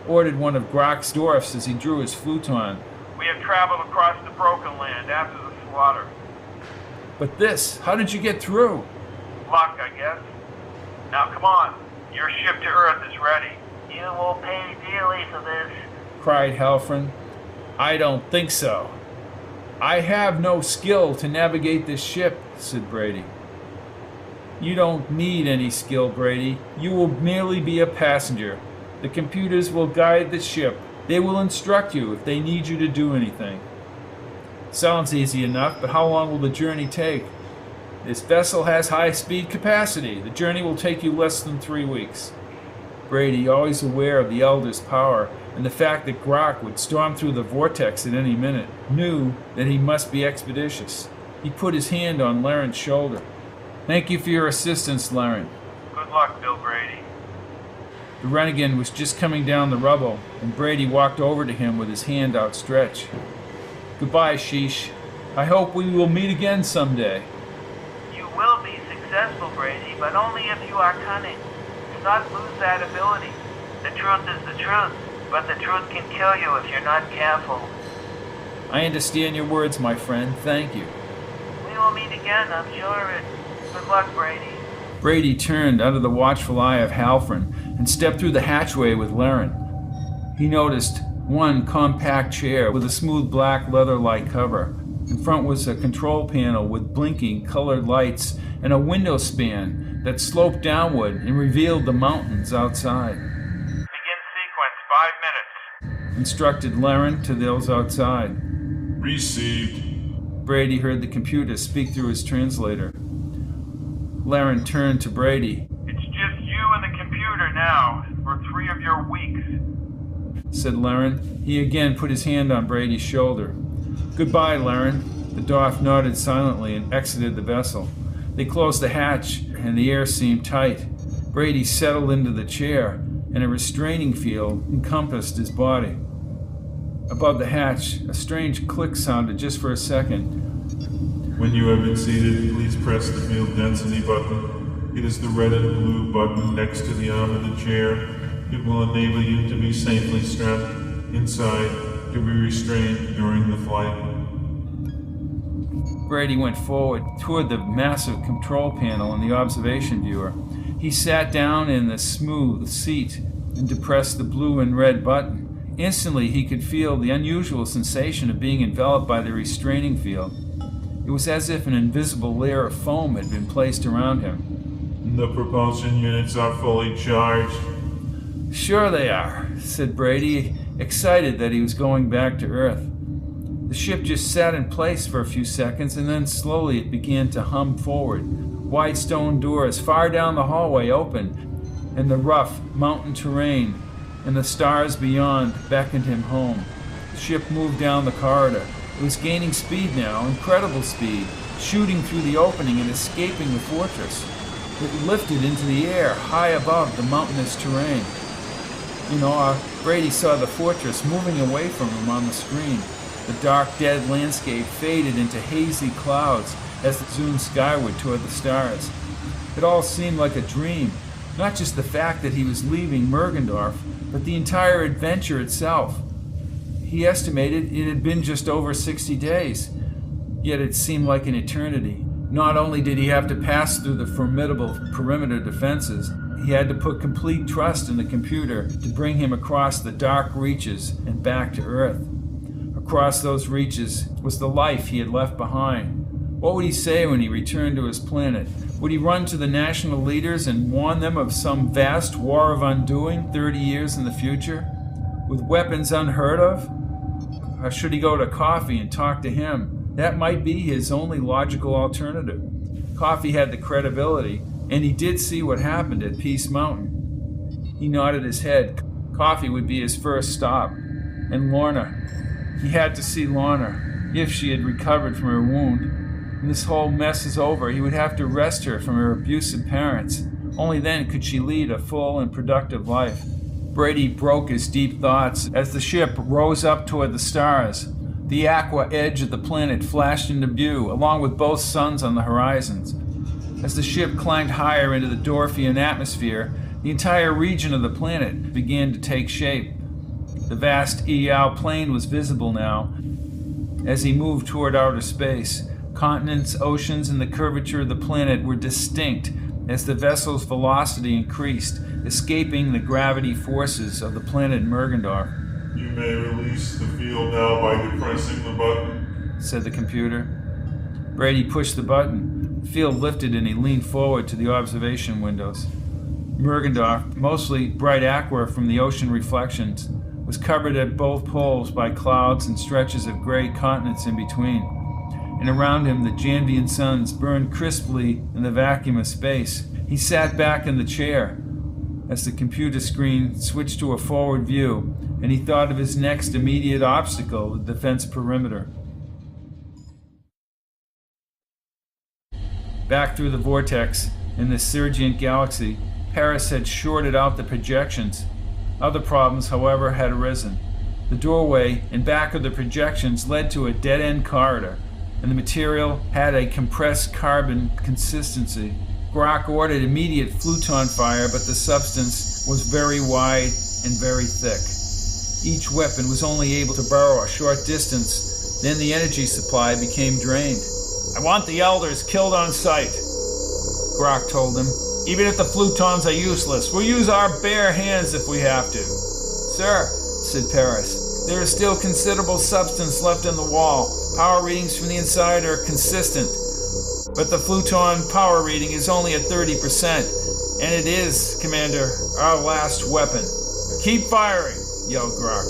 Speaker 1: ordered one of Grok's dwarfs as he drew his fluton.
Speaker 2: "We have traveled across the Broken Land after the slaughter."
Speaker 1: But this, how did you get through?
Speaker 2: Luck, I guess. Now come on, your ship to Earth is ready. You will pay dearly for this,
Speaker 1: Cried Halfrin. I don't think so. I have no skill to navigate this ship, said Brady. You don't need any skill, Brady. You will merely be a passenger. The computers will guide the ship. They will instruct you if they need you to do anything. Sounds easy enough, but how long will the journey take? This vessel has high-speed capacity. The journey will take you less than 3 weeks. Brady, always aware of the Elder's power and the fact that Grok would storm through the vortex at any minute, knew that he must be expeditious. He put his hand on Laren's shoulder. Thank you for your assistance, Laren.
Speaker 2: Good luck, Bill Brady.
Speaker 1: The Renegade was just coming down the rubble, and Brady walked over to him with his hand outstretched. Goodbye, Sheesh. I hope we will meet again someday.
Speaker 2: You will be successful, Brady, but only if you are cunning. Do not lose that ability. The truth is the truth, but the truth can kill you if you're not careful.
Speaker 1: I understand your words, my friend. Thank you.
Speaker 2: We will meet again, I'm sure. Good luck, Brady.
Speaker 1: Brady turned under the watchful eye of Halfrin and stepped through the hatchway with Laren. He noticed one compact chair with a smooth black leather-like cover. In front was a control panel with blinking colored lights and a window span that sloped downward and revealed the mountains outside.
Speaker 2: Begin sequence, 5 minutes.
Speaker 1: Instructed Laren to those outside.
Speaker 5: Received.
Speaker 1: Brady heard the computer speak through his translator. Laren turned to Brady.
Speaker 2: It's just you and the computer now for 3 of your weeks.
Speaker 1: Said Laren. He again put his hand on Brady's shoulder. Goodbye, Laren. The Doff nodded silently and exited the vessel. They closed the hatch, and the air seemed tight. Brady settled into the chair, and a restraining field encompassed his body. Above the hatch, a strange click sounded just for a second.
Speaker 6: When you have been seated, please press the field density button. It is the red and blue button next to the arm of the chair. It will enable you to be safely strapped inside to be restrained during the flight.
Speaker 1: Brady went forward toward the massive control panel in the observation viewer. He sat down in the smooth seat and depressed the blue and red button. Instantly, he could feel the unusual sensation of being enveloped by the restraining field. It was as if an invisible layer of foam had been placed around him.
Speaker 6: The propulsion units are fully charged.
Speaker 1: Sure they are, said Brady, excited that he was going back to Earth. The ship just sat in place for a few seconds, and then slowly it began to hum forward. Wide stone doors far down the hallway opened, and the rough mountain terrain and the stars beyond beckoned him home. The ship moved down the corridor. It was gaining speed now, incredible speed, shooting through the opening and escaping the fortress. It lifted into the air, high above the mountainous terrain. In awe, Brady saw the fortress moving away from him on the screen. The dark, dead landscape faded into hazy clouds as it zoomed skyward toward the stars. It all seemed like a dream, not just the fact that he was leaving Mergendorf, but the entire adventure itself. He estimated it had been just over 60 days, yet it seemed like an eternity. Not only did he have to pass through the formidable perimeter defenses, he had to put complete trust in the computer to bring him across the dark reaches and back to Earth. Across those reaches was the life he had left behind. What would he say when he returned to his planet? Would he run to the national leaders and warn them of some vast war of undoing 30 years in the future, with weapons unheard of? Or should he go to Coffee and talk to him? That might be his only logical alternative. Coffee had the credibility, and he did see what happened at Peace Mountain. He nodded his head. Coffee would be his first stop. And Lorna. He had to see Lorna, if she had recovered from her wound. When this whole mess is over, he would have to wrest her from her abusive parents. Only then could she lead a full and productive life. Brady broke his deep thoughts as the ship rose up toward the stars. The aqua edge of the planet flashed into view, along with both suns on the horizons. As the ship climbed higher into the Dorfian atmosphere, the entire region of the planet began to take shape. The vast Eyal plain was visible now. As he moved toward outer space, Continents, oceans, and the curvature of the planet were distinct as the vessel's velocity increased, escaping the gravity forces of the planet Mergendorf.
Speaker 6: You may release the field now by depressing the button,
Speaker 1: said the computer. Brady pushed the button. The field lifted and he leaned forward to the observation windows. Mergendorf, mostly bright aqua from the ocean reflections, was covered at both poles by clouds and stretches of gray continents in between. And around him the Janvian suns burned crisply in the vacuum of space. He sat back in the chair as the computer screen switched to a forward view, and he thought of his next immediate obstacle, the defense perimeter. Back through the vortex in the Sergient galaxy, Paris had shorted out the projections. Other problems, however, had arisen. The doorway and back of the projections led to a dead-end corridor, and the material had a compressed carbon consistency. Grok ordered immediate fluton fire, but the substance was very wide and very thick. Each weapon was only able to burrow a short distance, then the energy supply became drained. "I want the elders killed on sight," Grok told them. "Even if the flutons are useless, we'll use our bare hands if we have to." "Sir," said Paris, "there is still considerable substance left in the wall. Power readings from the inside are consistent. But the fluton power reading is only at 30%, and it is, Commander, our last weapon." "Keep firing," yelled Grok.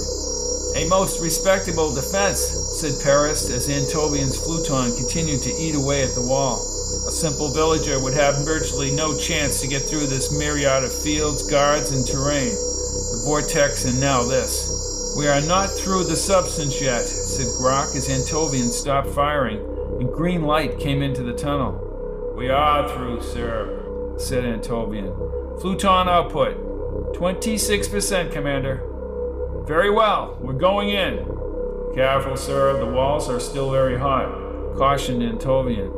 Speaker 1: "A most respectable defense," said Paris as Antovian's fluton continued to eat away at the wall. "A simple villager would have virtually no chance to get through this myriad of fields, guards, and terrain. The vortex and now this." "We are not through the substance yet," said Grok as Antovian stopped firing, and green light came into the tunnel. "We are through, sir," said Antovian. "Fluton output, 26%, Commander." "Very well, we're going in." "Careful, sir, the walls are still very hot," cautioned Antovian.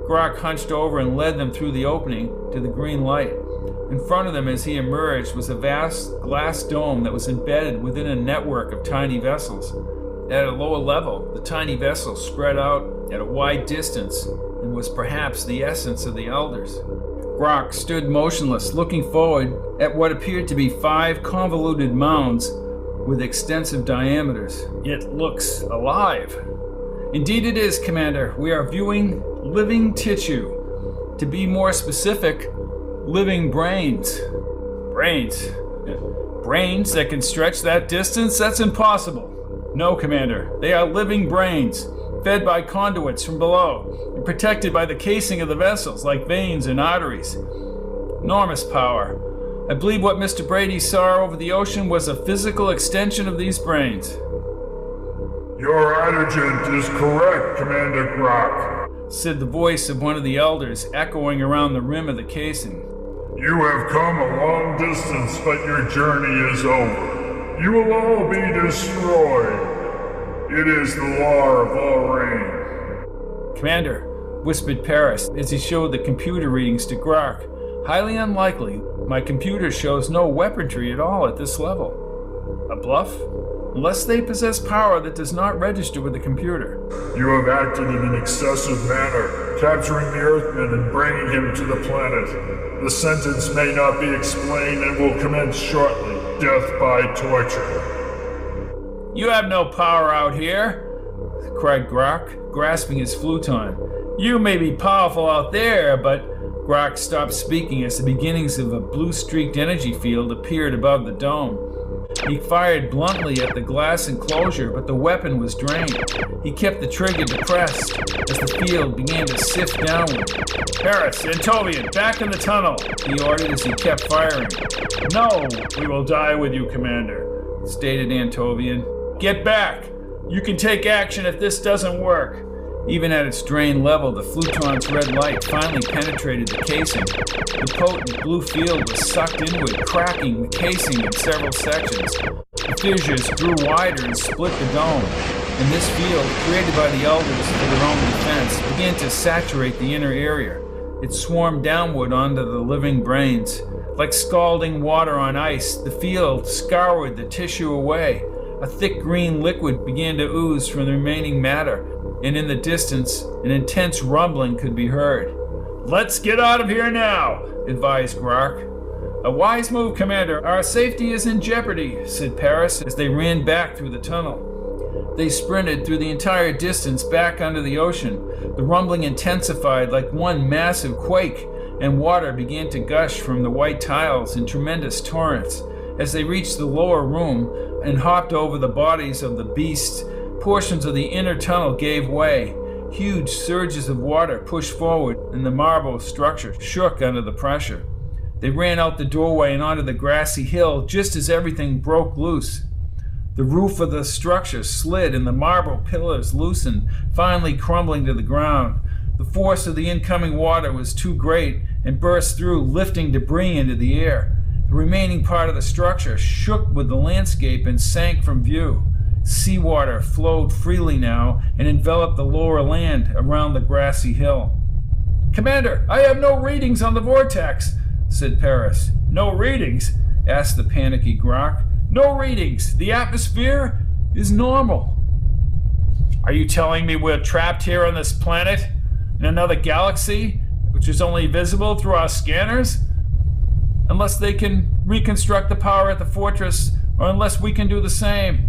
Speaker 1: Grok hunched over and led them through the opening to the green light. In front of them as he emerged was a vast glass dome that was embedded within a network of tiny vessels. At a lower level, the tiny vessels spread out at a wide distance and was perhaps the essence of the elders. Grok stood motionless, looking forward at what appeared to be 5 convoluted mounds with extensive diameters. "It looks alive." "Indeed it is, Commander. We are viewing living tissue. To be more specific, living brains." "Brains? Brains that can stretch that distance? That's impossible." "No, Commander. They are living brains, fed by conduits from below, and protected by the casing of the vessels, like veins and arteries. Enormous power. I believe what Mr. Brady saw over the ocean was a physical extension of these brains."
Speaker 5: Your adjutant is correct, Commander Grok,
Speaker 1: said the voice of one of the elders, echoing around the rim of the casing.
Speaker 5: You have come a long distance, but your journey is over. You will all be destroyed. It is the law of all rain.
Speaker 1: "Commander," whispered Paris as he showed the computer readings to Grok. "Highly unlikely. My computer shows no weaponry at all at this level." "A bluff? Unless they possess power that does not register with the computer."
Speaker 5: You have acted in an excessive manner, capturing the Earthman and bringing him to the planet. The sentence may not be explained and will commence shortly. Death by torture.
Speaker 1: "You have no power out here," cried Grok, grasping his fluton. "You may be powerful out there, but..." Grok stopped speaking as the beginnings of a blue-streaked energy field appeared above the dome. He fired bluntly at the glass enclosure, but the weapon was drained. He kept the trigger depressed as the field began to sift downward. "Paris, Antovian, back in the tunnel," he ordered as he kept firing. "No, we will die with you, Commander," stated Antovian. "Get back! You can take action if this doesn't work." Even at its drain level, the fluton's red light finally penetrated the casing. The potent blue field was sucked inward, cracking the casing in several sections. The fissures grew wider and split the dome, and this field, created by the elders for their own defense, began to saturate the inner area. It swarmed downward onto the living brains. Like scalding water on ice, the field scoured the tissue away. A thick green liquid began to ooze from the remaining matter. and in the distance, an intense rumbling could be heard. "Let's get out of here now," advised Grok. "A wise move, Commander. Our safety is in jeopardy," said Paris as they ran back through the tunnel. They sprinted through the entire distance back under the ocean. The rumbling intensified like one massive quake, and water began to gush from the white tiles in tremendous torrents. As they reached the lower room and hopped over the bodies of the beasts, portions of the inner tunnel gave way. Huge surges of water pushed forward, and the marble structure shook under the pressure. They ran out the doorway and onto the grassy hill just as everything broke loose. The roof of the structure slid and the marble pillars loosened, finally crumbling to the ground. The force of the incoming water was too great and burst through, lifting debris into the air. The remaining part of the structure shook with the landscape and sank from view. Seawater flowed freely now and enveloped the lower land around the grassy hill. "Commander, I have no readings on the vortex," said Paris. "No readings?" asked the panicky Grok. "No readings. The atmosphere is normal." "Are you telling me we're trapped here on this planet, in another galaxy, which is only visible through our scanners? Unless they can reconstruct the power at the fortress, or unless we can do the same.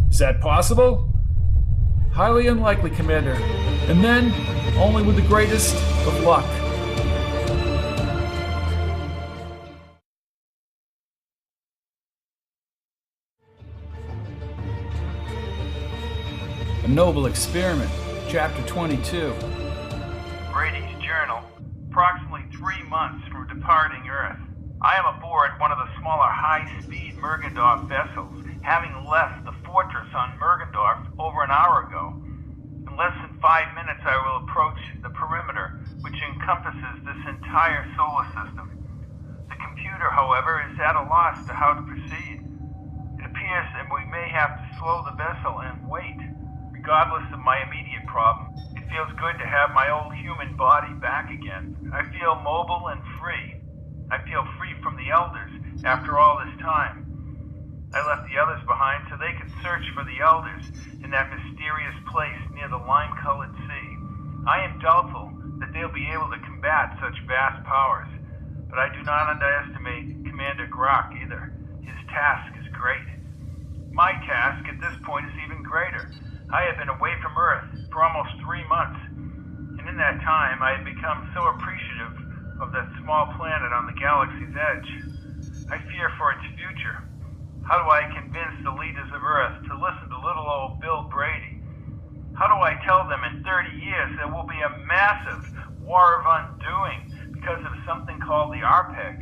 Speaker 1: Is that possible?" "Highly unlikely, Commander. And then, only with the greatest of luck." A Noble Experiment, Chapter 22.
Speaker 2: Brady's Journal. Approximately 3 months from departing Earth. I am aboard one of the smaller high-speed Mergendorf vessels, having left the fortress on Mergendorf over an hour ago. In less than 5 minutes I will approach the perimeter, which encompasses this entire solar system. The computer, however, is at a loss to how to proceed. It appears that we may have to slow the vessel and wait. Regardless of my immediate problem, it feels good to have my old human body back again. I feel mobile and free. I feel free from the elders after all this time. I left the others behind so they could search for the elders in that mysterious place near the lime-colored sea. I am doubtful that they'll be able to combat such vast powers, but I do not underestimate Commander Grok either. His task is great. My task at this point is even greater. I have been away from Earth for almost 3 months, and in that time I have become so appreciative of that small planet on the galaxy's edge. I fear for its future. How do I convince the leaders of Earth to listen to little old Bill Brady? How do I tell them in 30 years there will be a massive war of undoing because of something called the RPEG?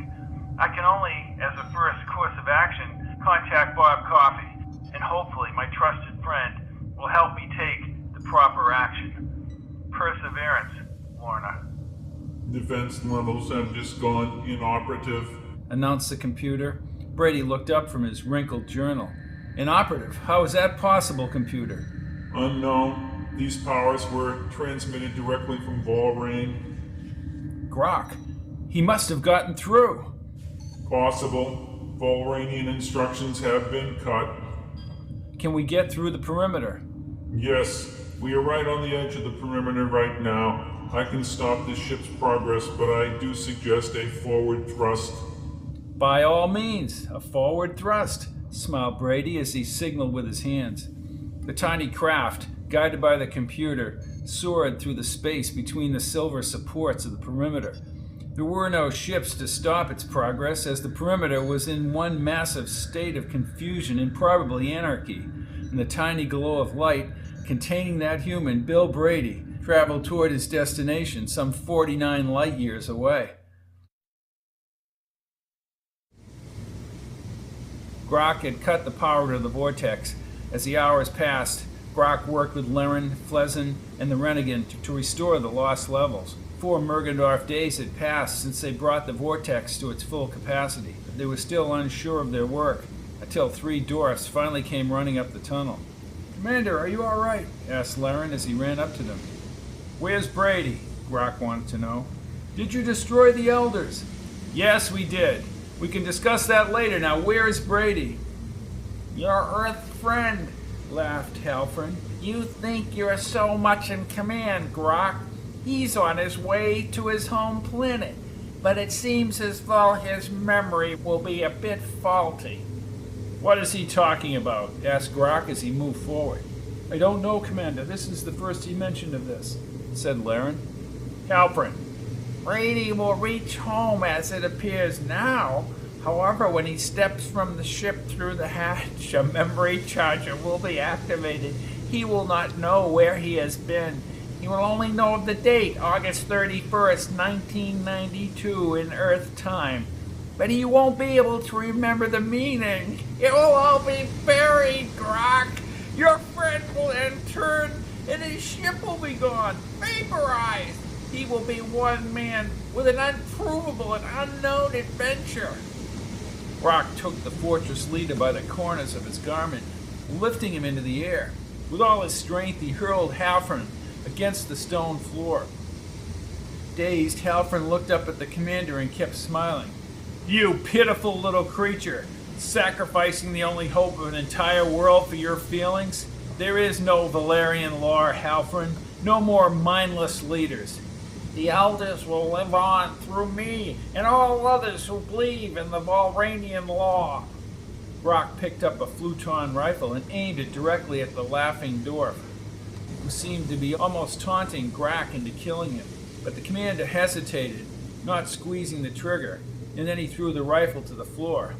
Speaker 2: I can only, as a first course of action, contact Bob Coffey, and hopefully my trusted friend will help me take the proper action. Perseverance, Lorna.
Speaker 6: Defense levels have just gone inoperative,
Speaker 1: announced the computer. Brady looked up from his wrinkled journal. "Inoperative? How is that possible, computer?"
Speaker 6: Unknown. These powers were transmitted directly from Volrain.
Speaker 1: "Grok, he must have gotten through."
Speaker 6: Possible. Volrainian instructions have been cut.
Speaker 1: "Can we get through the perimeter?"
Speaker 6: Yes, we are right on the edge of the perimeter right now. I can stop this ship's progress, but I do suggest a forward thrust.
Speaker 1: "By all means, a forward thrust," smiled Brady as he signaled with his hands. The tiny craft, guided by the computer, soared through the space between the silver supports of the perimeter. There were no ships to stop its progress, as the perimeter was in one massive state of confusion and probably anarchy, and the tiny glow of light containing that human, Bill Brady, traveled toward his destination some 49 light years away. Grok had cut the power to the vortex. As the hours passed, Grok worked with Laren, Flezin, and the Renegade to restore the lost levels. 4 Mergendorf days had passed since they brought the vortex to its full capacity. They were still unsure of their work, until 3 dwarfs finally came running up the tunnel. "Commander, are you all right?" asked Laren as he ran up to them. "Where's Brady?" Grok wanted to know. "Did you destroy the elders?" "Yes, we did. We can discuss that later. Now, where is Brady?" "Your Earth friend," laughed Halfrin. You think you're so much in command, Grok. He's on his way to his home planet, but it seems as though his memory will be a bit faulty. What is he talking about? Asked Grok as he moved forward. I don't know, Commander. This is the first he mentioned of this, said Laren. Halpern. Brady will reach home as it appears now. However, when he steps from the ship through the hatch, a memory charger will be activated. He will not know where he has been. He will only know the date, August 31st, 1992, in Earth time. But he won't be able to remember the meaning. It will all be buried, Grok. Your friend will then turn, and his ship will be gone, vaporized. He will be one man with an unprovable and unknown adventure. Grok took the fortress leader by the corners of his garment, lifting him into the air. With all his strength, he hurled Halpern against the stone floor. Dazed, Halpern looked up at the commander and kept smiling. You pitiful little creature, sacrificing the only hope of an entire world for your feelings? There is no Valerian law, Halpern. No more mindless leaders. The elders will live on through me and all others who believe in the Valerian law. Grok picked up a Fluton rifle and aimed it directly at the laughing dwarf, who seemed to be almost taunting Grok into killing him. But the commander hesitated, not squeezing the trigger, and then he threw the rifle to the floor.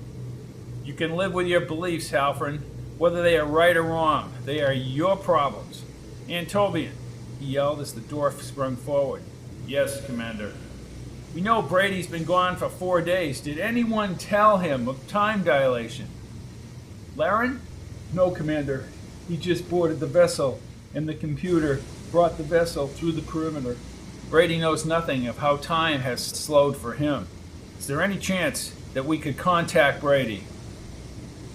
Speaker 1: You can live with your beliefs, Halpern, whether they are right or wrong. They are your problems. Antobian, he yelled as the dwarf sprung forward. Yes, Commander. We know Brady's been gone for 4 days. Did anyone tell him of time dilation? Laren? No, Commander. He just boarded the vessel, and the computer brought the vessel through the perimeter. Brady knows nothing of how time has slowed for him. Is there any chance that we could contact Brady?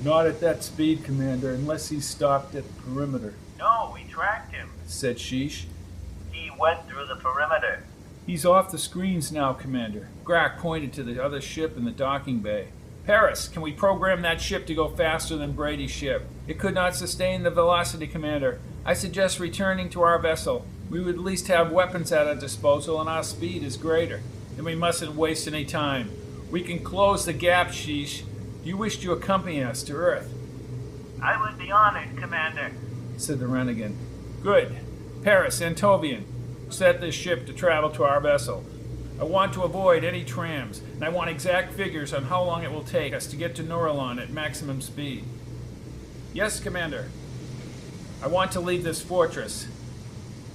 Speaker 1: Not at that speed, Commander, unless he's stopped at the perimeter.
Speaker 2: No, we tracked him,
Speaker 1: said Sheesh.
Speaker 2: He went through the perimeter.
Speaker 1: He's off the screens now, Commander. Grok pointed to the other ship in the docking bay. Paris, can we program that ship to go faster than Brady's ship? It could not sustain the velocity, Commander. I suggest returning to our vessel. We would at least have weapons at our disposal, and our speed is greater. Then we mustn't waste any time. We can close the gap, Sheesh. Do you wish to accompany us to Earth?
Speaker 2: I would be honored, Commander,
Speaker 1: said the Renegade. Good. Paris, Antovian, set this ship to travel to our vessel. I want to avoid any trams, and I want exact figures on how long it will take us to get to Noralon at maximum speed. Yes, Commander. I want to leave this fortress.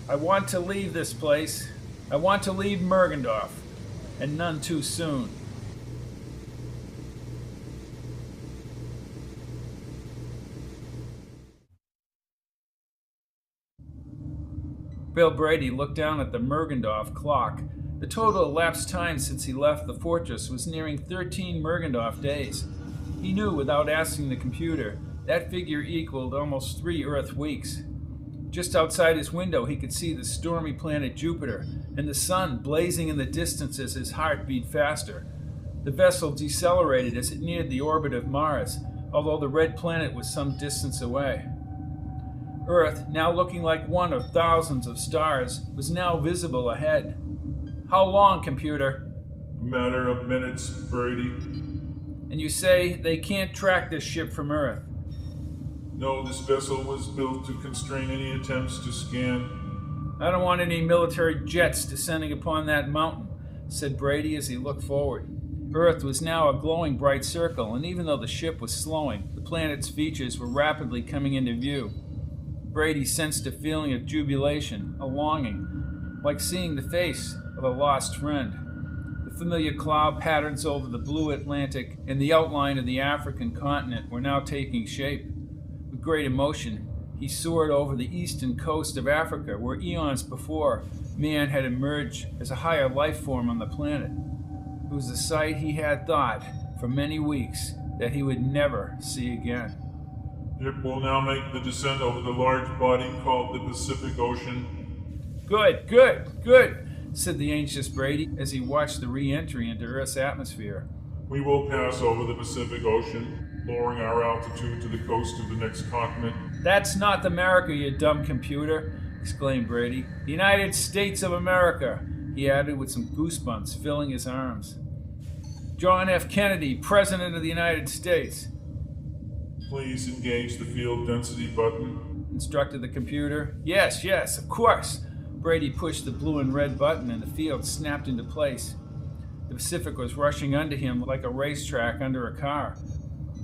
Speaker 1: I want to leave this place. I want to leave Mergendorf, and none too soon. Bill Brady looked down at the Mergendorf clock. The total elapsed time since he left the fortress was nearing 13 Mergendorf days. He knew without asking the computer that figure equaled almost 3 Earth weeks. Just outside his window he could see the stormy planet Jupiter and the sun blazing in the distance as his heart beat faster. The vessel decelerated as it neared the orbit of Mars, although the red planet was some distance away. Earth, now looking like one of thousands of stars, was now visible ahead. How long, computer?
Speaker 6: A matter of minutes, Brady.
Speaker 1: And you say they can't track this ship from Earth?
Speaker 6: No, this vessel was built to constrain any attempts to scan.
Speaker 1: I don't want any military jets descending upon that mountain, said Brady as he looked forward. Earth was now a glowing bright circle, and even though the ship was slowing, the planet's features were rapidly coming into view. Brady sensed a feeling of jubilation, a longing, like seeing the face of a lost friend. The familiar cloud patterns over the blue Atlantic and the outline of the African continent were now taking shape. With great emotion, he soared over the eastern coast of Africa, where eons before, man had emerged as a higher life form on the planet. It was a sight he had thought, for many weeks, that he would never see again.
Speaker 6: It will now make the descent over the large body called the Pacific Ocean.
Speaker 1: Good, good, good, said the anxious Brady as he watched the re-entry into Earth's atmosphere.
Speaker 6: We will pass over the Pacific Ocean, lowering our altitude to the coast of the next continent.
Speaker 1: "That's not America, you dumb computer," exclaimed Brady. "The United States of America," he added with some goosebumps filling his arms. "John F. Kennedy, President of the United States."
Speaker 6: Please engage the field density button,
Speaker 1: instructed the computer. Yes, of course. Brady pushed the blue and red button and the field snapped into place. The Pacific was rushing under him like a racetrack under a car.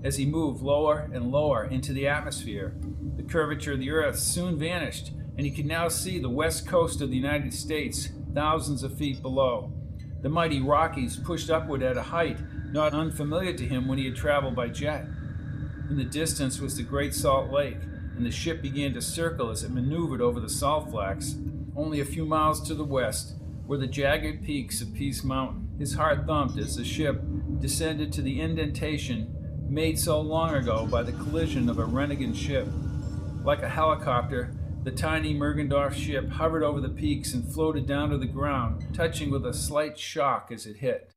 Speaker 1: As he moved lower and lower into the atmosphere, the curvature of the Earth soon vanished, and he could now see the west coast of the United States, thousands of feet below. The mighty Rockies pushed upward at a height not unfamiliar to him when he had traveled by jet. In the distance was the Great Salt Lake, and the ship began to circle as it maneuvered over the salt flats. Only a few miles to the west were the jagged peaks of Peace Mountain. His heart thumped as the ship descended to the indentation made so long ago by the collision of a renegade ship. Like a helicopter, the tiny Mergendorf ship hovered over the peaks and floated down to the ground, touching with a slight shock as it hit.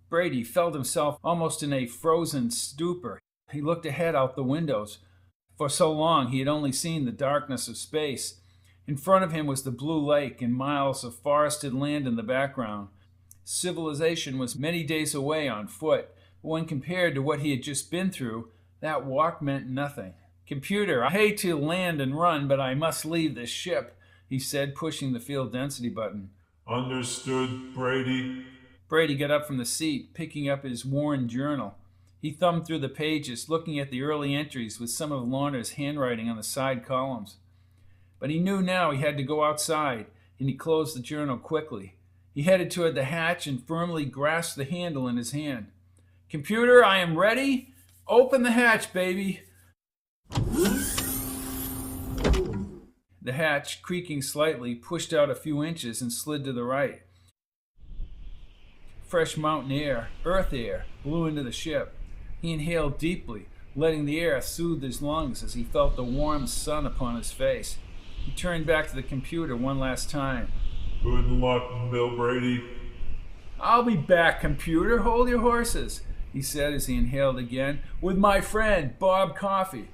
Speaker 1: Brady felt himself almost in a frozen stupor. He looked ahead out the windows. For so long he had only seen the darkness of space. In front of him was the blue lake and miles of forested land in the background. Civilization was many days away on foot, but when compared to what he had just been through, that walk meant nothing. "Computer, I hate to land and run, but I must leave this ship," he said, pushing the field density button.
Speaker 6: Understood, Brady.
Speaker 1: Brady got up from the seat, picking up his worn journal. He thumbed through the pages, looking at the early entries with some of Lorna's handwriting on the side columns. But he knew now he had to go outside, and he closed the journal quickly. He headed toward the hatch and firmly grasped the handle in his hand. "Computer, I am ready. Open the hatch, baby." The hatch, creaking slightly, pushed out a few inches and slid to the right. Fresh mountain air, earth air, blew into the ship. He inhaled deeply, letting the air soothe his lungs as he felt the warm sun upon his face. He turned back to the computer one last time.
Speaker 6: Good luck, Bill Brady.
Speaker 1: "I'll be back, computer. Hold your horses," he said as he inhaled again. "With my friend, Bob Coffee."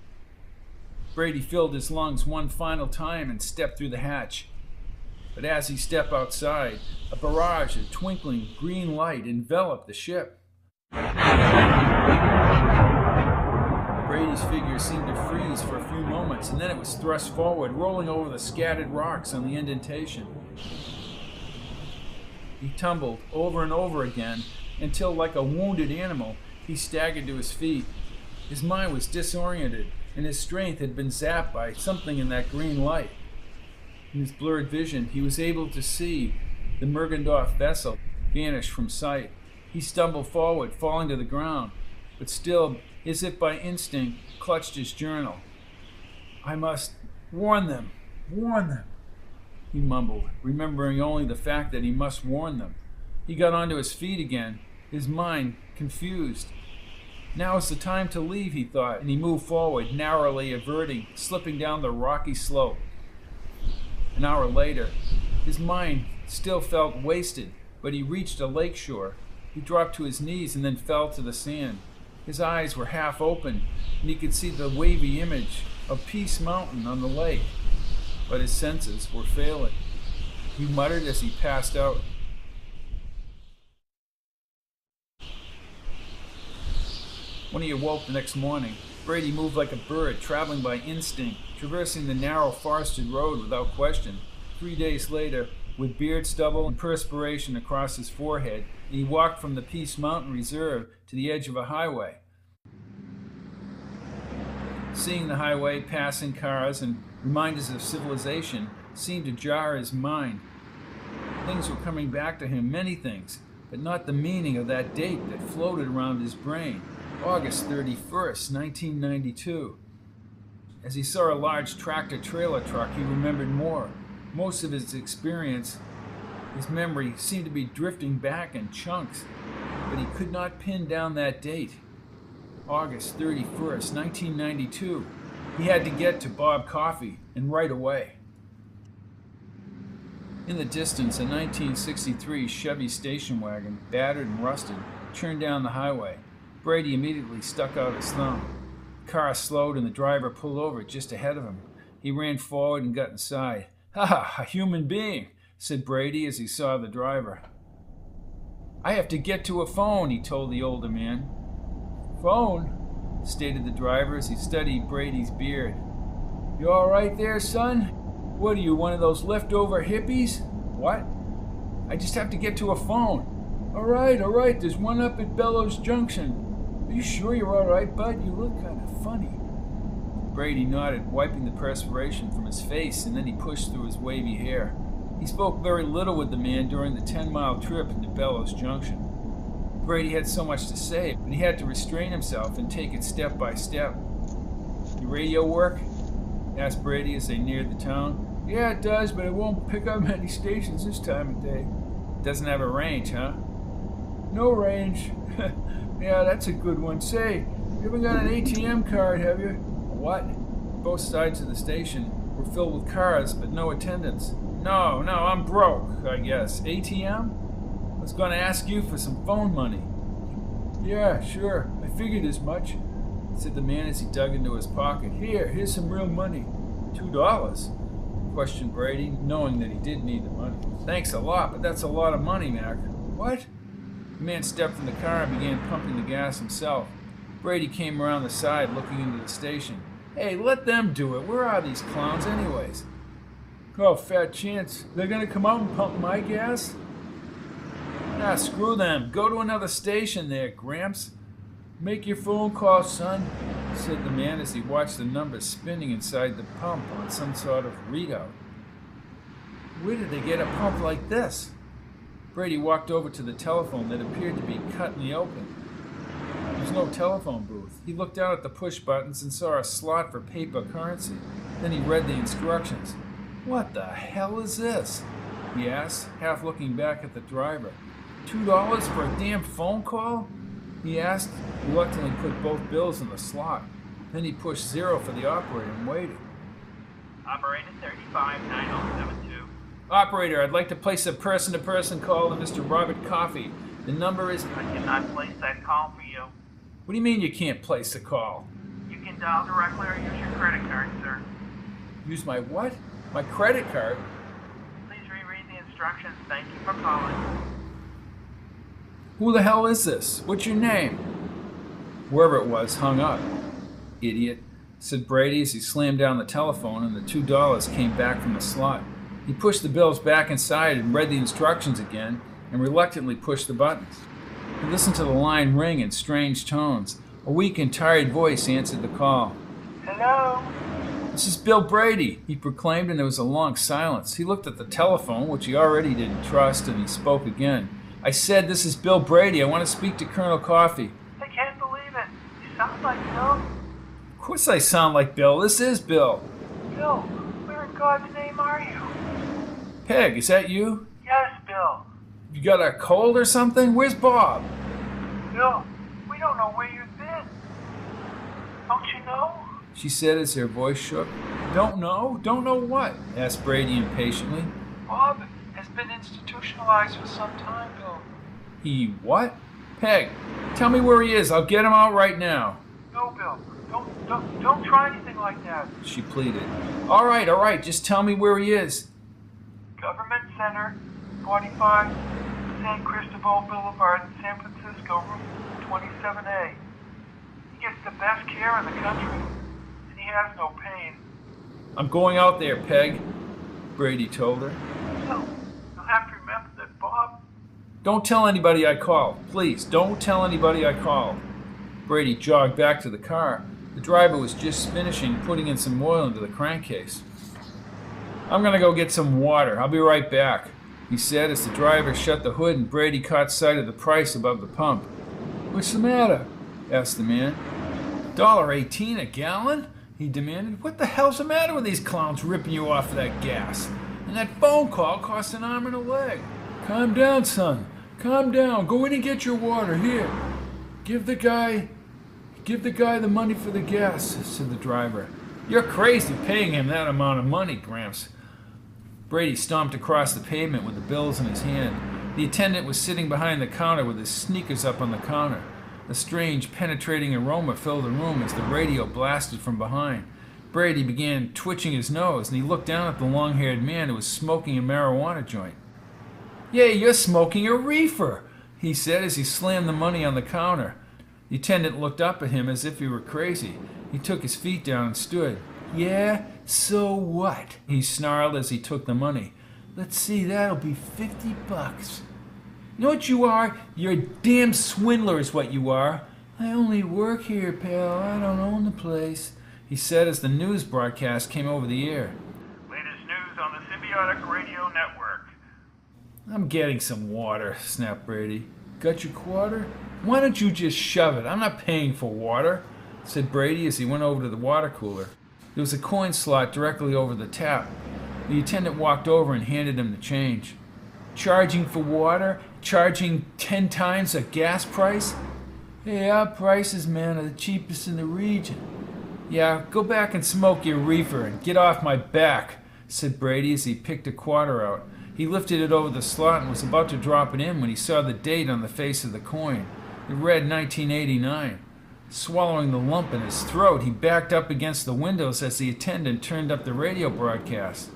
Speaker 1: Brady filled his lungs one final time and stepped through the hatch. But as he stepped outside, a barrage of twinkling green light enveloped the ship. Brady's figure seemed to freeze for a few moments, and then it was thrust forward, rolling over the scattered rocks on the indentation. He tumbled over and over again until, like a wounded animal, he staggered to his feet. His mind was disoriented, and his strength had been zapped by something in that green light. In his blurred vision, he was able to see the Mergendorf vessel vanish from sight. He stumbled forward, falling to the ground, but still, as if by instinct, clutched his journal. "I must warn them, he mumbled, remembering only the fact that he must warn them. He got onto his feet again, his mind confused. Now is the time to leave, he thought, and he moved forward, narrowly averting, slipping down the rocky slope. An hour later, his mind still felt wasted, but he reached a lake shore. He dropped to his knees and then fell to the sand. His eyes were half open, and he could see the wavy image of Peace Mountain on the lake, but his senses were failing. He muttered as he passed out. When he awoke the next morning, Brady moved like a bird, traveling by instinct, traversing the narrow forested road without question. 3 days later, with beard stubble and perspiration across his forehead, he walked from the Peace Mountain Reserve to the edge of a highway. Seeing the highway, passing cars, and reminders of civilization seemed to jar his mind. Things were coming back to him, many things, but not the meaning of that date that floated around his brain. August 31st, 1992. As he saw a large tractor-trailer truck, he remembered more. Most of his experience, his memory, seemed to be drifting back in chunks, but he could not pin down that date. August 31st, 1992. He had to get to Bob Coffee, and right away. In the distance, a 1963 Chevy station wagon, battered and rusted, churned down the highway. Brady immediately stuck out his thumb. The car slowed and the driver pulled over just ahead of him. He ran forward and got inside. "Ha, a human being," said Brady as he saw the driver. "I have to get to a phone," he told the older man. "Phone?" stated the driver as he studied Brady's beard. "You all right there, son? What are you, one of those leftover hippies?" "What?" "I just have to get to a phone." All right, there's one up at Bellows Junction." "Are you sure you're all right, bud? You look kind of funny." Brady nodded, wiping the perspiration from his face, and then he pushed through his wavy hair. He spoke very little with the man during the 10-mile trip into Bellows Junction. Brady had so much to say, but he had to restrain himself and take it step by step. "Your radio work?" asked Brady as they neared the town. "Yeah, it does, but it won't pick up many stations this time of day." "Doesn't have a range, huh?" "No range." "Yeah, that's a good one. Say, you haven't got an ATM card, have you?" "What?" Both sides of the station were filled with cars, but no attendants. No, I'm broke, I guess. ATM? I was going to ask you for some phone money." "Yeah, sure. I figured as much," said the man as he dug into his pocket. Here's some real money." $2? questioned Brady, knowing that he did need the money. "Thanks a lot, but that's a lot of money, Mac." "What?" The man stepped from the car and began pumping the gas himself. Brady came around the side, looking into the station. "Hey, let them do it. Where are these clowns anyways?" "Oh, fat chance. They're gonna come out and pump my gas?" "Nah, screw them. Go to another station there, Gramps." "Make your phone call, son," said the man as he watched the numbers spinning inside the pump on some sort of readout. Where did they get a pump like this? Brady walked over to the telephone that appeared to be cut in the open. There was no telephone booth. He looked down at the push buttons and saw a slot for paper currency. Then he read the instructions. "What the hell is this?" he asked, half looking back at the driver. $2 for a damn phone call? He asked, reluctantly put both bills in the slot. Then he pushed 0 for the operator and waited.
Speaker 2: Operator 359072.
Speaker 1: "Operator, I'd like to place a person-to-person call to Mr. Robert Coffey. The number is..."
Speaker 2: I cannot place that call for you.
Speaker 1: "What do you mean you can't place a call?"
Speaker 2: You can dial directly or use your credit card, sir.
Speaker 1: "Use my what? My credit card?"
Speaker 2: Please reread the instructions. Thank you for calling.
Speaker 1: "Who the hell is this? What's your name?" Whoever it was hung up. "Idiot," said Brady as he slammed down the telephone and the $2 came back from the slot. He pushed the bills back inside and read the instructions again and reluctantly pushed the buttons. He listened to the line ring in strange tones. A weak and tired voice answered the call.
Speaker 2: Hello?
Speaker 1: "This is Bill Brady," he proclaimed, and there was a long silence. He looked at the telephone, which he already didn't trust, and he spoke again. "I said, this is Bill Brady. I want to speak to Colonel Coffey."
Speaker 2: I can't believe it. You sound like Bill.
Speaker 1: "Of course I sound like Bill. This is Bill."
Speaker 2: Bill, where in God's name are you?
Speaker 1: "Peg, is that you?
Speaker 2: Yes, Bill.
Speaker 1: You got a cold or something? Where's Bob?"
Speaker 2: Bill, we don't know where you've been. Don't you know?
Speaker 1: She said as her voice shook. "Don't know? Don't know what?" asked Brady impatiently.
Speaker 2: Bob has been institutionalized for some time, Bill.
Speaker 1: "He what?" "Peg, tell me where he is. I'll get him out right now."
Speaker 2: No, Bill. Don't try anything like that.
Speaker 1: She pleaded. All right. Just tell me where he is."
Speaker 2: Government Center, 45, San Cristobal Boulevard, San Francisco, room 27A. He gets the best care in the country, and he has no pain.
Speaker 1: "I'm going out there, Peg," Brady told her.
Speaker 2: No, you'll have to remember that Bob...
Speaker 1: "Don't tell anybody I called. Please, don't tell anybody I called." Brady jogged back to the car. The driver was just finishing putting in some oil into the crankcase. "I'm going to go get some water. I'll be right back," he said as the driver shut the hood and Brady caught sight of the price above the pump. "What's the matter?" asked the man. $1.18 a gallon? He demanded. "What the hell's the matter with these clowns ripping you off for that gas? And that phone call cost an arm and a leg." "Calm down, son. Calm down. Go in and get your water. Here. Give the guy the money for the gas," said the driver. "You're crazy paying him that amount of money, Gramps." Brady stomped across the pavement with the bills in his hand. The attendant was sitting behind the counter with his sneakers up on the counter. A strange, penetrating aroma filled the room as the radio blasted from behind. Brady began twitching his nose, and he looked down at the long-haired man who was smoking a marijuana joint. "Yeah, you're smoking a reefer," he said as he slammed the money on the counter. The attendant looked up at him as if he were crazy. He took his feet down and stood. "Yeah, so what?" he snarled as he took the money. "Let's see, that'll be $50. You know what you are? You're a damn swindler is what you are." "I only work here, pal. I don't own the place," he said as the news broadcast came over the air.
Speaker 2: Latest news on the Symbiotic Radio Network.
Speaker 1: "I'm getting some water," snapped Brady. "Got your quarter? Why don't you just shove it? I'm not paying for water," said Brady as he went over to the water cooler. There was a coin slot directly over the tap. The attendant walked over and handed him the change. "Charging for water? Charging 10 times a gas price?" "Hey, our prices, man, are the cheapest in the region." "Yeah, go back and smoke your reefer and get off my back," said Brady as he picked a quarter out. He lifted it over the slot and was about to drop it in when he saw the date on the face of the coin. It read 1989. Swallowing the lump in his throat, he backed up against the windows as the attendant turned up the radio broadcast.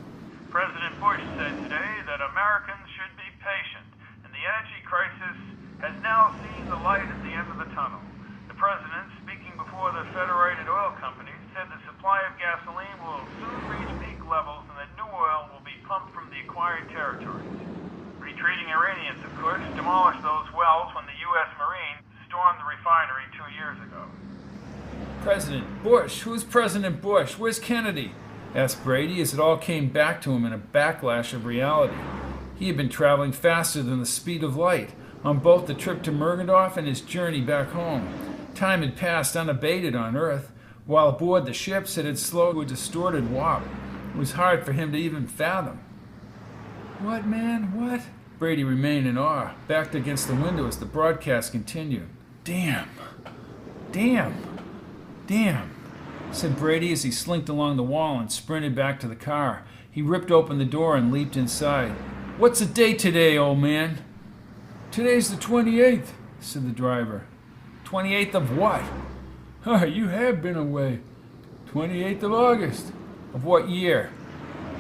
Speaker 2: President Bush said today that Americans should be patient, and the energy crisis has now seen the light at the end of the tunnel. The president, speaking before the Federated Oil Company, said the supply of gasoline will soon reach peak levels and that new oil will be pumped from the acquired territories. Retreating Iranians, of course, demolished those wells when the U.S. Marines stormed the refinery 2 years ago.
Speaker 1: "President Bush? Who's President Bush? Where's Kennedy?" asked Brady as it all came back to him in a backlash of reality. He had been traveling faster than the speed of light on both the trip to Murgendorf and his journey back home. Time had passed unabated on Earth, while aboard the ships it had slowed to a distorted warp. It was hard for him to even fathom. "What, man? What?" Brady remained in awe, backed against the window as the broadcast continued. "Damn. Damn. Damn," said Brady as he slinked along the wall and sprinted back to the car. He ripped open the door and leaped inside. "What's the date today, old man?" "Today's the 28th, said the driver. "28th of what?" "Oh, you have been away. 28th of August." "Of what year?"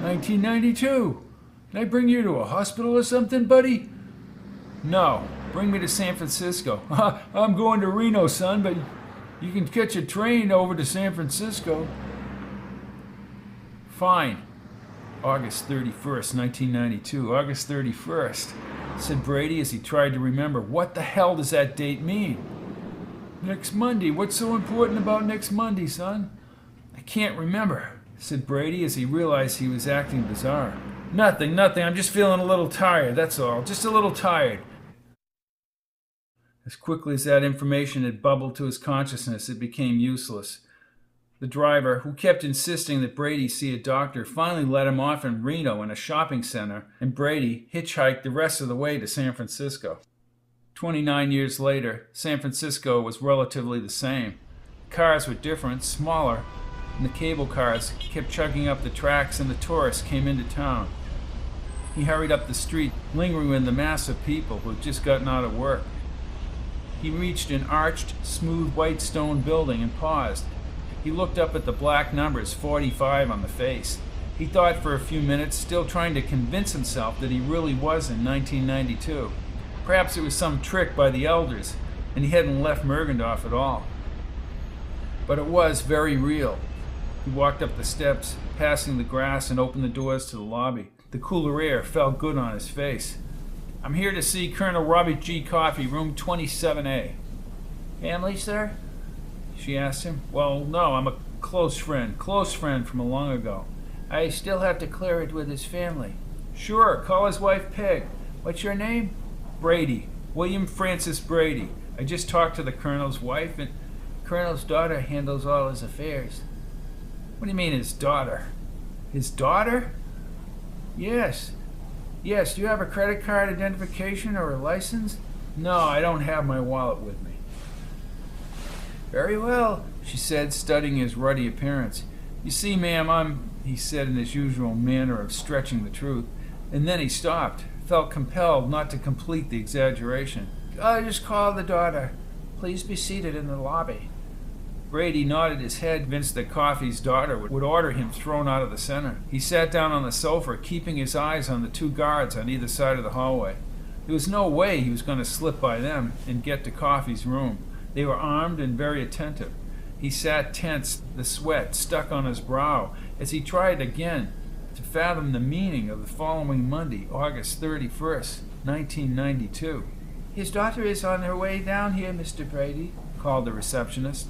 Speaker 1: 1992. Can I bring you to a hospital or something, buddy?" "No. Bring me to San Francisco." "I'm going to Reno, son, but you can catch a train over to San Francisco." "Fine." August 31st, 1992. August 31st, said Brady as he tried to remember. What the hell does that date mean? "Next Monday. What's so important about next Monday, son?" "I can't remember," said Brady as he realized he was acting bizarre. Nothing. I'm just feeling a little tired, that's all. Just a little tired." As quickly as that information had bubbled to his consciousness, it became useless. The driver, who kept insisting that Brady see a doctor, finally let him off in Reno in a shopping center, and Brady hitchhiked the rest of the way to San Francisco. 29 years later, San Francisco was relatively the same. Cars were different, smaller, and the cable cars kept chugging up the tracks and the tourists came into town. He hurried up the street, lingering in the mass of people who had just gotten out of work. He reached an arched, smooth white stone building and paused. He looked up at the black numbers, 45 on the face. He thought for a few minutes, still trying to convince himself that he really was in 1992. Perhaps it was some trick by the elders, and he hadn't left Murgendorf at all. But it was very real. He walked up the steps, passing the grass, and opened the doors to the lobby. The cooler air felt good on his face. "I'm here to see Colonel Robert G. Coffey, room 27A. "Family, sir?" she asked him. "Well, no, I'm a close friend from a long ago." "I still have to clear it with his family." "Sure, call his wife Peg. What's your name?" "Brady. William Francis Brady. I just talked to the Colonel's wife, and Colonel's daughter handles all his affairs." "What do you mean, his daughter?" "His daughter?" Yes. Do you have a credit card identification or a license?" "No, I don't have my wallet with me." "Very well," she said, studying his ruddy appearance. "You see, ma'am, he said in his usual manner of stretching the truth, and then he stopped, felt compelled not to complete the exaggeration. "Just call the daughter.
Speaker 3: Please be seated in the lobby.
Speaker 1: Brady nodded his head, convinced that Coffey's daughter would order him thrown out of the center. He sat down on the sofa, keeping his eyes on the two guards on either side of the hallway. There was no way he was going to slip by them and get to Coffey's room. They were armed and very attentive. He sat tense, the sweat stuck on his brow, as he tried again to fathom the meaning of the following Monday, August 31st, 1992.
Speaker 3: His daughter is on her way down here, Mr. Brady,
Speaker 1: called the receptionist.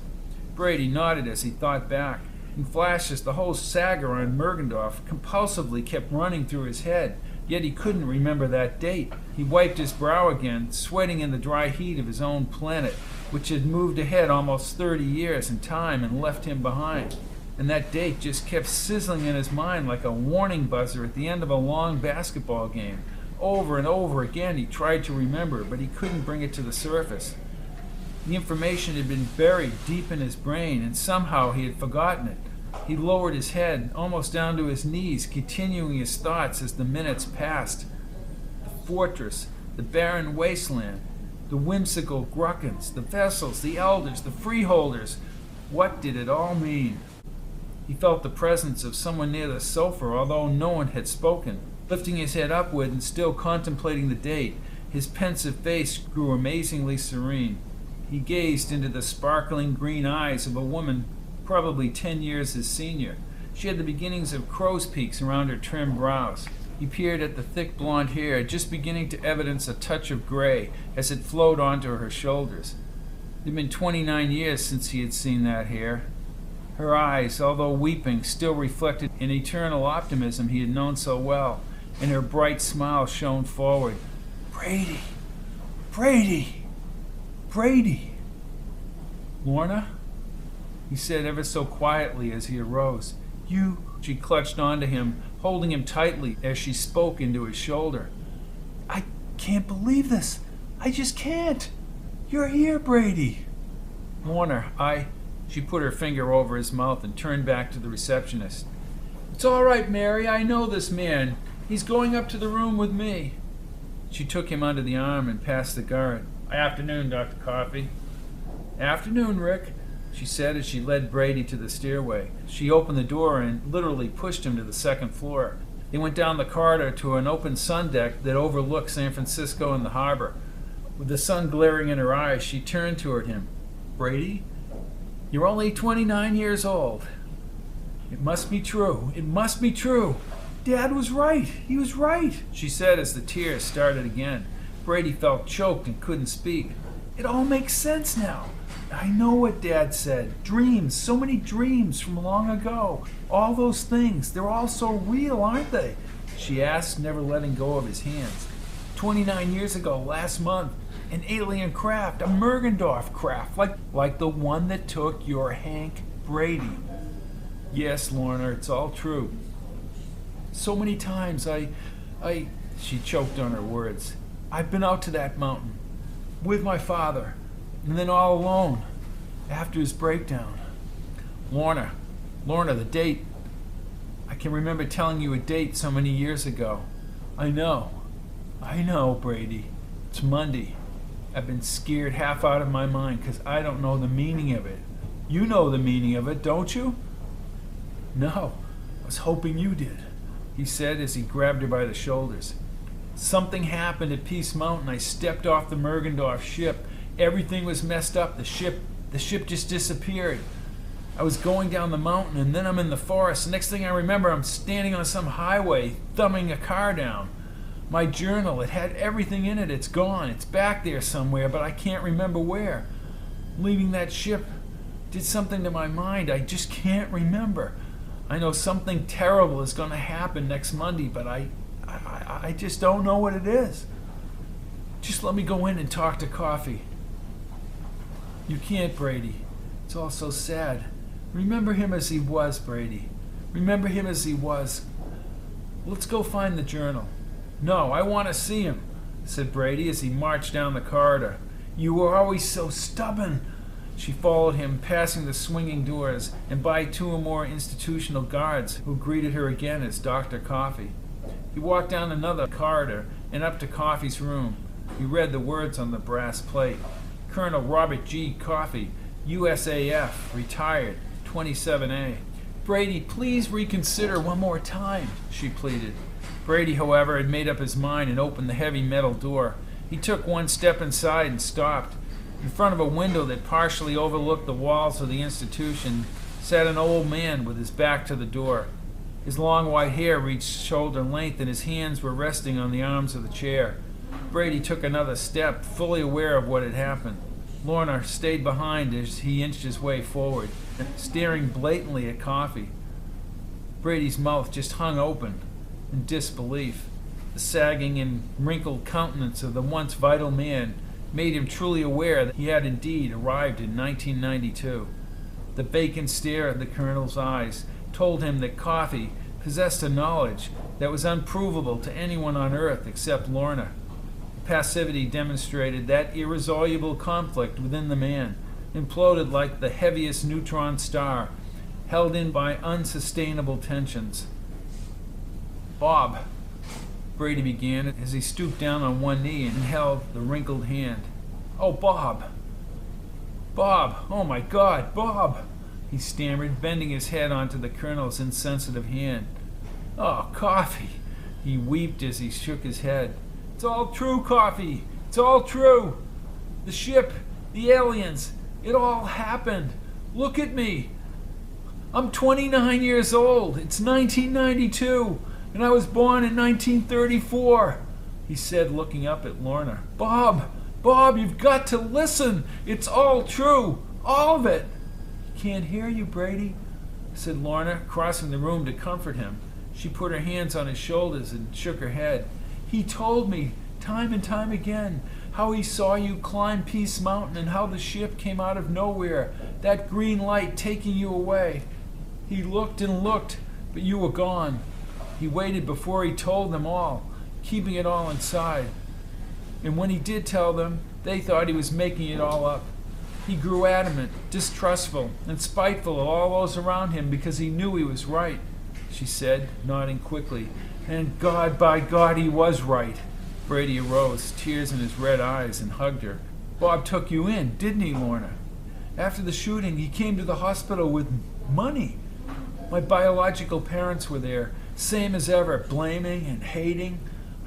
Speaker 1: Brady nodded as he thought back. In flashes, the whole saga on Mergendorf compulsively kept running through his head, yet he couldn't remember that date. He wiped his brow again, sweating in the dry heat of his own planet, which had moved ahead almost 30 years in time and left him behind. And that date just kept sizzling in his mind like a warning buzzer at the end of a long basketball game. Over and over again he tried to remember, but he couldn't bring it to the surface. The information had been buried deep in his brain, and somehow he had forgotten it. He lowered his head, almost down to his knees, continuing his thoughts as the minutes passed. The fortress, the barren wasteland, the whimsical Grunkens, the vessels, the elders, the freeholders. What did it all mean? He felt the presence of someone near the sofa, although no one had spoken. Lifting his head upward and still contemplating the date, his pensive face grew amazingly serene. He gazed into the sparkling green eyes of a woman probably 10 years his senior. She had the beginnings of crow's peaks around her trim brows. He peered at the thick blonde hair, just beginning to evidence a touch of gray as it flowed onto her shoulders. It had been 29 years since he had seen that hair. Her eyes, although weeping, still reflected an eternal optimism he had known so well, and her bright smile shone forward. "Brady! Brady! Brady!" "Lorna?" he said ever so quietly as he arose. "You..." She clutched onto him, holding him tightly as she spoke into his shoulder. "I can't believe this. I just can't. You're here, Brady." "Lorna, She put her finger over his mouth and turned back to the receptionist. "It's all right, Mary. I know this man. He's going up to the room with me." She took him under the arm and past the guard. "Afternoon, Dr. Coffey." "Afternoon, Rick," she said as she led Brady to the stairway. She opened the door and literally pushed him to the second floor. They went down the corridor to an open sun deck that overlooked San Francisco and the harbor. With the sun glaring in her eyes, she turned toward him. "Brady, you're only 29 years old. It must be true. It must be true. Dad was right. He was right," she said as the tears started again. Brady felt choked and couldn't speak. "It all makes sense now. I know what Dad said. Dreams, so many dreams from long ago. All those things, they're all so real, aren't they?" she asked, never letting go of his hands. 29 years ago, last month, an alien craft, a Mergendorf craft, like the one that took your Hank Brady. "Yes, Lorna, it's all true. So many times she choked on her words. "I've been out to that mountain with my father, and then all alone after his breakdown. Lorna, the date. I can remember telling you a date so many years ago. I know, Brady. It's Monday. I've been scared half out of my mind because I don't know the meaning of it. You know the meaning of it, don't you?" "No, I was hoping you did," he said as he grabbed her by the shoulders. "Something happened at Peace Mountain. I stepped off the Mergendorf ship. Everything was messed up. The ship just disappeared. I was going down the mountain, and then I'm in the forest. The next thing I remember, I'm standing on some highway, thumbing a car down. My journal, it had everything in it. It's gone. It's back there somewhere, but I can't remember where. Leaving that ship did something to my mind. I just can't remember. I know something terrible is going to happen next Monday, but I just don't know what it is. Just let me go in and talk to Coffey." "You can't, Brady. It's all so sad. Remember him as he was, Brady. Remember him as he was. Let's go find the journal." "No, I want to see him," said Brady as he marched down the corridor. "You were always so stubborn." She followed him, passing the swinging doors, and by two or more institutional guards who greeted her again as Dr. Coffey. He walked down another corridor and up to Coffey's room. He read the words on the brass plate. Colonel Robert G. Coffey, USAF, retired, 27A. Brady, please reconsider one more time, she pleaded. Brady, however, had made up his mind and opened the heavy metal door. He took one step inside and stopped. In front of a window that partially overlooked the walls of the institution sat an old man with his back to the door. His long white hair reached shoulder length and his hands were resting on the arms of the chair. Brady took another step, fully aware of what had happened. Lorna stayed behind as he inched his way forward, staring blatantly at Coffey. Brady's mouth just hung open in disbelief. The sagging and wrinkled countenance of the once vital man made him truly aware that he had indeed arrived in 1992. The vacant stare of the colonel's eyes told him that Coffey possessed a knowledge that was unprovable to anyone on Earth except Lorna. Passivity demonstrated that irresolvable conflict within the man, imploded like the heaviest neutron star, held in by unsustainable tensions. Bob, Brady began as he stooped down on one knee and held the wrinkled hand. Oh, Bob! Bob! Oh my God, Bob! He stammered, bending his head onto the colonel's insensitive hand. Oh, Coffey! He wept as he shook his head. It's all true, Coffey! It's all true! The ship, the aliens, it all happened. Look at me! I'm 29 years old. It's 1992, and I was born in 1934, he said, looking up at Lorna. Bob! Bob, you've got to listen! It's all true! All of it! Can't hear you, Brady, said Lorna, crossing the room to comfort him. She put her hands on his shoulders and shook her head. He told me, time and time again, how he saw you climb Peace Mountain and how the ship came out of nowhere, that green light taking you away. He looked and looked, but you were gone. He waited before he told them all, keeping it all inside. And when he did tell them, they thought he was making it all up. He grew adamant, distrustful, and spiteful of all those around him because he knew he was right, she said, nodding quickly. And God, by God, he was right. Brady arose, tears in his red eyes, and hugged her. Bob took you in, didn't he, Lorna? After the shooting, he came to the hospital with money. My biological parents were there, same as ever, blaming and hating.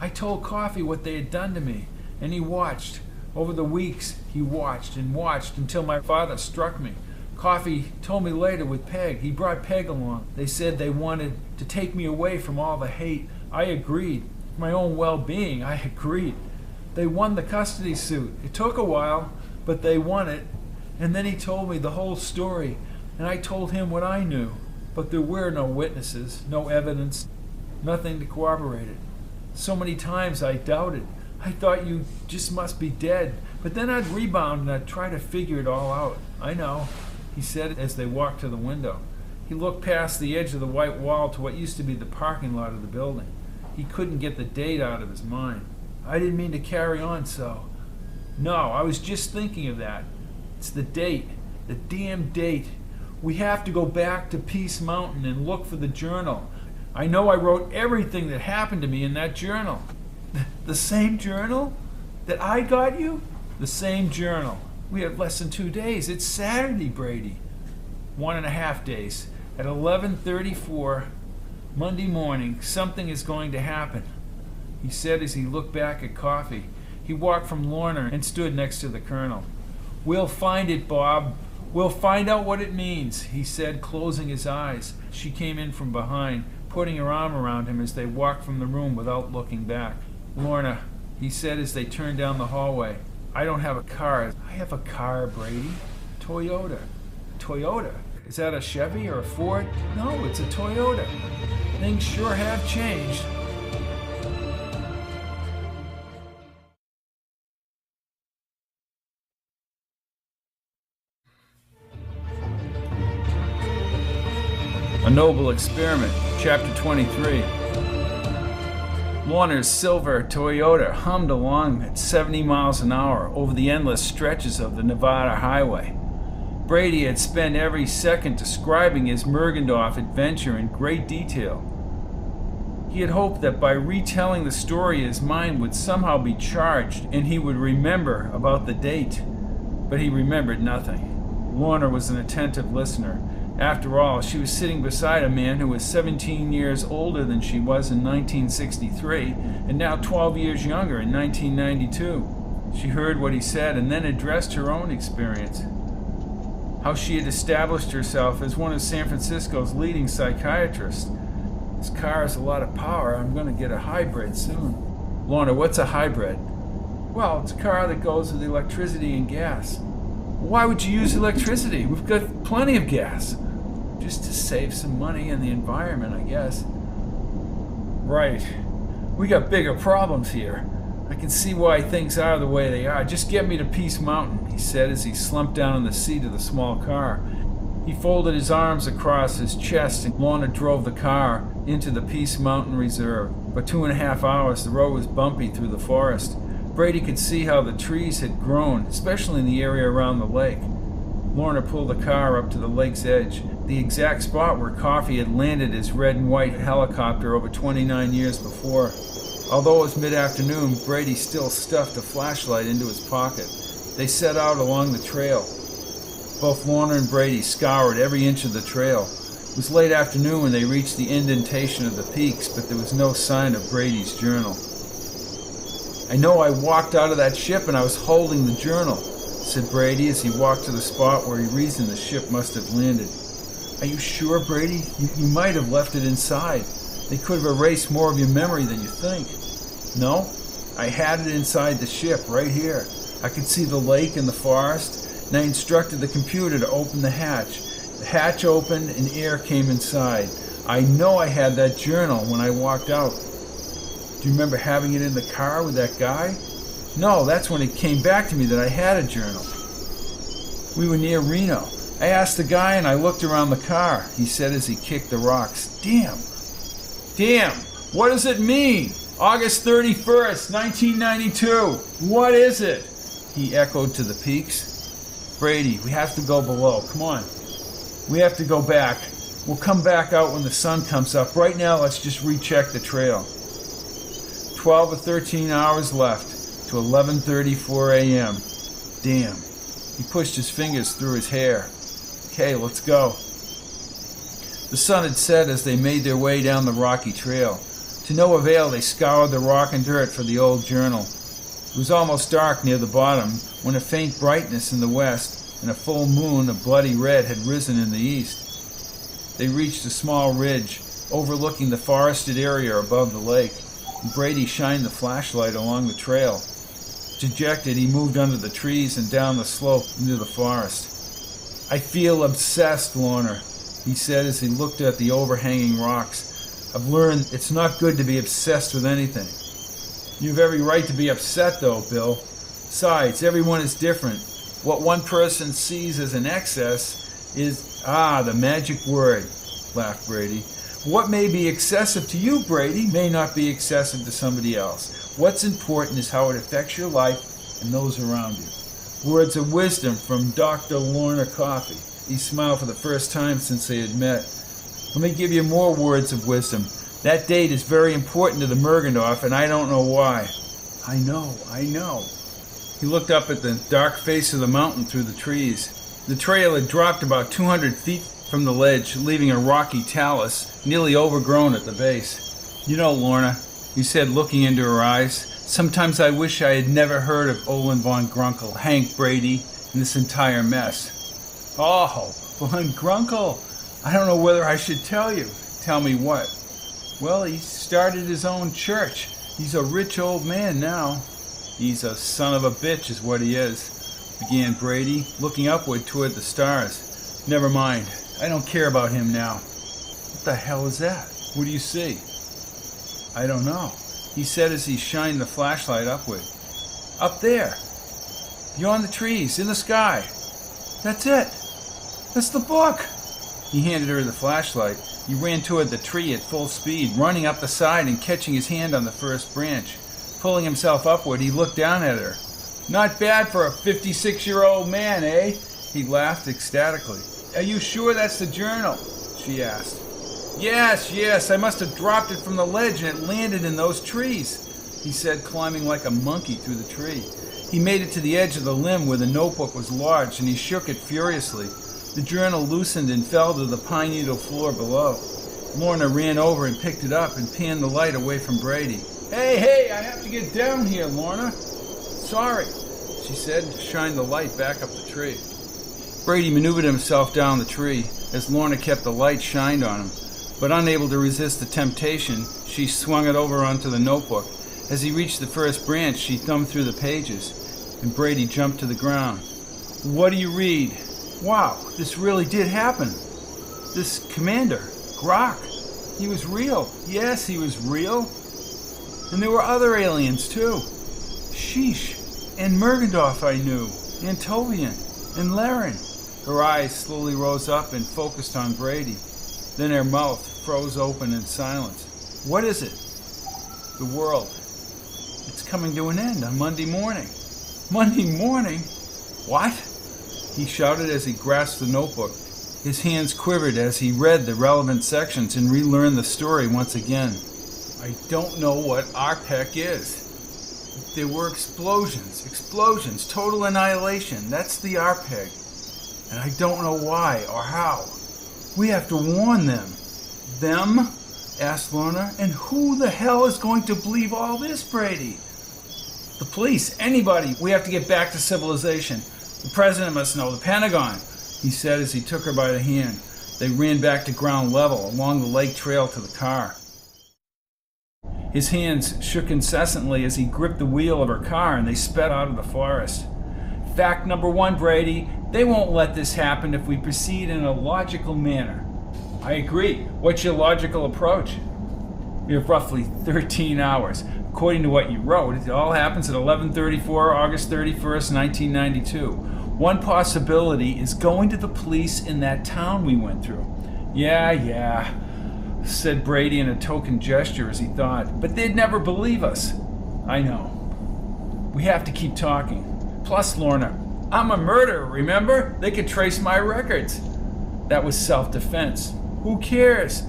Speaker 1: I told Coffey what they had done to me, and he watched. Over the weeks, he watched and watched until my father struck me. Coffey told me later with Peg. He brought Peg along. They said they wanted to take me away from all the hate. I agreed. For my own well-being, I agreed. They won the custody suit. It took a while, but they won it. And then he told me the whole story, and I told him what I knew. But there were no witnesses, no evidence, nothing to corroborate it. So many times I doubted. I thought you just must be dead. But then I'd rebound and I'd try to figure it all out. I know, he said as they walked to the window. He looked past the edge of the white wall to what used to be the parking lot of the building. He couldn't get the date out of his mind. I didn't mean to carry on so. No, I was just thinking of that. It's the date. The damn date. We have to go back to Peace Mountain and look for the journal. I know I wrote everything that happened to me in that journal. The same journal that I got you? The same journal. We have less than 2 days. It's Saturday, Brady. 1.5 days. At 11:34 Monday morning, something is going to happen, he said as he looked back at Coffey. He walked from Lorna and stood next to the colonel. We'll find it, Bob. We'll find out what it means, he said, closing his eyes. She came in from behind, putting her arm around him as they walked from the room without looking back. Lorna, he said as they turned down the hallway, I don't have a car. I have a car, Brady. Toyota. Toyota? Is that a Chevy or a Ford? No, it's a Toyota. Things sure have changed. A Noble Experiment, Chapter 23. Lorna's silver Toyota hummed along at 70 miles an hour over the endless stretches of the Nevada highway. Brady had spent every second describing his Mergendorf adventure in great detail. He had hoped that by retelling the story his mind would somehow be charged and he would remember about the date. but he remembered nothing. Lorna was an attentive listener. After all, she was sitting beside a man who was 17 years older than she was in 1963, and now 12 years younger in 1992. She heard what he said and then addressed her own experience. How she had established herself as one of San Francisco's leading psychiatrists. This car has a lot of power. I'm going to get a hybrid soon. Lorna, what's a hybrid? Well, it's a car that goes with electricity and gas. Why would you use electricity? We've got plenty of gas. Just to save some money in the environment, I guess. Right. We got bigger problems here. I can see why things are the way they are. Just get me to Peace Mountain, he said as he slumped down in the seat of the small car. He folded his arms across his chest and Lorna drove the car into the Peace Mountain Reserve. For 2.5 hours, the road was bumpy through the forest. Brady could see how the trees had grown, especially in the area around the lake. Lorna pulled the car up to the lake's edge, the exact spot where Coffee had landed his red and white helicopter over 29 years before. Although it was mid-afternoon, Brady still stuffed a flashlight into his pocket. They set out along the trail. Both Lorna and Brady scoured every inch of the trail. It was late afternoon when they reached the indentation of the peaks, but there was no sign of Brady's journal. I know I walked out of that ship and I was holding the journal, said Brady as he walked to the spot where he reasoned the ship must have landed. Are you sure, Brady? You might have left it inside. They could have erased more of your memory than you think. No, I had it inside the ship, right here. I could see the lake and the forest, and I instructed the computer to open the hatch. The hatch opened and air came inside. I know I had that journal when I walked out. Do you remember having it in the car with that guy? No, that's when it came back to me that I had a journal. We were near Reno. I asked the guy and I looked around the car, he said as he kicked the rocks. Damn, what does it mean? August 31st, 1992. What is it? He echoed to the peaks. Brady, we have to go below. Come on. We have to go back. We'll come back out when the sun comes up. Right now, let's just recheck the trail. 12 or 13 hours left to 11:34 a.m. Damn. He pushed his fingers through his hair. Okay, let's go. The sun had set as they made their way down the rocky trail. To no avail, they scoured the rock and dirt for the old journal. It was almost dark near the bottom when a faint brightness in the west and a full moon of bloody red had risen in the east. They reached a small ridge overlooking the forested area above the lake. Brady shined the flashlight along the trail. Dejected, he moved under the trees and down the slope into the forest. I feel obsessed, Lorna, he said as he looked at the overhanging rocks. I've learned it's not good to be obsessed with anything. You've every right to be upset, though, Bill. Besides, everyone is different. What one person sees as an excess is, the magic word, laughed Brady. What may be excessive to you, Brady, may not be excessive to somebody else. What's important is how it affects your life and those around you. Words of wisdom from Dr. Lorna Coffey. He smiled for the first time since they had met. Let me give you more words of wisdom. That date is very important to the Mergendorf, and I don't know why. I know. He looked up at the dark face of the mountain through the trees. The trail had dropped about 200 feet from the ledge, leaving a rocky talus nearly overgrown at the base. You know, Lorna, he said, looking into her eyes, sometimes I wish I had never heard of Olin Von Grunkle, Hank Brady, and this entire mess. Oh, Von Grunkle! I don't know whether I should tell you. Tell me what? Well, he started his own church. He's a rich old man now. He's a son of a bitch is what he is, began Brady, looking upward toward the stars. Never mind. I don't care about him now. What the hell is that? What do you see? I don't know, he said as he shined the flashlight upward. Up there. Beyond the trees, in the sky. That's it. That's the book. He handed her the flashlight. He ran toward the tree at full speed, running up the side and catching his hand on the first branch. Pulling himself upward, he looked down at her. Not bad for a 56-year-old man, eh? He laughed ecstatically. Are you sure that's the journal? She asked. Yes, I must have dropped it from the ledge and it landed in those trees, he said, climbing like a monkey through the tree. He made it to the edge of the limb where the notebook was lodged, and he shook it furiously. The journal loosened and fell to the pine needle floor below. Lorna ran over and picked it up and panned the light away from Brady. Hey, I have to get down here, Lorna. Sorry, she said, and shined the light back up the tree. Brady maneuvered himself down the tree as Lorna kept the light shined on him, but unable to resist the temptation, she swung it over onto the notebook. As he reached the first branch, she thumbed through the pages, and Brady jumped to the ground. What do you read? Wow, this really did happen. This commander, Grunk, he was real. Yes, he was real. And there were other aliens, too. Sheesh. And Mergendorf I knew. Antovian. And Laren. Her eyes slowly rose up and focused on Brady. Then her mouth froze open in silence. What is it? The world. It's coming to an end on Monday morning. Monday morning? What? He shouted as he grasped the notebook. His hands quivered as he read the relevant sections and relearned the story once again. I don't know what ARPEC is. There were explosions, total annihilation. That's the ARPEC. And I don't know why or how. We have to warn them. Them? Asked Lorna. And who the hell is going to believe all this, Brady? The police, anybody. We have to get back to civilization. The president must know, the Pentagon, he said as he took her by the hand. They ran back to ground level along the lake trail to the car. His hands shook incessantly as he gripped the wheel of her car and they sped out of the forest. Fact number one, Brady, they won't let this happen if we proceed in a logical manner. I agree. What's your logical approach? We have roughly 13 hours. According to what you wrote, it all happens at 11:34, August 31st, 1992. One possibility is going to the police in that town we went through. Yeah, said Brady in a token gesture as he thought. But they'd never believe us. I know. We have to keep talking. Plus, Lorna, I'm a murderer, remember? They could trace my records. That was self-defense. Who cares?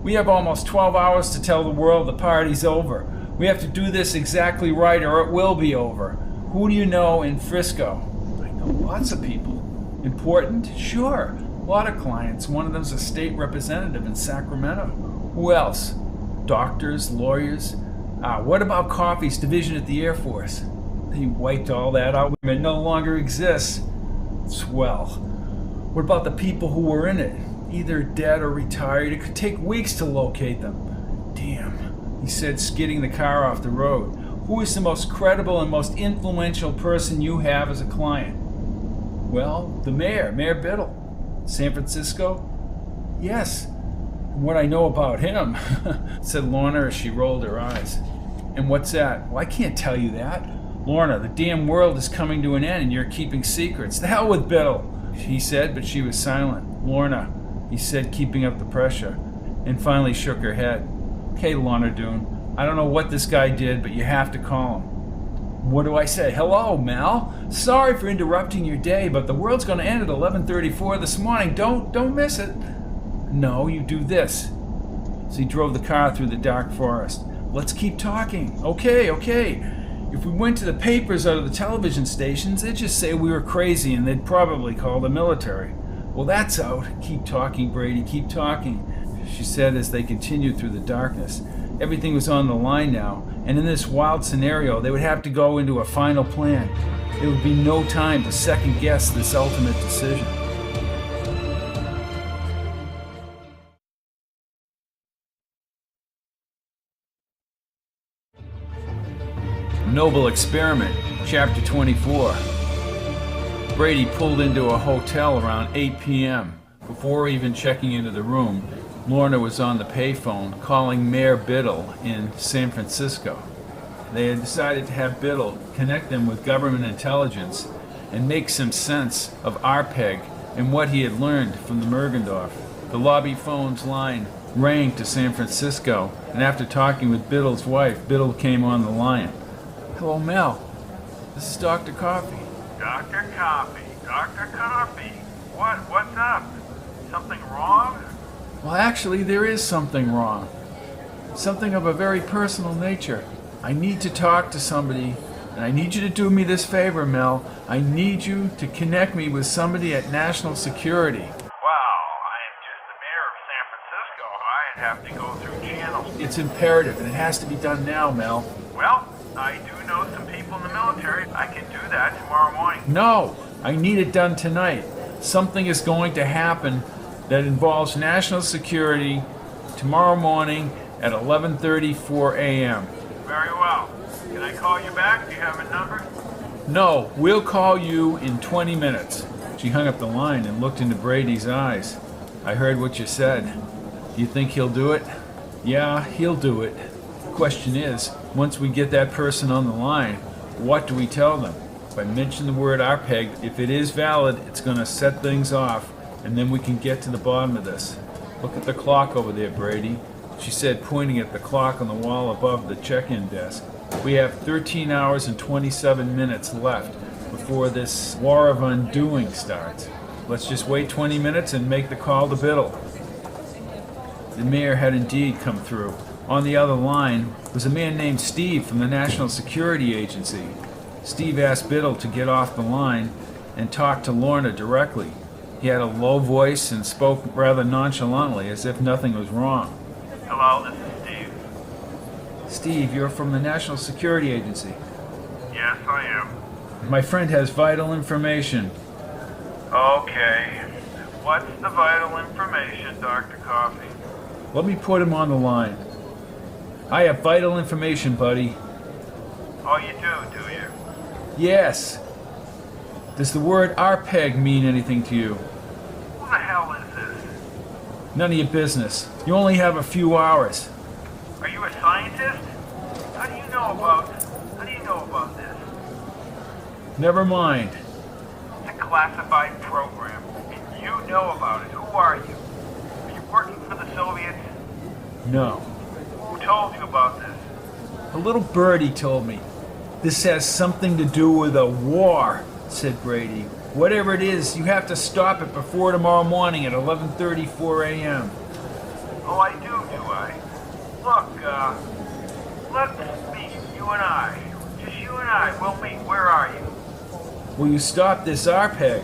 Speaker 1: We have almost 12 hours to tell the world the party's over. We have to do this exactly right or it will be over. Who do you know in Frisco? I know lots of people. Important? Sure. A lot of clients. One of them's a state representative in Sacramento. Who else? Doctors, lawyers? What about Coffey's division at the Air Force? They wiped all that out. It no longer exists. Swell. What about the people who were in it? Either dead or retired. It could take weeks to locate them. Damn, he said, skidding the car off the road. Who is the most credible and most influential person you have as a client? Well, the mayor, Mayor Biddle. San Francisco? Yes. And what I know about him, said Lorna as she rolled her eyes. And what's that? Well, I can't tell you that. Lorna, the damn world is coming to an end and you're keeping secrets. The hell with Biddle, he said, but she was silent. Lorna, he said, keeping up the pressure, and finally shook her head. Okay, Lorna Doone, I don't know what this guy did, but you have to call him. What do I say? Hello, Mel. Sorry for interrupting your day, but the world's going to end at 11:34 this morning. Don't miss it. No, you do this. So he drove the car through the dark forest. Let's keep talking. Okay. If we went to the papers or the television stations, they'd just say we were crazy and they'd probably call the military. Well, that's out. Keep talking, Brady, keep talking, she said as they continued through the darkness. Everything was on the line now, and in this wild scenario, they would have to go into a final plan. There would be no time to second-guess this ultimate decision. Noble Experiment, Chapter 24. Brady pulled into a hotel around 8 p.m. Before even checking into the room, Lorna was on the payphone calling Mayor Biddle in San Francisco. They had decided to have Biddle connect them with government intelligence and make some sense of ARPEG and what he had learned from the Mergendorf. The lobby phone's line rang to San Francisco, and after talking with Biddle's wife, Biddle came on the line. Hello, Mel. This is Dr. Coffey.
Speaker 4: Dr. Coffey. What's up? Something wrong?
Speaker 1: Well, actually, there is something wrong. Something of a very personal nature. I need to talk to somebody And I need you to do me this favor, Mel. I need you to connect me with somebody at National Security.
Speaker 2: Wow, I am just the mayor of San Francisco. I'd have to go through channels.
Speaker 1: It's imperative, and it has to be done now, Mel.
Speaker 2: Well, I do know some people in the military. I can do that tomorrow morning.
Speaker 1: No, I need it done tonight. Something is going to happen that involves national security tomorrow morning at 11:34 a.m.
Speaker 2: Very well. Can I call you back? Do you have a number?
Speaker 1: No, we'll call you in 20 minutes. She hung up the line and looked into Brady's eyes. I heard what you said. You think he'll do it? Yeah, he'll do it. The question is, once we get that person on the line, what do we tell them? If I mention the word RPEG, if it is valid, it's going to set things off, and then we can get to the bottom of this. Look at the clock over there, Brady, she said, pointing at the clock on the wall above the check-in desk. We have 13 hours and 27 minutes left before this war of undoing starts. Let's just wait 20 minutes and make the call to Biddle. The mayor had indeed come through. On the other line was a man named Steve from the National Security Agency. Steve asked Biddle to get off the line and talk to Lorna directly. He had a low voice and spoke rather nonchalantly, as if nothing was wrong.
Speaker 2: Hello, this is Steve.
Speaker 1: Steve, you're from the National Security Agency.
Speaker 2: Yes, I am.
Speaker 1: My friend has vital information.
Speaker 2: Okay. What's the vital information, Dr. Coffee?
Speaker 1: Let me put him on the line. I have vital information, buddy.
Speaker 2: Oh, you do you?
Speaker 1: Yes. Does the word RPEG mean anything to you?
Speaker 2: Who the hell is this?
Speaker 1: None of your business. You only have a few hours.
Speaker 2: Are you a scientist? How do you know about this?
Speaker 1: Never mind.
Speaker 2: It's a classified program, and you know about it. Who are you? Are you working for the Soviets?
Speaker 1: No.
Speaker 2: Who told you about this?
Speaker 1: A little birdie told me. This has something to do with a war, said Brady. Whatever it is, you have to stop it before tomorrow morning at 11:34 a.m.
Speaker 2: Oh, I do I? Look, let's meet, you and I. Just you and I. We'll meet. Where are you?
Speaker 1: Will you stop this RPEG?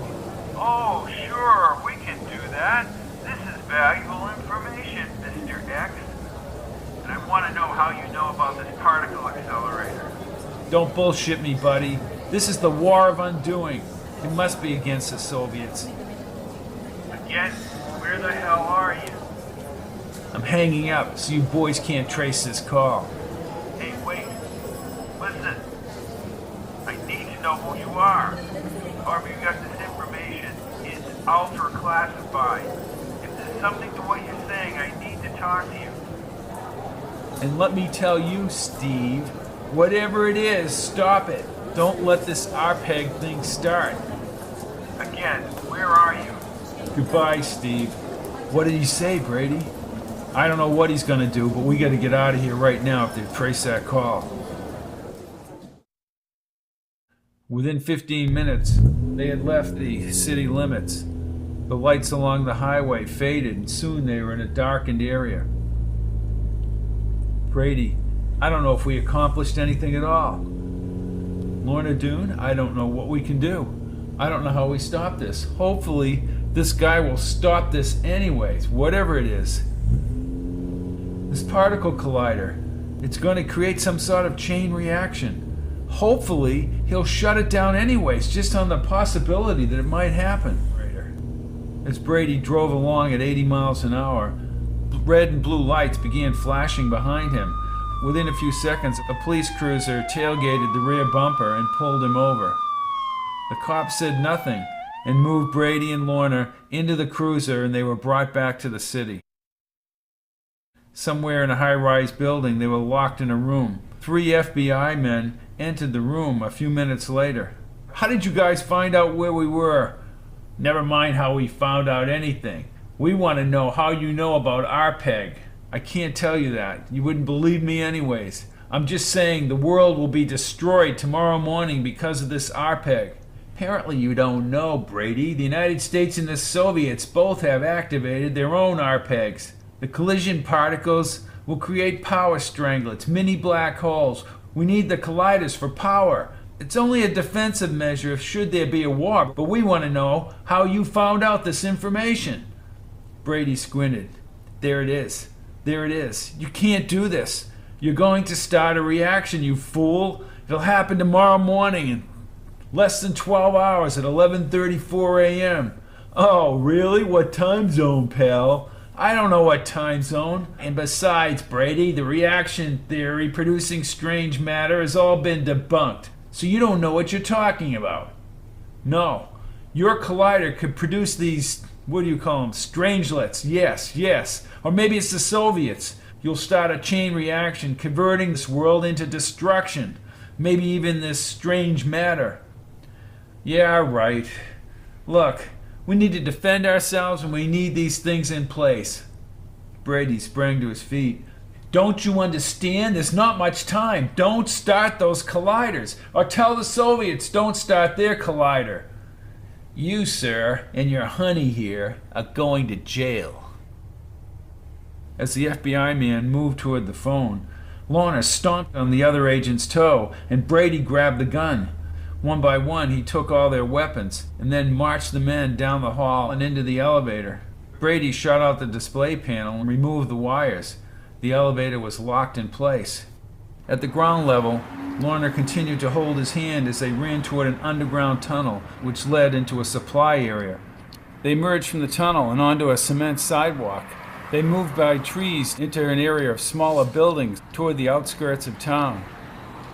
Speaker 2: Oh, sure, we can do that. This is valuable information, Mr. X. And I want to know how you know about this particle accelerator.
Speaker 1: Don't bullshit me, buddy. This is the war of undoing. It must be against the Soviets.
Speaker 2: Again, where the hell are you?
Speaker 1: I'm hanging up so you boys can't trace this call.
Speaker 2: Hey, wait. Listen. I need to know who you are. However you got this information, it's ultra classified. If there's something to what you're saying, I need to talk to you.
Speaker 1: And let me tell you, Steve, whatever it is, stop it. Don't let this RPEG thing start.
Speaker 2: Again, where are you?
Speaker 1: Goodbye, Steve. What did he say, Brady? I don't know what he's gonna do, but we gotta get out of here right now if they trace that call. Within 15 minutes, they had left the city limits. The lights along the highway faded, and soon they were in a darkened area. Brady, I don't know if we accomplished anything at all. Lorna Doone, I don't know what we can do. I don't know how we stop this. Hopefully, this guy will stop this anyways, whatever it is. This particle collider, it's going to create some sort of chain reaction. Hopefully, he'll shut it down anyways, just on the possibility that it might happen. As Brady drove along at 80 miles an hour, red and blue lights began flashing behind him. Within a few seconds, a police cruiser tailgated the rear bumper and pulled him over. The cop said nothing and moved Brady and Lorna into the cruiser, and they were brought back to the city. Somewhere in a high-rise building, they were locked in a room. 3 FBI men entered the room a few minutes later. How did you guys find out where we were? Never mind how we found out anything. We want to know how you know about RPEG. I can't tell you that. You wouldn't believe me anyways. I'm just saying the world will be destroyed tomorrow morning because of this RPEG. Apparently you don't know, Brady. The United States and the Soviets both have activated their own RPEGs. The collision particles will create power stranglets, mini black holes. We need the colliders for power. It's only a defensive measure should there be a war, but we want to know how you found out this information. Brady squinted. There it is. There it is. You can't do this. You're going to start a reaction, you fool. It'll happen tomorrow morning in less than 12 hours at 11:34 a.m. Oh, really? What time zone, pal? I don't know what time zone. And besides, Brady, the reaction theory producing strange matter has all been debunked. So you don't know what you're talking about. No. Your collider could produce these, what do you call them, strangelets. Yes. Or maybe it's the Soviets. You'll start a chain reaction converting this world into destruction. Maybe even this strange matter. Yeah, right. Look, we need to defend ourselves and we need these things in place. Brady sprang to his feet. Don't you understand? There's not much time. Don't start those colliders. Or tell the Soviets don't start their collider. You, sir, and your honey here are going to jail. As the FBI man moved toward the phone, Lorna stomped on the other agent's toe, and Brady grabbed the gun. One by one, he took all their weapons, and then marched the men down the hall and into the elevator. Brady shut out the display panel and removed the wires. The elevator was locked in place. At the ground level, Lorna continued to hold his hand as they ran toward an underground tunnel which led into a supply area. They emerged from the tunnel and onto a cement sidewalk. They moved by trees into an area of smaller buildings toward the outskirts of town.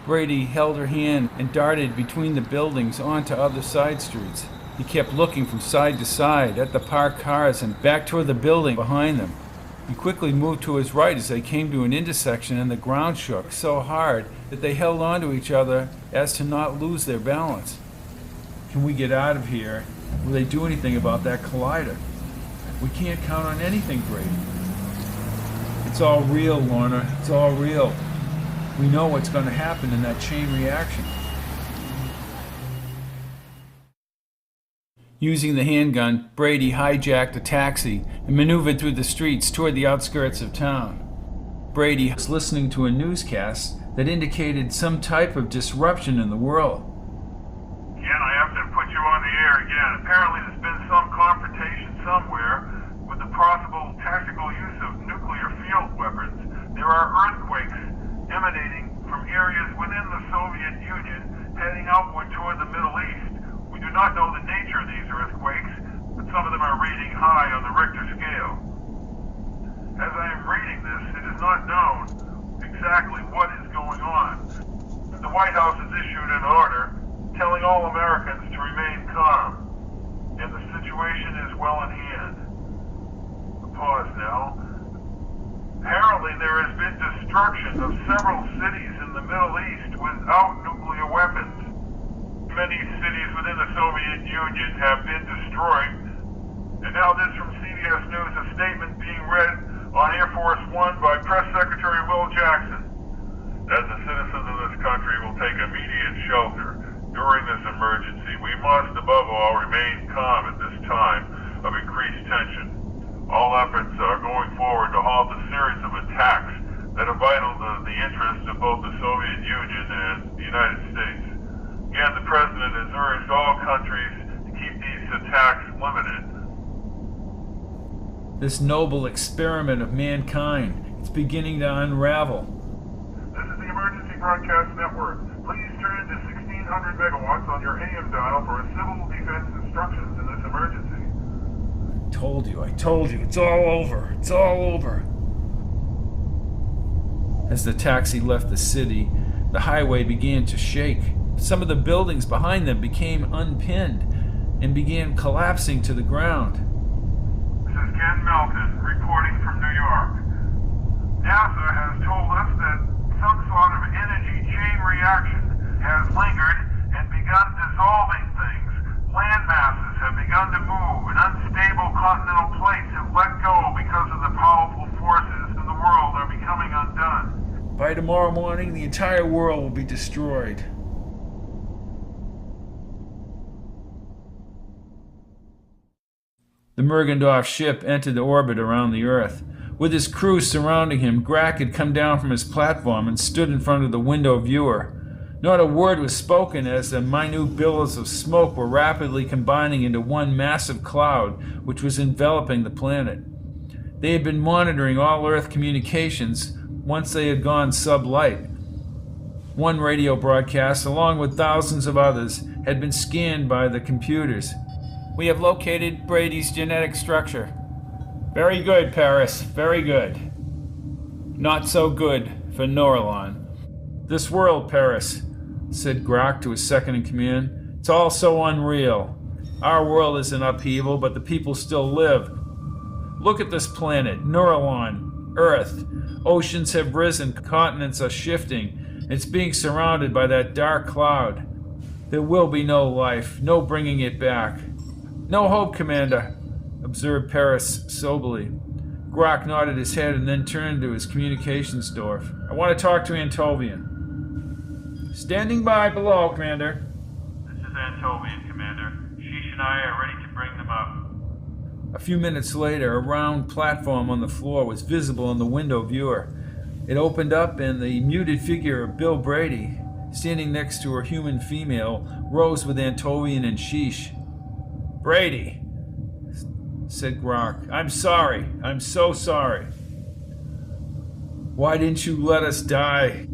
Speaker 1: Brady held her hand and darted between the buildings onto other side streets. He kept looking from side to side at the parked cars and back toward the building behind them. He quickly moved to his right as they came to an intersection, and the ground shook so hard that they held onto each other as to not lose their balance. Can we get out of here? Will they do anything about that collider? We can't count on anything, Brady. It's all real, Lorna. It's all real. We know what's going to happen in that chain reaction. Using the handgun, Brady hijacked a taxi and maneuvered through the streets toward the outskirts of town. Brady was listening to a newscast that indicated some type of disruption in the world.
Speaker 4: Again, I have to put you on the air again. Apparently there's been some confrontation somewhere with the possible tactical use of nuclear field weapons. There are earthquakes emanating from areas within the Soviet Union heading outward toward the Middle East. We do not know the nature of these earthquakes, but some of them are rating high on the Richter scale. As I am reading this, it is not known exactly what is going on. The White House has issued an order telling all Americans to remain calm, and the situation is well in hand. A pause now. Apparently there has been destruction of several cities in the Middle East without nuclear weapons. Many cities within the Soviet Union have been destroyed. And now this from CBS News, a statement being read on Air Force One by Press Secretary Will Jackson. As the citizens of this country will take immediate shelter during this emergency, we must above all remain calm at this time of increased tension. All efforts are going forward to halt a series of attacks that are vital to the interests of both the Soviet Union and the United States. Again, the President has urged all countries to keep these attacks limited.
Speaker 1: This noble experiment of mankind, it's beginning to unravel.
Speaker 4: This is the Emergency Broadcast Network. Please turn to 1600 megawatts on your AM dial for civil defense instructions in this emergency.
Speaker 1: I told you, it's all over. It's all over. As the taxi left the city, the highway began to shake. Some of the buildings behind them became unpinned and began collapsing to the ground.
Speaker 4: This is Ken Melton reporting from New York. NASA has told us that some sort of energy chain reaction has lingered and begun dissolving things. Land masses have begun to move and unstable continental plates have let go because of the powerful forces in the world are becoming undone.
Speaker 1: By tomorrow morning, the entire world will be destroyed. The Mergendorf ship entered the orbit around the Earth. With his crew surrounding him, Grunk had come down from his platform and stood in front of the window viewer. Not a word was spoken as the minute billows of smoke were rapidly combining into one massive cloud which was enveloping the planet. They had been monitoring all Earth communications once they had gone sublight. One radio broadcast, along with thousands of others, had been scanned by the computers. "We have located Brady's genetic structure." "Very good, Paris, very good." "Not so good for Norlon." "This world, Paris," said Grok to his second-in-command, "it's all so unreal. Our world is in upheaval, but the people still live. Look at this planet, Norlon, Earth. Oceans have risen, continents are shifting. It's being surrounded by that dark cloud. There will be no life, no bringing it back." "No hope, Commander," observed Paris soberly. Grok nodded his head and then turned to his communications dwarf. "I want to talk to Antovian." "Standing by below, Commander."
Speaker 6: This is Antovian, Commander. Sheesh and I are ready to bring them up.
Speaker 1: A few minutes later, a round platform on the floor was visible in the window viewer. It opened up, and the muted figure of Bill Brady, standing next to a human female, rose with Antovian and Sheesh. "Brady," said Grok, "I'm sorry. I'm so sorry." "Why didn't you let us die?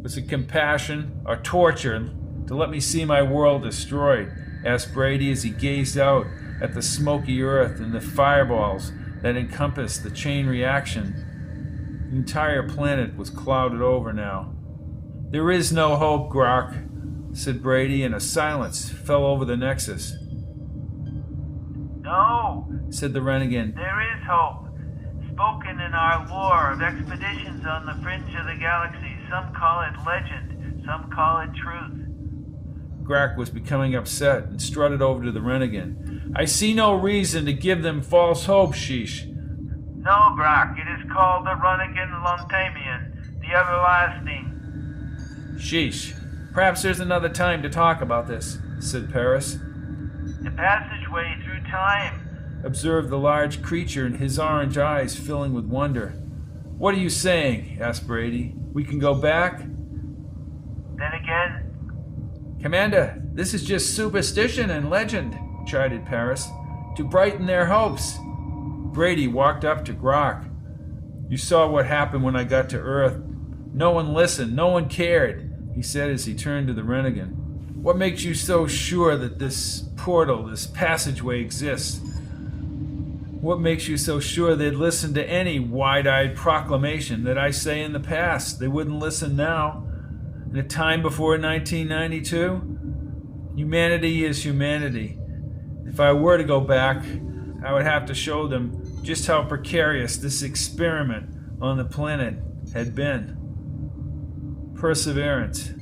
Speaker 1: Was it compassion or torture to let me see my world destroyed?" asked Brady as he gazed out at the smoky earth and the fireballs that encompassed the chain reaction. The entire planet was clouded over now. "There is no hope, Grok," said Brady, and a silence fell over the Nexus.
Speaker 2: "No,"
Speaker 1: said the renegade.
Speaker 2: "there is hope. Spoken in our lore of expeditions on the fringe of the galaxy. Some call it legend, some call it truth."
Speaker 1: Grok was becoming upset and strutted over to the renegade. "I see no reason to give them false hope, Sheesh."
Speaker 2: "No, Grok, it is called the Runnigan Lontamian, the everlasting."
Speaker 1: "Sheesh, perhaps there's another time to talk about this," said Paris.
Speaker 2: "The passageway through time,"
Speaker 1: observed the large creature, and his orange eyes filling with wonder. "What are you saying?" asked Brady. "We can go back?"
Speaker 2: "Then again."
Speaker 1: "Commander, this is just superstition and legend," chided Paris, "to brighten their hopes." Brady walked up to Grok. "You saw what happened when I got to Earth. No one listened, no one cared," he said as he turned to the renegade. "What makes you so sure that this portal, this passageway exists? What makes you so sure they'd listen to any wide-eyed proclamation that I say in the past? They wouldn't listen now. In a time before 1992? Humanity is humanity. If I were to go back, I would have to show them just how precarious this experiment on the planet had been. Perseverance.